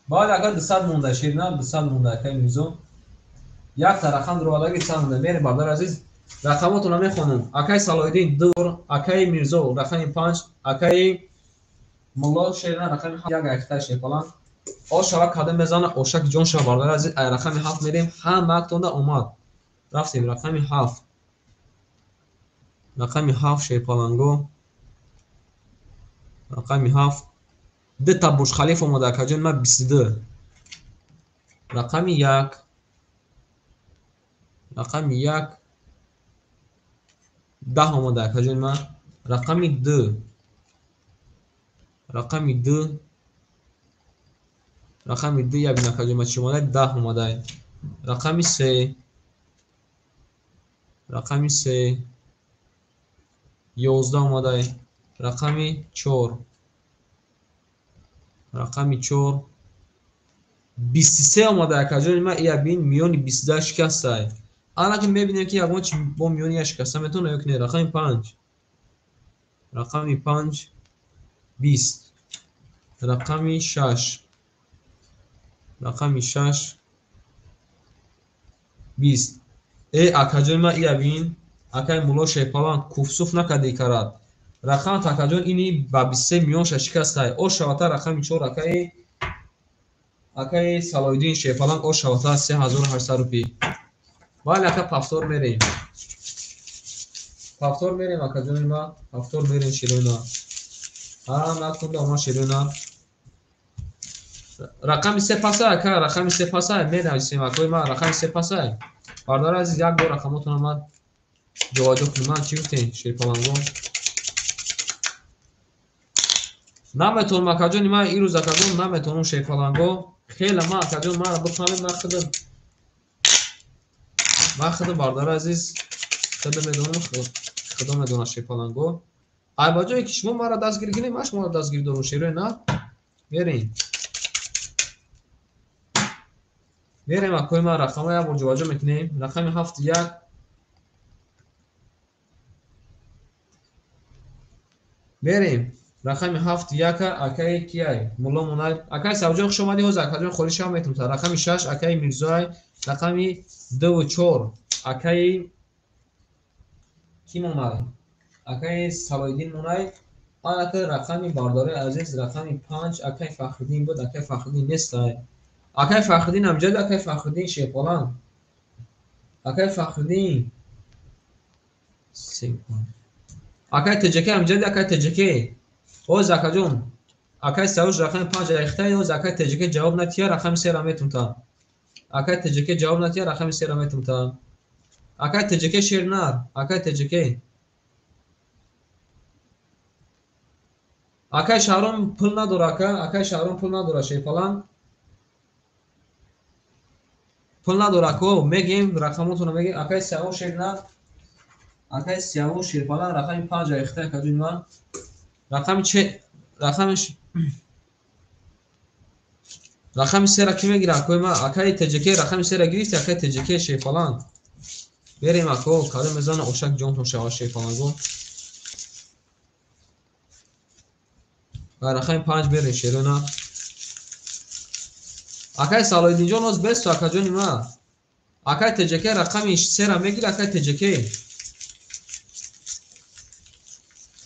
بعد اگر 200 مونده شیر نه 200 مونده اکای میرزا یک تا رقم درو وارد گیت مونده میریم برادر عزیز رقماتون رو میخونم اکای سالویدین دور اکای میرزا رقم 5 اکای مولا شیر نه رقم 1 ایخد شیفالان او شوا کادم میزنه اوشک جون شوا برادر عزیز رقم 7 میریم هم مکتونده اومد رفتیم رقم 7 رقم 7 شیپالانگو رقم 7 ده تا برج خلیفه اومده کجا ما 22 رقم 1 رقم 1 10 اومده کجا ما رقم 2 رقم 2 رقم 2 یا بنا کجا ما چی اومده 10 اومده رقم 3 رقم 3 11 اومده رقم 4 رقم 4 23 اومده کجا ما یا بین میون 22 شکسته الان که میبینیم که یگان چی با میونی شکسته میتونه یک نه رقم 5 رقم 5 20 رقم 6 رقم 6 20 ای اکاجون ما یا بین اکای مولا شیپالان کوفسوف نکرده کرد رقم تاکاجون اینی با 23 میون شکسته او شواتا رقم 4 اکای سالویدین شیپالان او شواتا 3800 روپی ولی اکا پافتور میریم پافتور میریم اکاجون ما پافتور میریم شیرونا نکنده اونا شیرونا رقم 3 پاسه اکا رقم 3 پاسه می‌نویسیم اکای ما رقم 3 پاسه باردار عزیز یک بار رقماتون اومد جواجه کنم چی گفتین شیپالانگو نمیتونم اکاجون ما این روز اکاجون نمیتونم شیپالانگو خیلی ما اکاجون ما بفهمیم مخدم باردار عزیز خیلی میدونم خدا میدونه شیپالانگو ای با جایی که شما ما را دستگیر کنیم ما شما را دستگیر دارون شیروی نه میریم اکوی ما رقم های بار جواجه میکنیم رقم 7 1 میریم رقم 7 1 اکای کیای مولا مونای اکای سوجان خوش اومدی حوز اکاجون خوری شما میتونم تا رقم 6 اکای میرزای رقم 2 و 4 اکای کی مونای اکای سوایدین مونای آن اکای رقم بارداره عزیز رقم 5 اکای فخردین بود اکای فخردین نیست اکای فخردین امجد اکای فخردین شیپالان اکای فخردین اکای تجکی امجد اکای تجکی او زکاجون اکای سوش رقم 5 اختای او زکای تجکی جواب نتیا رقم 3 را میتونم تا اکای تجکی جواب نتیا رقم 3 را میتونم تا اکای تجکی شیرنار اکای تجکی اکای شهرام پول نداره اکای شهرام پول نداره شیپالان پول نداره کو میگیم رقماتون رو میگیم اکای سوش شیرنار اکای سوش شیپالان رقم 5 اختای کجون ما رقم چه رقمش رقم 3 را کی میگیره اکوی ما اکای تجکی رقم 3 را گرفت اکای تجکی شی فلان بریم اکو کار میزان اوشک جون تو شوا شی فلان گو و رقم 5 بریم شیرونا اکای سالویدین جون از بست اکا جون ما اکای تجکی رقم 3 را میگیره اکای تجکی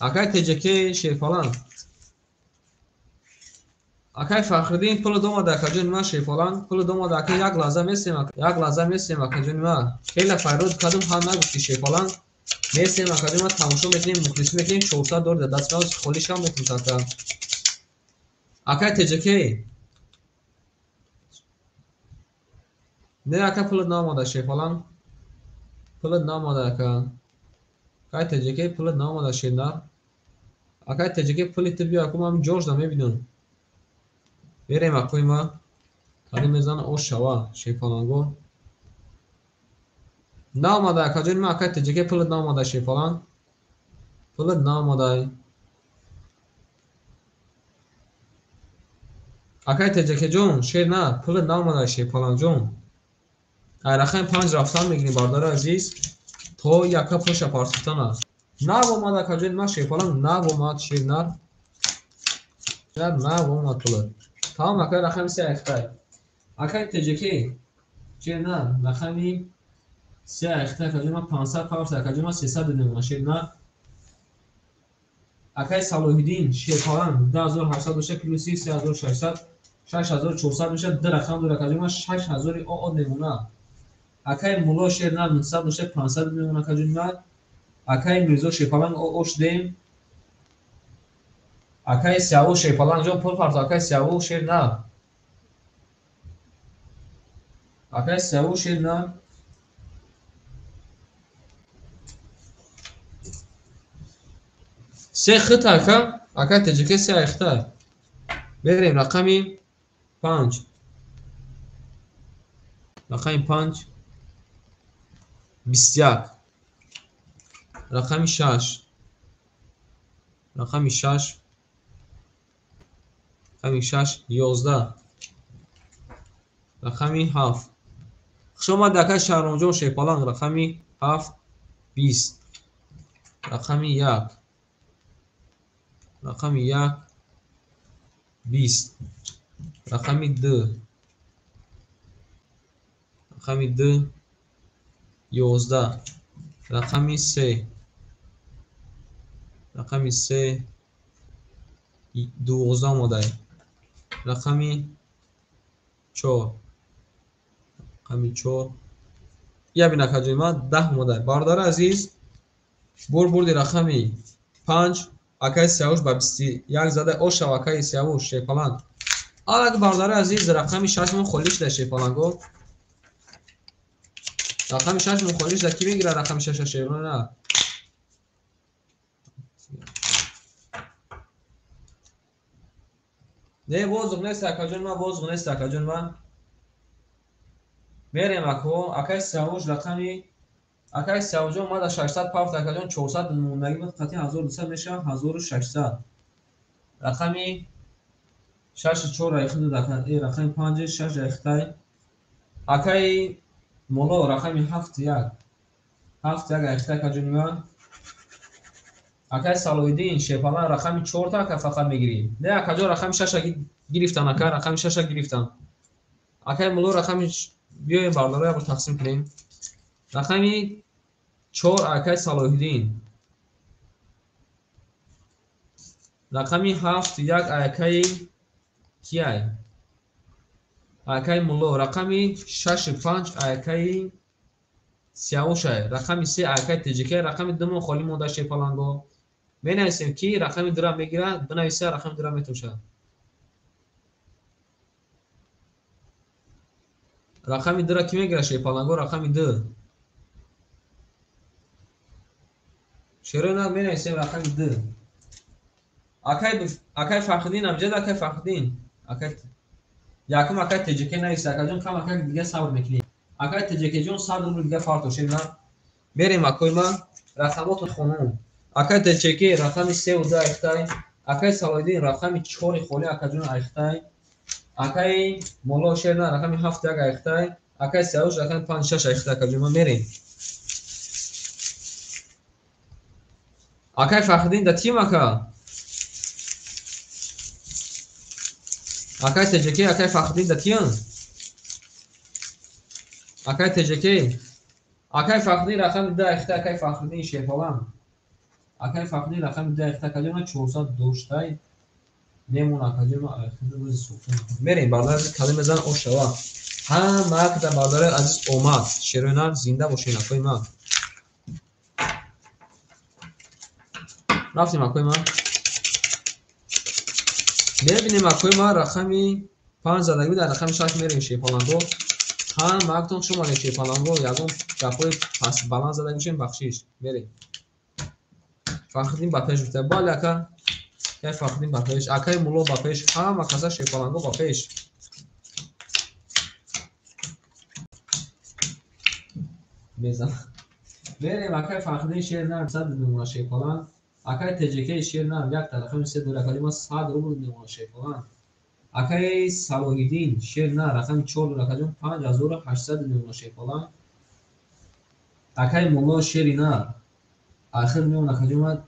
اکای تجکی شی فلان اکای فخردین پول دوم دکا جون ما شی فلان پول دوم دکا یک لازم میسیم اکا جون ما خیلی فیروز کدوم ها نگفتی شی فلان میسیم اکا جون ما تماشا میکنیم مخلصی میکنیم 400 دور دست ما خالیش هم میکنیم اکا اکای تجکی نه اکا پول ناماده شی فلان پول ناماده اکا اکای تجکی پول ناماده شی نه اکای تجکی پولی تو بیا اکو ما هم جورج نمیبینم بریم اکوی ما کاری میزان او شوا شی فلان گو ناماده اکا جون ما اکای تجکی پول ناماده شی فلان پول ناماده اکای تجکی جون شیر نه پول ناماده شی فلان جون رقم 5 رفتن میگیریم باردار عزیز تو یکا پوش پارسیستان است نه با ما در کجای ما شیر فلان نه با ما شیر نر نه با ما پول تمام اکای رقم 3 اختای اکای تجکی شیر نه رقمی 3 اختای کجای ما 500 پاورس کجای ما 300 دادیم شیر نه اکای صلاح‌الدین شیر فلان 10800 بشه پلوسی 3600 6400 میشه در رقم دور کجای ما 6000 او نمونه اکای مولا شیر نه 900 بشه 500 میمونه کجای ما اکای میرزا شیفالان اوش دیم اکای سیاو شیفالان جون پول پارت اکای سیاو شیر نه اکای سیاو شیر نه سه خط اکای تجکی سه اخته بریم رقمی 5 رقمی 5 21 رقمی 6 رقمی 6 رقمی 6 11 رقمی 7 شما دکای شهرام جون شیفالان رقمی 7 20 رقمی 1 رقمی 1 20 رقمی 2 رقمی 2 11 رقمی 3 رقمی 3 12 آماده رقمی 4 رقمی 4 یا بینا کجای ما 10 آماده باردار عزیز بردی رقمی 5 اکای سیاوش با 21 زده او شو اکای سیاوش شیفالان آلا باردار عزیز رقمی 6 من خلیش ده شیفالان گو رقمی 6 من خلیش ده کی میگیره رقمی 6 شیفالان نه نه بازغ نیست اکاجون ما بازغ نیست اکاجون ما بریم اکو اکای سیاوش رقمی اکای سیاوش ما در 600 پاورت اکاجون 400 موندگی بود قطعی 1200 میشه 1600 رقمی 6 4 ریخته دکن رقمی 5 6 ریخته اکای مولا رقمی 7 1 7 1 ریخته اکاجون ما اکای صلاح‌الدین شیفالان رقمی 4 تا که فقط میگیریم نه اکاجو رقمی 6 گرفتن اکای رقمی 6 گرفتن اکای مولا رقمی بیایم بارداره رو تقسیم کنیم رقمی 4 اکای صلاح‌الدین رقمی 7 1 اکای کیای اکای مولا رقمی 6 5 اکای سیاوش رقمی 3 اکای تجکی رقمی دوم خالی مونده شیفالان گو بنویسیم کی رقمی درام میگیره بنویسه رقم درام میتوشه رقمی درا کی میگیره شیفالان گو رقمی 2 شروع بنویسیم رقمی 2 اکای فخردین امجد اکای فخردین اکای یکم اکای تجکی نیست اکای جون کم اکای دیگه صبر میکنی اکای تجکی جون صبر رو دیگه فارتو شیم نه بریم اکای ما رقمات خونم اکای تجکی رقمی 3 و 2 اختای اکای صلاح‌الدین رقمی 4 خالی اکای جون اختای акай моло шерна рақами 7 як айхтай акай сиявуш рақами 5 6 айхтай акаҷома мерем акай фахриддин да тим ака акай теҷеке акай фахриддин да тим акай теҷеке акай фахриддин рақами 2 айхтай акай фахриддин шерпалан акай фахриддин рақами 2 айхтай акаҷома 400 доштай мемон акаҷома айхида рӯзи сухтун мерем бародари калим мезан ошава ҳама акда бародари азиз омад шероинак зинда бошед акои ман рафтем акои ман мебинем акои ман рақами 5 задаги дар рақами 6 мерем шерпаланго ҳама актон шумалем шерпаланго ягон гапҳои паст баланд задаги бошем бахшиш мерем фахриддин ба пеш гуфта бале ака акай фахриддин ба пеш акай мулло ба пеш ҳама каса шерпаланго ба пеш мезан мерем акай фахриддин шернам 100 миллион шерпалан акай теҷекаи шернам як рақами 3 дора калима 100 рубл миллион шерпалан акай салоҳиддин шерна рақами 4 дора калима 5800 миллион шерпалан акай мулло шерина ахир миллион акаҷома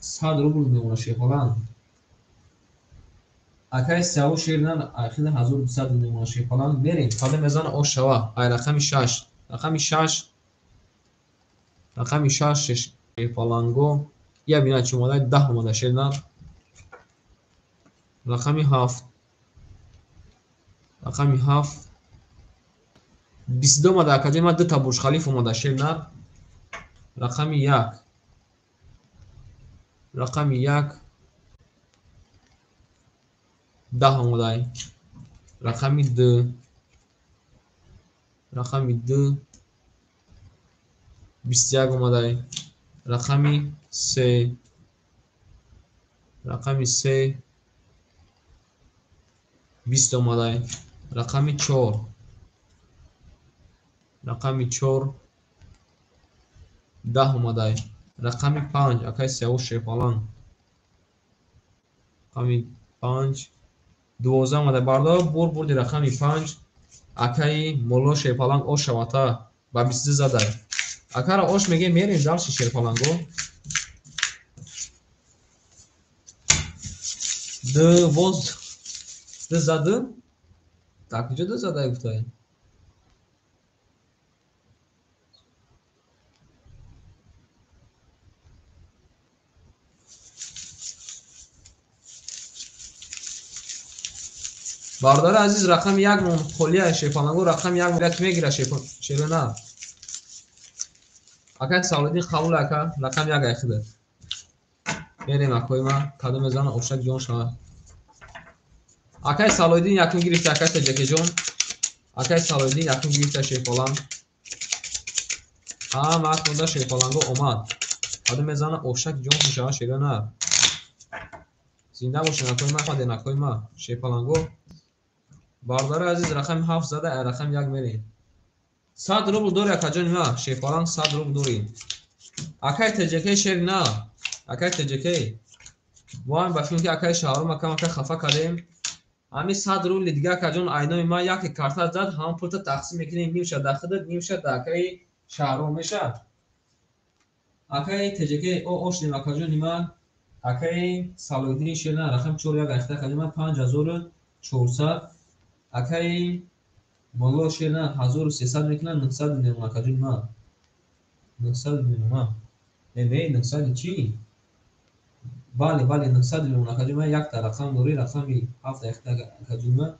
100 рубл миллион шерпалан акай сияву шернан ахида 1200 миллион шерпалан мерем фада мезана ошава ай рақами 6 рақами 6 рақами 6 шерпаланго я бина чи омадай 10 омада шернан рақами 7 рақами 7 22 омада акаҷома 2 та бурҷхалиф омада шернан рақами 1 рақами 1 10 омадай рақами 2 рақами 2 21 омадай рақами 3 рақами 3 20 омадай рақами 4 рақами 4 10 омадай рақами 5 акай сияву шерпалан рақами 5 12 омадай бардор бурди рақами 5 акай моло шерпалан ош шавата ба 22 задай акара ош мегем мерем дарси шерпаланго воз ду заду так куҷо ду задай гуфтай бародари азиз рақами 1 миллион холия шерпаланго рақами 1 миллион мегира шерона акай салоҳиддин қабул ака рақами 1 айхида мерем акои ма кадо мезана ошак ҷон шава акай салоҳиддин якум гирифта акай теҷакеҷон акай салоҳиддин якум гирифта шерпалан ҳама ак монда шерпаланго омад кадо мезана ошак ҷон шава шерона зинда бошен акои ма фаден акои ма шерпаланго бародари азиз рақами 7 зада ай рақами 1 мерем 100 рубл дори акаҷони ма шерпалан 100 рубл дори акай теҷекаи шерина акай теҷекаи воам ба филм ки акай шаҳром акам акай хафа кардем ҳамин 100 рубли дига акаҷон айноми ма яке карта зад ҳамон пулта тақсим мекунем нимша да худат нимша да акай шаҳром меша акай теҷекаи ошдем акаҷони ма акай салоҳиддин шерина рақами 4 як айхта акаҷони ма 5400 акай моло шерна 1300 мекунад 900 миллион акаҷони ма 900 миллион ма не 900 чи бале 900 миллион акаҷони ма якта рақам дори рақами 7 айхта акаҷони ма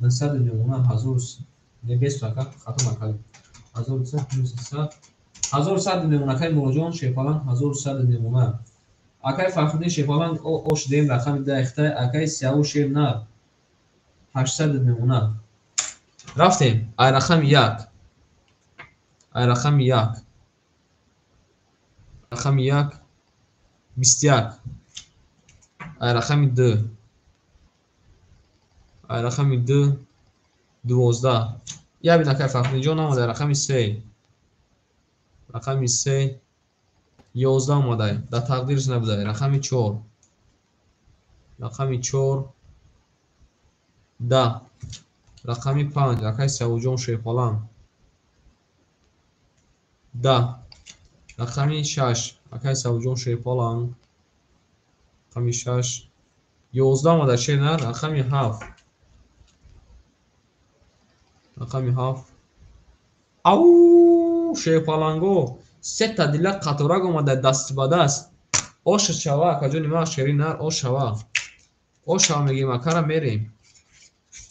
900 миллион ма 1000 не 200 ака хатм акали 1100 миллион акай молоҷон шерпалан 1100 миллион ма акай фахриддин шерпалан ош дем рақами 2 айхта акай сияву шерна 800 миллион рафтем ай рақами 1 ай рақами 1 рақами 1 21 ай рақами 2 ай рақами 2 12 я бин акай фахриддин ҷон омадай рақами 3 рақами 3 11 омадай да тақдирш набудай рақами 4 рақами 4 10 рақами 5 акай Савуҷон Шефалан 10 рақами 6 акай Савуҷон Шефалан рақами 6 11 омада шена рақами 7 рақами 7 ау Шефаланго сета дила қаторак омада дасти ба даст оша шава акаҷони ма шеринар ошава ошава мегим акара мерем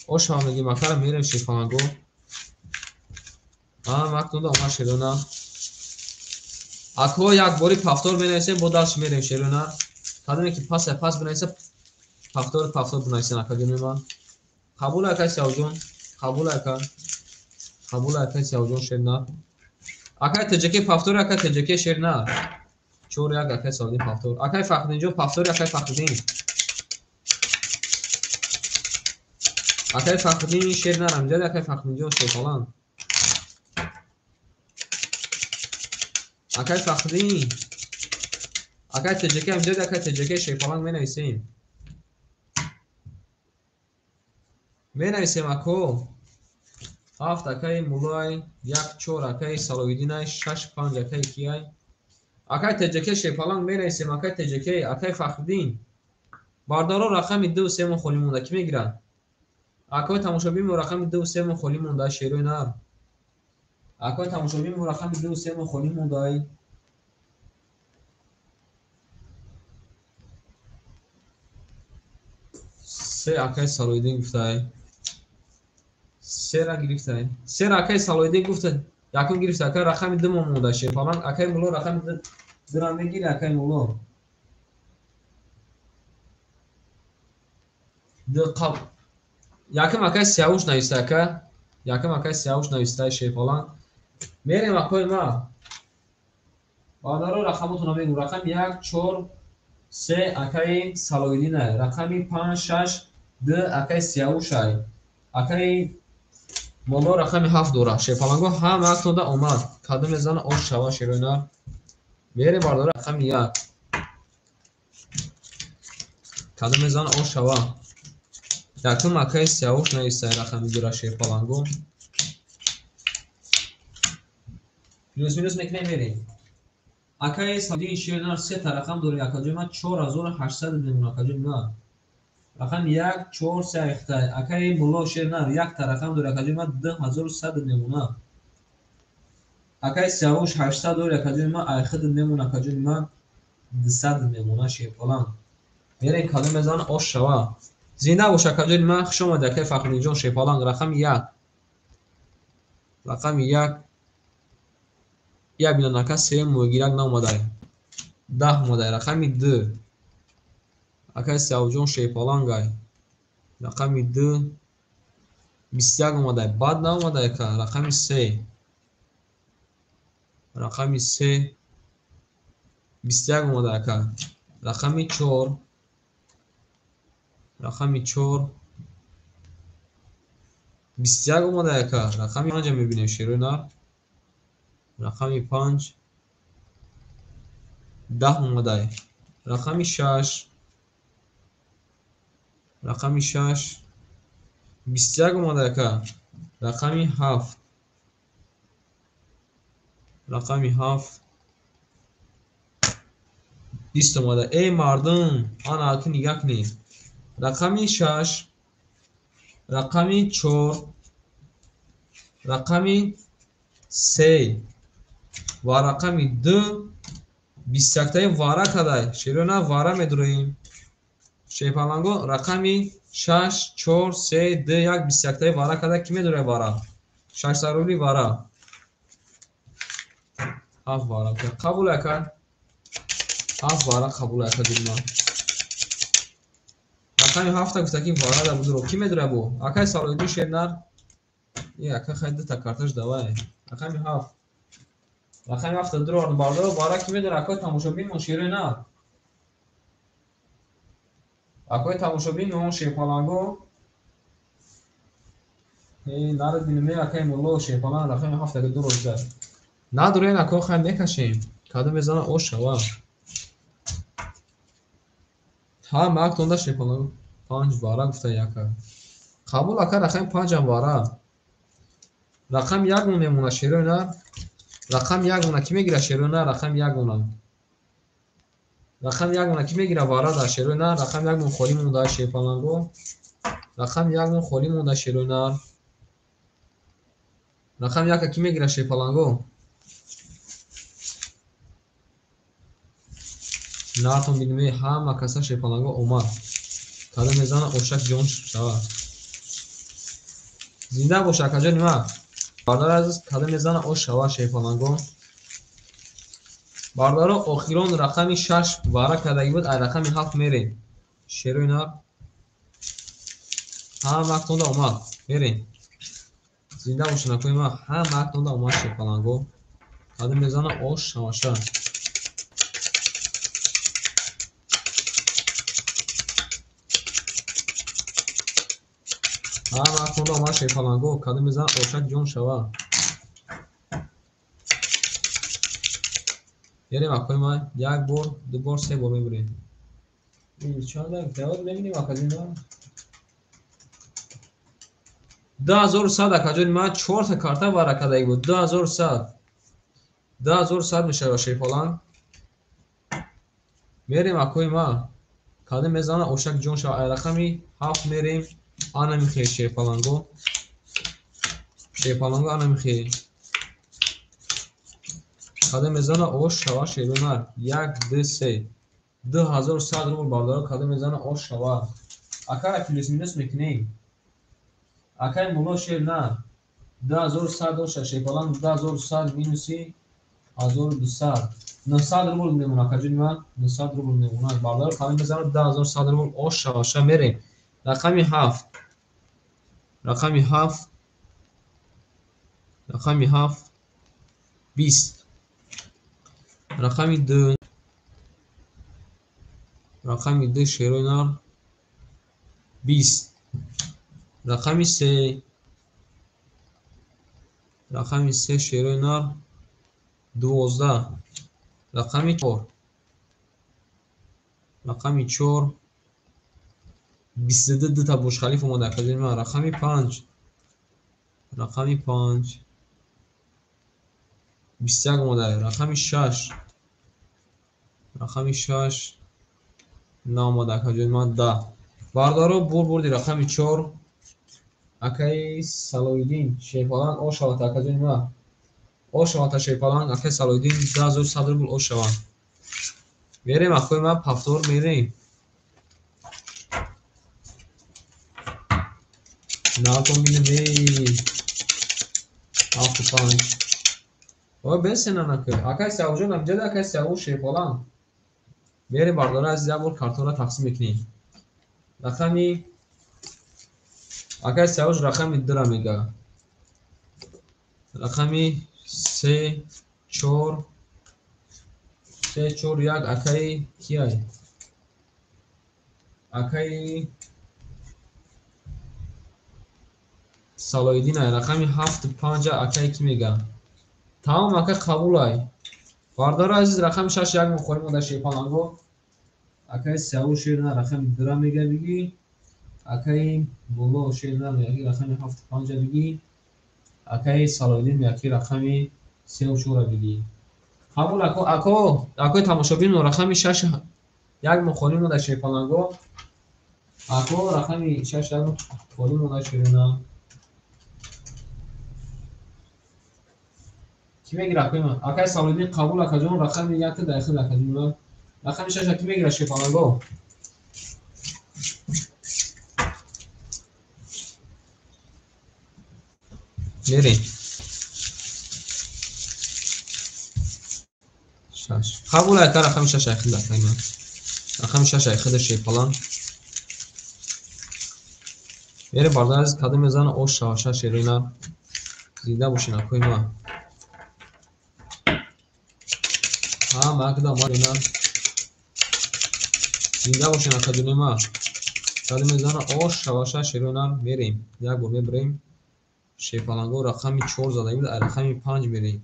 ошава мегим акара мерем Шефаланго мактунда ома шерона акҳо як бори пафтор менависем бо даст мерем шерона кадоме ки пас бинависа пафтор бинависен акаҷони ма қабул акай Савуҷон қабул акай Савуҷон шерна акай теҷаки пафтор акай теҷаки шерна 4-1 акай Савуҷон пафтор акай Фахриддинҷон пафтори акай Фахриддин акай Фахриддин шерна рамҷади акай Фахриддинҷон Шефалан акай Фахриддин акай теҷаки амҷади акай теҷаки Шефалан менависем ако 7 акай Муллоай 1-4 акай Салоҳиддинай 6-5 акай кияй акай теҷаки Шефалан менависем акай теҷаки акай Фахриддин бардоро рақами 2-3 холӣ монда ки мегирад акои тамошобинмо рақами 2-3 холӣ монда шерои нар акои тамошобинмо рақами 2-3 холӣ мондай 3 акай Салоҳиддин гуфтай 3 гирифтай 3 акай Салоҳиддин гуфта якум гирифта акай рақами 2 монда Шефалан акай Мулло рақами 2 мегири акай Мулло якум акай Сиявуш нависта ака якум акай Сиявуш нависта Шефалан мерем акои ма баъдаро рақамотуна мегӯ рақами 1-4-3 акай Салоҳиддинай рақами 5-6-2 акай Сиявушай акай Молло рақами 7 дора Шефаланго ҳама актода омад каду мезана ош шава шерои нар мерем бардора рақами 1 каду мезана ош шава якум акай Сиявуш навистай рақами 2 Шефаланго плюс минус мекунем мерем акай Салоҳиддин шерои нар 3 рақам дорем акаҷои ма 4800 мемона акаҷои ма рақами 1-4-3 айхтай акай Мулло шерои нар 1 рақам дорем акаҷои ма 2100 мемона акай Сиявуш 800 дорем акаҷои ма айхид мемона акаҷои ма 200 мемона Шефалан мерем каду мезана ош шава зинда бош акаҷони ма хуш омадед акай Фахриддинҷон Шефалан рақами 1 рақами 1 я бинон ака 3 мугирак наомадай 10 омадай рақами 2 акай Савуҷон Шефалангай рақами 2 21 омадай бад наомадай ака рақами 3 рақами 3 21 омадай ака рақами 4 рақами 4 21 омадай ака рақами 5 мебинем шерои нар рақами 5 10 омадай рақами 6 рақами 6 21 омадай ака рақами 7 рақами 7 20 омадай мардум ана аки нигаҳ кунед рақами 6 рақами 4 рақами 3 ва рақами 2 21таи вара кадай шерои нар вара медурем Шефаланго рақами 6-4-3-2 1 21таи вара кадай ки медурем вара 6 сарули вара 7 вара қабул ака 7 вара қабул ака дилма рақами 7 гуфта ки вара да будуро ки медуре бо акай Салоҳиддин шернар ака хайда та карташ давай рақами 7 рақами 7 дурор бардо вара ки медуре акай тамошобин мон шерои нар акои тамошобин мон Шефаланго нарад бинуме акай Мулло Шефалан рақами 7 дурор зад надурен ако хай мекашем каду мезана ош шава ҳа мактонда Шефаланго 5 вара гуфта яка қабул ака рақами 5 бара. Рақам 1 мон мемона шерӯи нар. Рақам 1 мона ки мегира шерӯи нар? Рақам 1 мона. Рақам 1 мона ки мегира бара дар шерӯи нар? Рақам 1 мон холӣ монда шефаланго. Рақам 1 мон холӣ монда шерӯи нар. Рақам 1 ки мегира шефаланго. Наатон бидиме ҳама каса шефаланго омад. Када мезана ошак ҷон шавад. Зинда бош акаҷон нима. Бардор азиз када мезана ош шавад шефаланго. Бардоро охирон рақами 6 вара кадаги буд, ай рақами 7 мерем. Шерӯи нар. Ҳама актонда омад. Мерем. Зинда бош накои ма ҳама актонда омад шефаланго. Када мезана ош шаваша. ҳама актонда омад шефаланго. Када мезана ошак ҷон шавад. Берем акои ма 1 бор, 2 бор, 3 бор мебурем. Чанда давод мебинем акадина. 2100 акаҷони ма 4 та карта бара кадаги буд. 2100. 2100 мешава шефалан. Мерем акои ма. Када мезана ошак ҷон шава. Ай рақами 7 мерем. Ана михе шефаланго. Шефаланго ана михе. Када мезана ош шава шерӯи нар. 1 2 3 2100 рубл бардора. Када мезана ош шава. Акара плюс минус мекунем. Акай муло шер на 2100 доша шефалан 2100 минуси 1200 900 рубл мемона акаҷони ма 900 рубл мемона. Бардора када мезана 2100 рубл ош шава ша мерем. Рақами 7. Рақами 7. Рақами 7 20. Рақами 2. Рақами 2 шерӯи нар 20. Рақами 3. Рақами 3 шерӯи нар 12. Рақами 4. Рақами 4 22 та бушхалиф омада акаҷони ма. Рақами 5. Рақами 5 21 омада. Рақами 6. Рақами 6 наомада акаҷони ма 10. Бардоро бур бурди рақами 4. Акай Салоиддин шефалан ош шавад акаҷони ма. Ош шавад шефалан акай Салоиддин 2100 рубл ош шавад. Мерем акои ма пафтор мерем. Наатон бидиме 75. Ой бесена накай. Акай Савҷон амҷада акай Саву шефалан. Мерем бардора аз ябор картора тақсим мекунем. Рақами акай Савуш рақами 2 ра мега. Рақами 3 4 3 4 1 акай кияй. Акай Салоиддин ай рақами 7 5 акай ки мега. Тамом ака қабулай. Бардора азиз рақами 6 1 мохори монда шефаланго. Акай Саву шерна рақами 2 ра мега биги. Акай боло шерна мега рақами 7 5 биги. Акай Салоиддин мега рақами 3 4 биги. Қабул ако акои тамошобин рақами 6 1 мохори монда шефаланго. Ако рақами 6 1 мохори монда шерна. Ки мегира акои ма. Акай Салоиддин қабул акаҷон рақами 1 дақиқа акаҷони ма. Рақами 6 ки мегира шефаланго. Мерем 6 қабул ака рақами 6 дақиқа акаи ма. Рақами 6 дақиқа шефалан. Мерем бардор аз када мезана ош шаваша шерӯи нар. Зинда бошин акои ма. ҳама акда омад ина. Зинда бошин акаҷони ма. Када мезана ош шаваша шерӯи нар. Мерем 1 бор мебурем. Шефаланго рақами 4 задаги буд, ай рақами 5 мерем.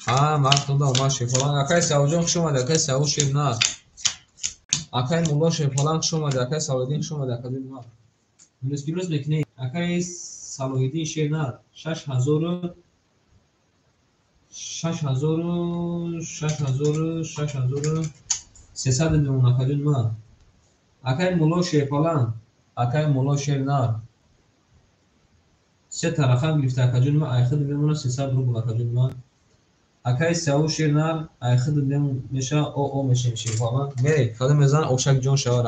Ҳама актонда омад шефаланго. Акай Савҷон хуш омад. Акай Саву шер на. акай мулло шефаланг шумаде, акай салоҳиддин шумаде, акади ма дурустгирӯз бекунӣ. Акай салоҳиддин шернар 6300 миллион акадин ма. Акай мулло шефаланг, акай мулло шернар се та рақам гирифта акаҷун ма айхид мемона 300 рубл акаҷун ма. Акай саву шернар айхид меша о мешем шефаланг мере када мезан ошак ҷон шава.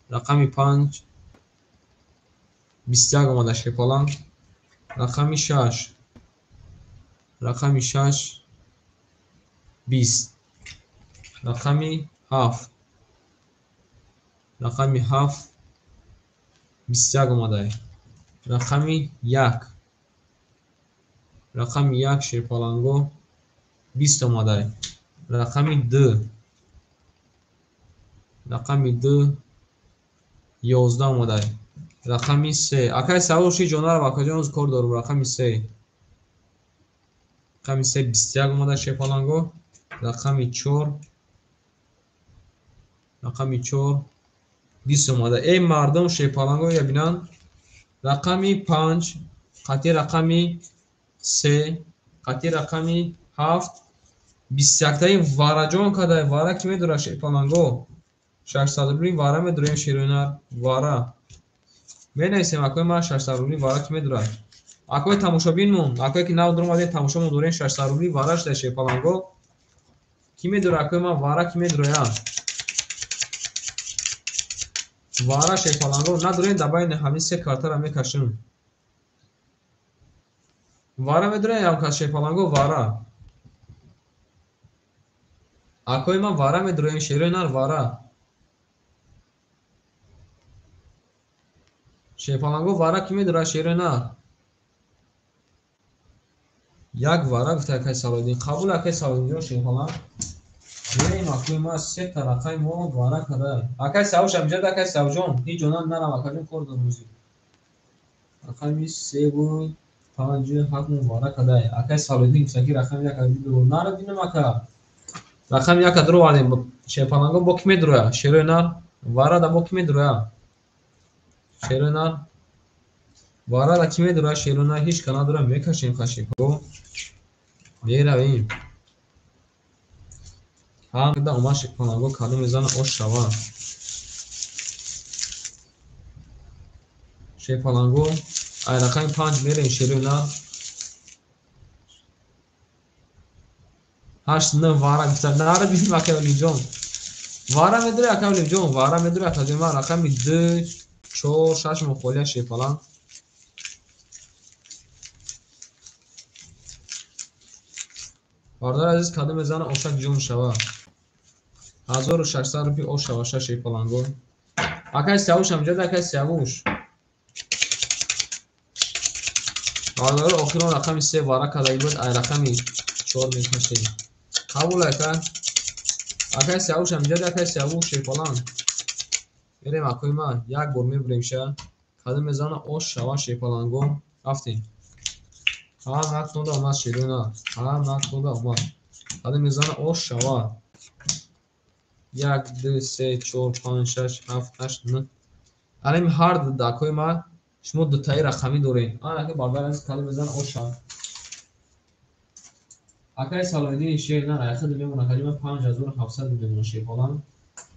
Рақами 5 21 омада шефаланг. Рақами 6 20. Рақами 7 21 омадай. Рақами 1 шефаланго 20 омадай. Рақами 2 11 омадай. Рақами 3 акай савуши ҷонара вакаҷон кор дорум. Рақами 3 21 омадай шефаланго. Рақами 4 20 омадай. Эй мардум шефаланго я бинан. Рақами 5 қати рақами 3 қати рақами 7 21таи вараҷон кадай. Вара ки медура шефаланго 600 рубли вара медурем ширӯнар вара менависем. Акои ма 600 рубли вара ки медура. Акои тамошобинмон акое ки нав дурмадем тамошомон дорем 600 рубли вара шуда шефаланго ки медура. Акои ма вара ки медурая вара шефаланго надурем дабайни ҳамин се картара мекашем. Вара медурем ямкас шефаланго вара. Акои ма вара медурем шерӯнар вара. шефаланго вара ки медура шерӯнар. як вара гуфта акай салоҳиддин. қабул акай салоҳиддин ҷон шефаланг мерем. акои ма се та рақами мо вара кадай. акай савушам ҷад акай савҷон ҳеҷ ҷонам нарам акаҷон кор дормузи. рақами 3 буд 5 7 вара кадай. акай салоҳиддин гуфта ки рақами 1 ду нара динам ака. рақами 1 дуру вардем шефаланго бо ки медуроя шерӯнар вара да бо ки медуроя шерӯнар вара да ки медуроя шерӯнар ҳеҷ ка надурам мекашем хашико меравем. ҳамда омад шефаланго каду мезана ош шава. шефаланго ай рақами 5 мерем шерӯнар 8 9 вара гуфта нара бинем акай олимҷон. вара медуре акай олимҷон вара медуре акаҷома. рақами 2 4 6 мохолия шефаланг. бардор азиз каду мезана ошак ҷон шава 1600 рупи ош шава шефаланго. акай сявушам ҷад акай сявуш. бардор охирон рақами 3 вара кадаги буд ай рақами 4 мекашем. қабул акай. акай сявушам ҷад акай сявуш шефаланг мерем. акои ма як бор мебурем ша каду мезана ош шава шефаланго. рафтем ҳамак нода омад шерӯна ҳамак нода омад каду мезана ош шава 1 2 3 4 5 6 7 8 9 алами ҳар дакои ма шумо дутаи рақамӣ дорем. анаки бардар аз каду мезана ош шава. акай салоҳиддин шернар айхид мемона кади ма 5700 мемона шефаланг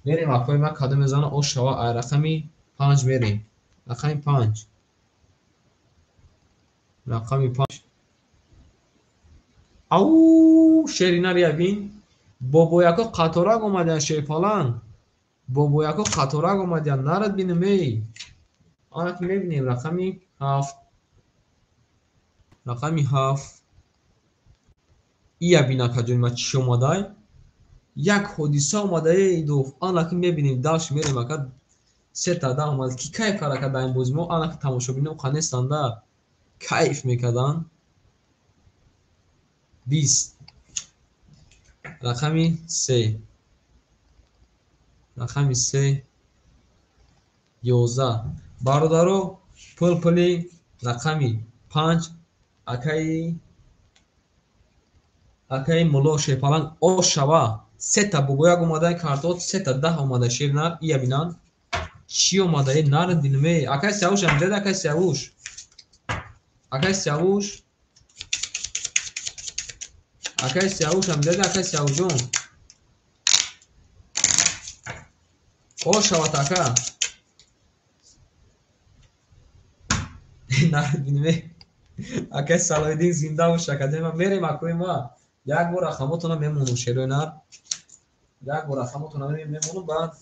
мерем. акои ма каду мезана ош шава ай рақами 5 мерем. рақами 5 рақами 5 ау шеринар ябин бобояко қаторак омадян шефаланг. бобояко қаторак омадян нарад бинумей. ана ки мебинем рақами 7 ия бина каҷои ма чӣ омадай. як ҳодиса омадаe идоф. ана ки мебинем давш мерем ака се та да омад ки кайф карда даим бози мо. ана ки тамошобинон қанестанда кайф мекардан. 20 рақами 3 11 бародаро пул-пули рақами 5 акай мулло шефаланг ош шава سه تا بگویا اومده کارتات سه تا ده اومده شیر نر ای بینان چی اومده نر دینمه اکای سیاوش امجد اکای سیاوش اکای سیاوش اکای سیاوش امجد اکای سیاوش جون او شوات اکا نر دینمه اکای سالایدین زنده و شکده ما میریم اکوی ما یک بار رقماتونو میمونم شیرو نر یک بار رقماتونو میمونم بعد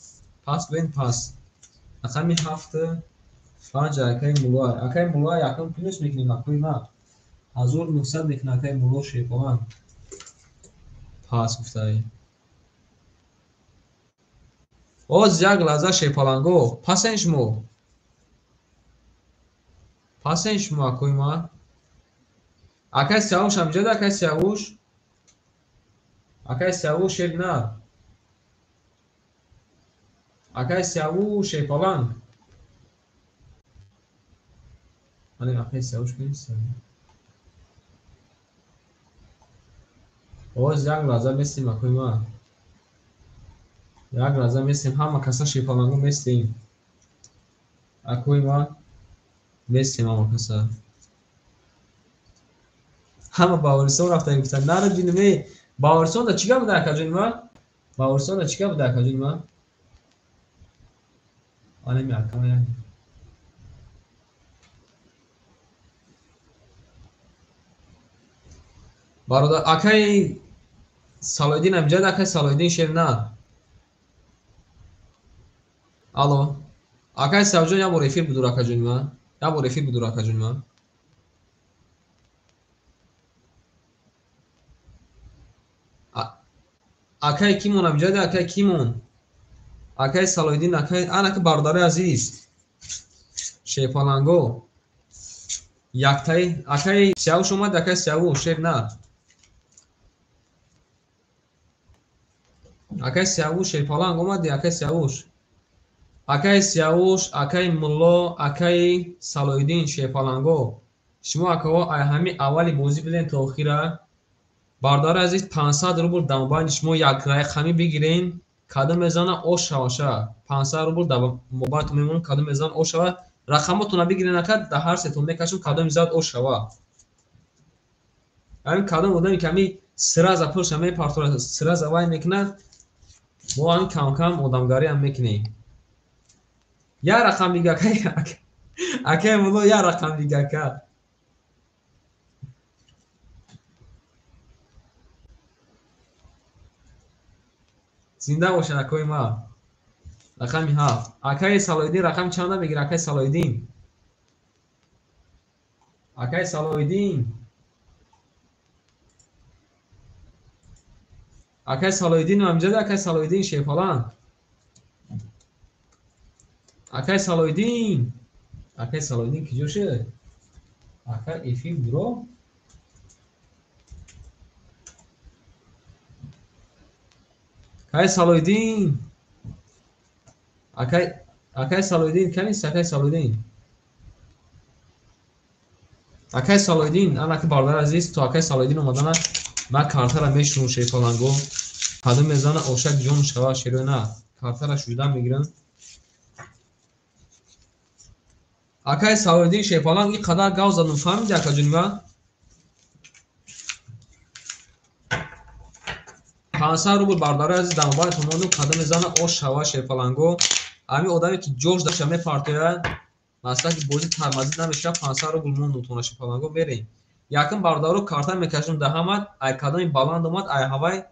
پاس بین پاس رقمی هفته پنج اکای مولای اکای مولای یکم پینش میکنیم اکوی ما 1900 میکنه اکای مولای شیپوان پاس گفته اوز یک لحظه شیپالانگو پاسنش مو پاسنش مو اکوی ما اکای سیاوش هم جد اکای سیاوش اکای سیاوش شیر نر اکای سیاوش شیپالانگ hani اکای سیاوش کنیست اوز یک لحظه میستیم اکوی ما یک لحظه میستیم همه کسا شیپالانگو میستیم اکوی ما میستیم همه کسا همه باورستان رفته گفتن نه رو جینمه باورستان دا چیکار بوده اکا جون ما باورستان دا چیکار بوده اکا جون ما آنه می اکا یعنی برادر اکای سالایدین امجد اکای سالایدین شیر نه الو اکای سوجان یا بو رفیق بدور اکا جون ما یا بو رفیق بدور اکا جون ما اکای کیمون امجد اکای کیمون اکای سالایدین اکای آن اکا برادر عزیز شیپالانگو یکتای اکای سیاوش اومد اکای سیاوش شیر نه اکای سیاوش شیپالانگ اومد اکای سیاوش اکای سیاوش اکای مولو اکای سالایدین شیپالانگو شما اکاوا همین اولی بازی بدین تا اخیره باردار عزیز 500 روبل دمبایل شما یک رقمی بگیرین کادو میزنه او شواشه 500 روبل دم موبایل تو میمون کادو میزنه او شوا رقمتون رو بگیرین اکد ده هر ستون میکشون کادو میزد او شوا همین کادو بودن کمی سراز پرش همه پارتور سراز وای میکنه ما هم کم کم آدمگاری هم میکنیم یا رقم دیگه اکای مولو یا رقم دیگه که زنده باشن اکای ما رقمی هفت اکای سالایدین رقم چنده بگیر اکای سالایدین اکای سالایدین اکای سالایدین امجد اکای سالایدین شیپالان اکای سالایدین اکای سالایدین کی جوشه اکای ایفی برو اکای سالایدین اکای سالایدین کنیست اکای سالایدین اکای سالایدین انا که باردار عزیز تو اکای سالایدین اومدن من کارتر میشون شیپالانگو قدم میزنه اوشک جون شوا شیرو نه کارتر شودن میگیرن اکای سالایدین شیپالانگ این قدر گاو زدن فهمیدی اکا جون من 500 روبل باردار عزیز دمبای تومونو قدم میزنه او شوا شیپالانگو امی آدمی که جوش داشته می پارتیه مثلا که بازی ترمزی نمیشه 500 روبل مون نتونه شیپالانگو بریم یکم باردارو کارتا میکشیم ده همت ای کدامی بالند اومد ای هوای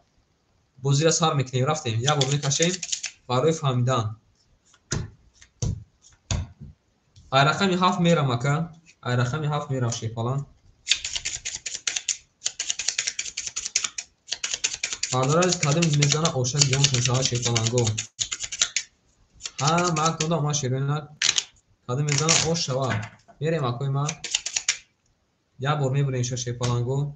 بازی را سر میکنیم رفتیم یا بار میکشیم برای فهمیدن ای رقمی 7 میرم اکا ای رقمی 7 میرم شیپالان باردار عزیز قدم میزنه اوشک جون شوا شیپالانگو ها ما کنده ما شیرین قدم میزنه او شوا میریم اکوی ما یا بار میبریم شیپالانگو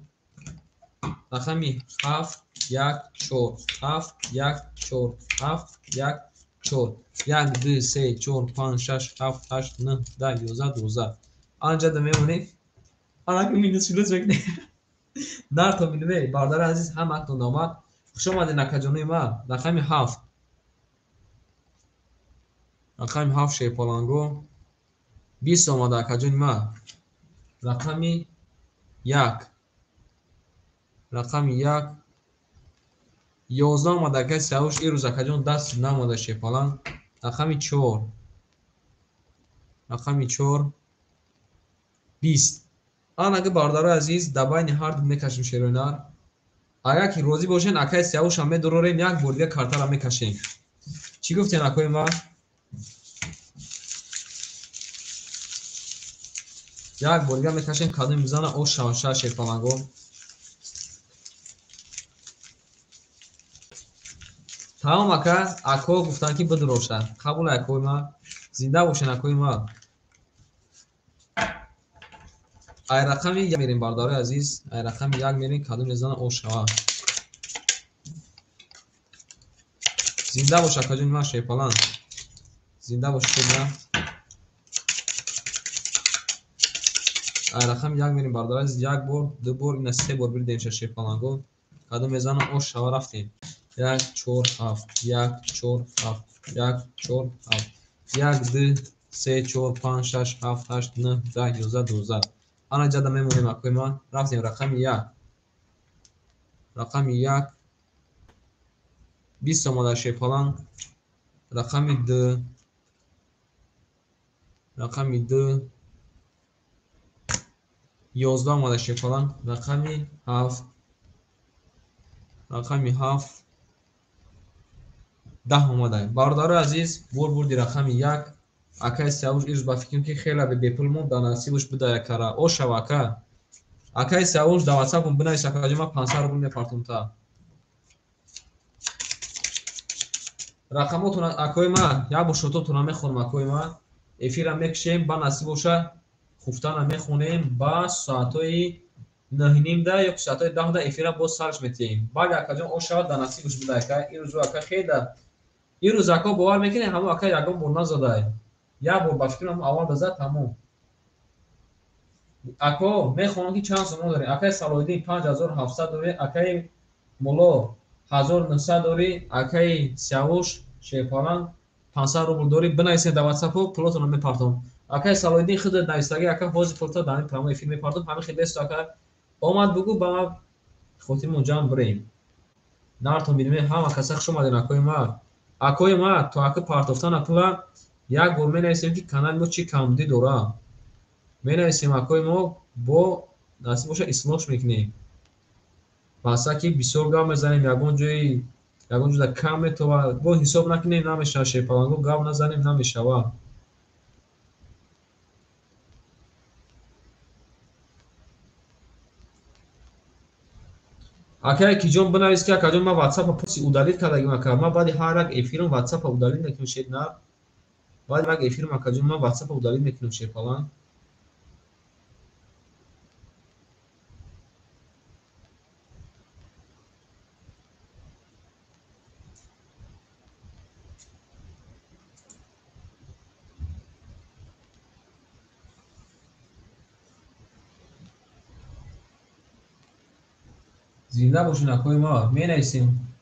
رقمی 7 1 4 7 1 4 7 1 4 1 2 3 4 5 6 7 8 9 10 11 12 آنجا da میمونیم آنها که مینوس فلوس بکنه نار تو میدونی باردار عزیز هم اکتون آمد خوش آمدین اکاجانوی ما. رقم 7. رقم 7 شیپالانگو 20 آمده اکاجانوی ما. رقم 1. رقم 1 11 آمده اکای سیاوش ای روز اکاجان دست نماده شیپالان. رقم 4. رقم 4 20. آن اگه باردارو عزیز دباین هارد میکشیم شیرونار. اگر که روزی باشین اکای سیاوش هم میدروریم یک بردیه کارتر هم میکشیم. چی گفتین اکای ما؟ یک بردیه میکشیم کادم میزنه او شاوشه شیپالانگو. تمام اکا گفتن که بدروشن. قبول اکای ما. زنده باشین اکای ما. ای رقم 1 میریم باردارو عزیز. ای رقم 1 میریم کادم میزنه او شاوه. زنده باش اکاجون ما شیپالان. زنده باش شدن. رقم 1 میریم باردار از 1 بار 2 بار این 3 بار بردیم شیپالانگو. کادو میزنم او شاو رفتیم. 1 4 7 1 4 7 1 4 7 1 2 3 4 5 6 7 8 9 10 11 12. انا جدا میمونیم اکوی ما. رفتیم رقم 1. رقم 1 20 آماده شیپالان. رقم 2. رقم 2 11 آماده شیپالان. رقم 7. رقم 7 10 آماده. باردارو عزیز بردی رقم 1. اکای سیاوش ایروز با فکریم که خیلی به بیپل مون دانسیبش بده کارا او شبکه. اکای سیاوش دا واتساپ بنویس اکاجی ما 500 رو میپارتم تا. رقماتون اکای ما یا با شوتاتون میخونم اکای ما. افیر میکشیم با نصیب باشه خفتان میخونیم با ساعتای 9:30 ده یا ساعتای 10 ده افیر با سرچ میتیم. بعد اکاجی او شب دانسیبش بده که ایروز اکا خیلی این روز اکا باور میکنه همه اکا یکم برنا زده یا با بفکرم اول بزد تموم اکا میخوام که چند سوم داری اکای سالودی 5700 داری اکای مولا 1900 داری اکای سیاوش شیپالان 500 روبل داری بنویسید در واتساپ پلاتون رو میپارتم اکای سالودی خود نویسدگی اکا حوض پلتا دانی تمام فیلم میپارتم همه خیلی است اکا اومد بگو با ما خودمون جان بریم نارتون میدیم همه کسا شما دین اکای ما تو اکا پارتوفتان اکلا یک گرمه نیستیم که کانال ما چی کامدی دورا می‌نویسیم اکای ما با نصیب باشه اصلاحش میکنیم پس که بسیار گام میزنیم یگون جایی یگون جدا کم تو با حساب نکنیم نمیشه شیپالانگو گام نزنیم نمیشه و اکای کی جون بنویس که کجا ما واتساپ پسی اودالیت کردیم اکا ما بعد هر یک افیرم واتساپ اودالیت نکنیم شید نه بعد یک افیرم کجا ما واتساپ اودالیت نکنیم شیپالان زنده باشین اکای ما می‌نویسیم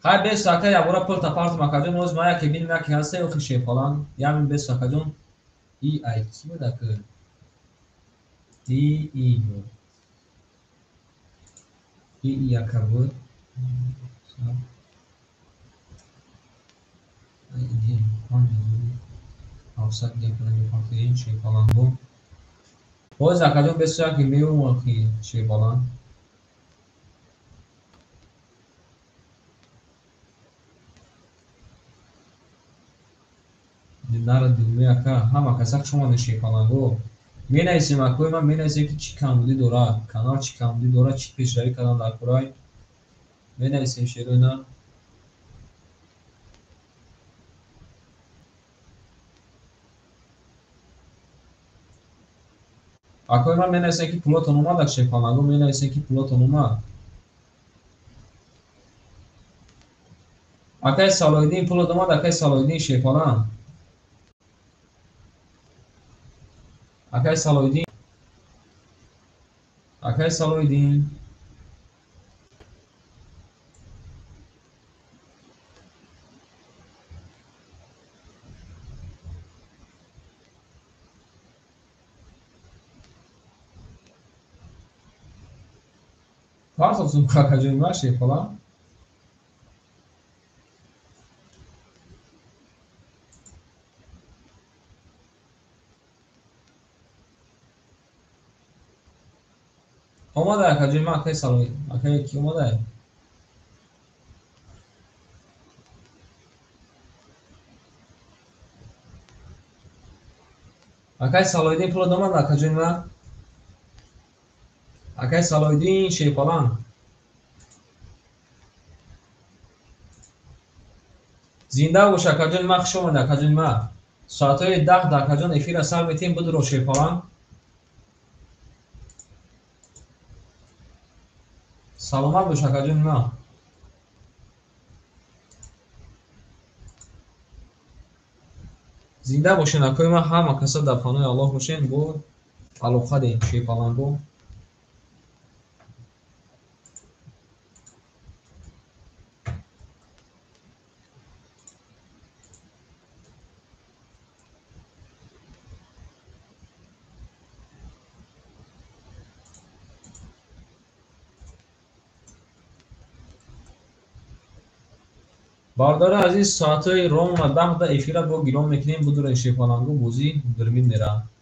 خیر به ساکه یا برا پل تا پارت مکاجون روز ما یا که بینیم یا که هسته و خیشه فلان یا من به ساکه ای آی کی بوده که ای ای بود ای ای یکر بود ای پانج اوسط گپنه میپاکه این شی فلان بود باز اکاجون به ساکه میوم که شی فلان نرد دیگه اکا همه کسک شما نشی فلان بود می نویسیم اکوی من می نویسیم که چی کاملی داره کانال چی کاملی داره چی پیشروی کردن در کارای می نویسیم شیرونا اکوی من می نویسیم که پلوتون اومد شی فلان می نویسیم که پلوتون اومد اکای سالویدین پلوت اومد اکای سالویدین شی فلان اکای سالویدین Kart olsun kakacığım var şey falan. اومده kakacığım akay saloy. Akay ki اومده. Akay saloyda pul adamı da kakacığım var. Akay saloyda şey falan. Zinda باش kakacığım ما خوش اومده kakacığım ما. ساعتای 10 kakacığım efir asar metin budur o şey falan. Salomat باش kakacığım ما. زنده باشین اکای ما همه کسا در پناه الله باشین بو علاقه دیم شی falan بو. باردار عزیز ساعتای روم و 10 افیرا با گیرام میکنیم بدون شی falan بو بوزی دربین میره.